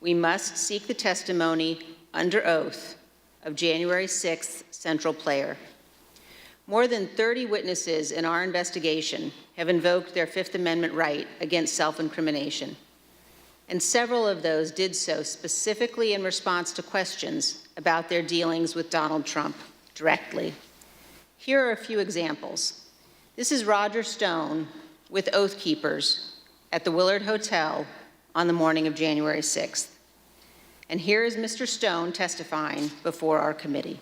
We must seek the testimony under oath of January 6th central player. More than 30 witnesses in our investigation have invoked their Fifth Amendment right against self-incrimination, and several of those did so specifically in response to questions about their dealings with Donald Trump directly. Here are a few examples. This is Roger Stone with Oath Keepers at the Willard Hotel on the morning of January 6th. And here is Mr. Stone testifying before our committee.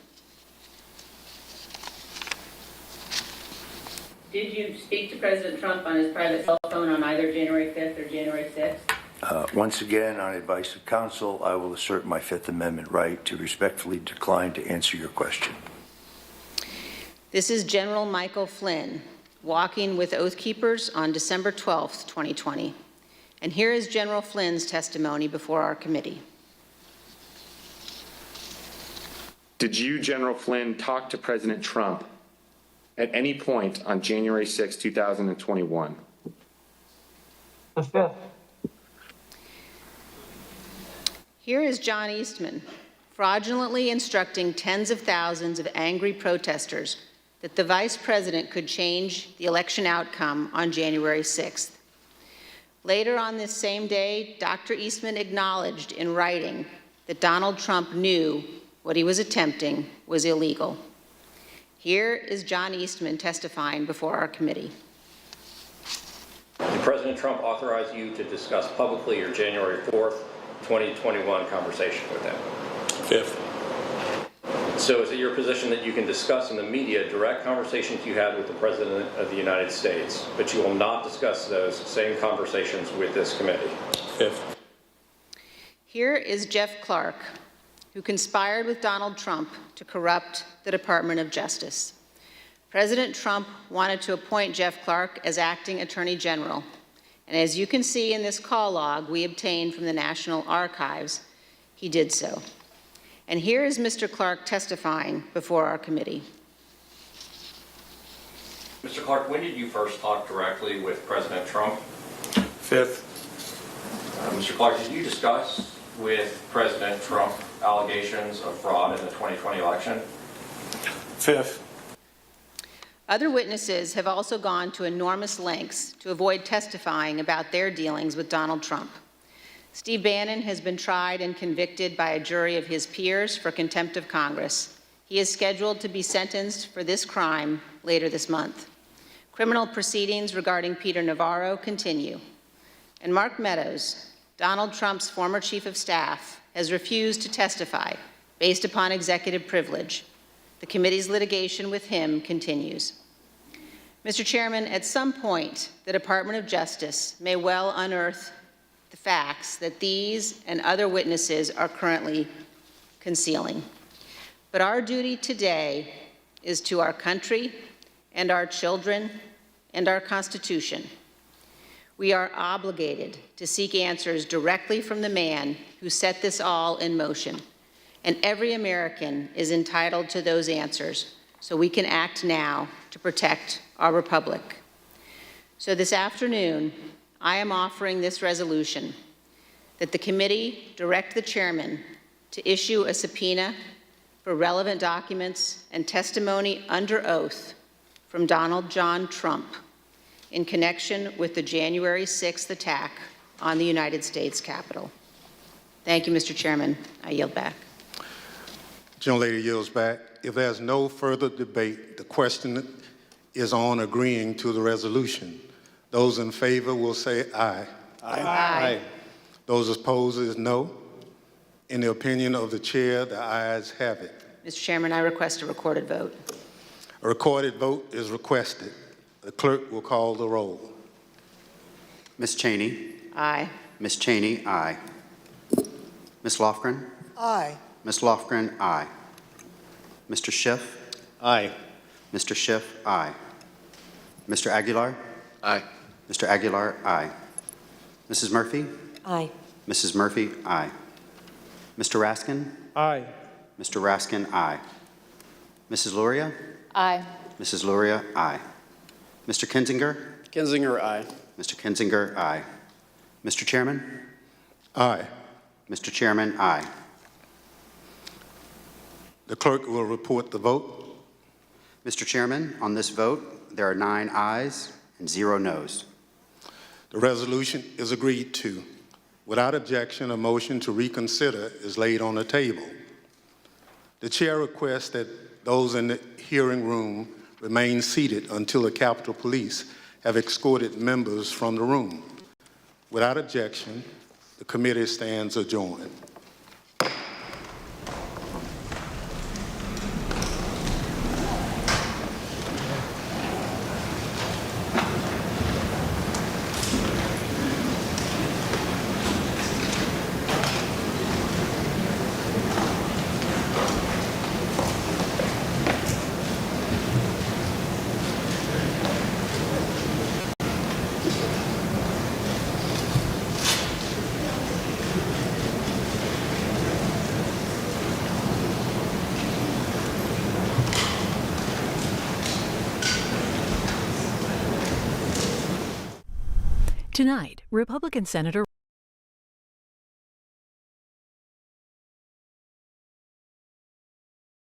Did you speak to President Trump on his private cell phone on either January 5th or January 6th? Once again, on advice of counsel, I will assert my Fifth Amendment right to respectfully decline to answer your question. This is General Michael Flynn walking with Oath Keepers on December 12th, 2020. And here is General Flynn's testimony before our committee. Did you, General Flynn, talk to President Trump at any point on January 6, 2021? The 5th. Here is John Eastman, fraudulently instructing tens of thousands of angry protesters that the vice president could change the election outcome on January 6th. Later on this same day, Dr. Eastman acknowledged in writing that Donald Trump knew what he was attempting was illegal. Here is John Eastman testifying before our committee. Did President Trump authorize you to discuss publicly your January 4th, 2021 conversation with him? Fifth. So is it your position that you can discuss in the media direct conversations you had with the President of the United States, but you will not discuss those same conversations with this committee? Fifth. Here is Jeff Clark, who conspired with Donald Trump to corrupt the Department of Justice. President Trump wanted to appoint Jeff Clark as acting Attorney General. And as you can see in this call log we obtained from the National Archives, he did so. And here is Mr. Clark testifying before our committee. Mr. Clark, when did you first talk directly with President Trump? Fifth. Mr. Clark, did you discuss with President Trump allegations of fraud in the 2020 election? Fifth. Other witnesses have also gone to enormous lengths to avoid testifying about their dealings with Donald Trump. Steve Bannon has been tried and convicted by a jury of his peers for contempt of Congress. He is scheduled to be sentenced for this crime later this month. Criminal proceedings regarding Peter Navarro continue. And Mark Meadows, Donald Trump's former chief of staff, has refused to testify based upon executive privilege. The committee's litigation with him continues. Mr. Chairman, at some point, the Department of Justice may well unearth the facts that these and other witnesses are currently concealing. But our duty today is to our country and our children and our Constitution. We are obligated to seek answers directly from the man who set this all in motion. And every American is entitled to those answers, so we can act now to protect our republic. So this afternoon, I am offering this resolution that the committee direct the chairman to issue a subpoena for relevant documents and testimony under oath from Donald John Trump in connection with the January 6th attack on the United States Capitol. Thank you, Mr. Chairman. I yield back. Gentlelady yields back. If there's no further debate, the question is on agreeing to the resolution. Those in favor will say aye. Aye. Aye. Those opposed is no. In the opinion of the chair, the ayes have it. Mr. Chairman, I request a recorded vote. A recorded vote is requested. The clerk will call the roll. Ms. Cheney? Aye. Ms. Cheney, aye. Ms. Lofgren? Aye. Ms. Lofgren, aye. Mr. Schiff? Aye. Mr. Schiff, aye. Mr. Aguilar? Aye. Mr. Aguilar, aye. Mrs. Murphy? Aye. Mrs. Murphy, aye. Mr. Raskin? Aye. Mr. Raskin, aye. Mrs. Luria? Aye. Mrs. Luria, aye. Mr. Kinzinger? Kinzinger, aye. Mr. Kinzinger, aye. Mr. Chairman? Aye. Mr. Chairman, aye. The clerk will report the vote. Mr. Chairman, on this vote, there are 9 ayes and 0 noes. The resolution is agreed to. Without objection, a motion to reconsider is laid on the table. The chair requests that those in the hearing room remain seated until the Capitol Police have escorted members from the room. Without objection, the committee stands adjourned. Tonight, Republican Senator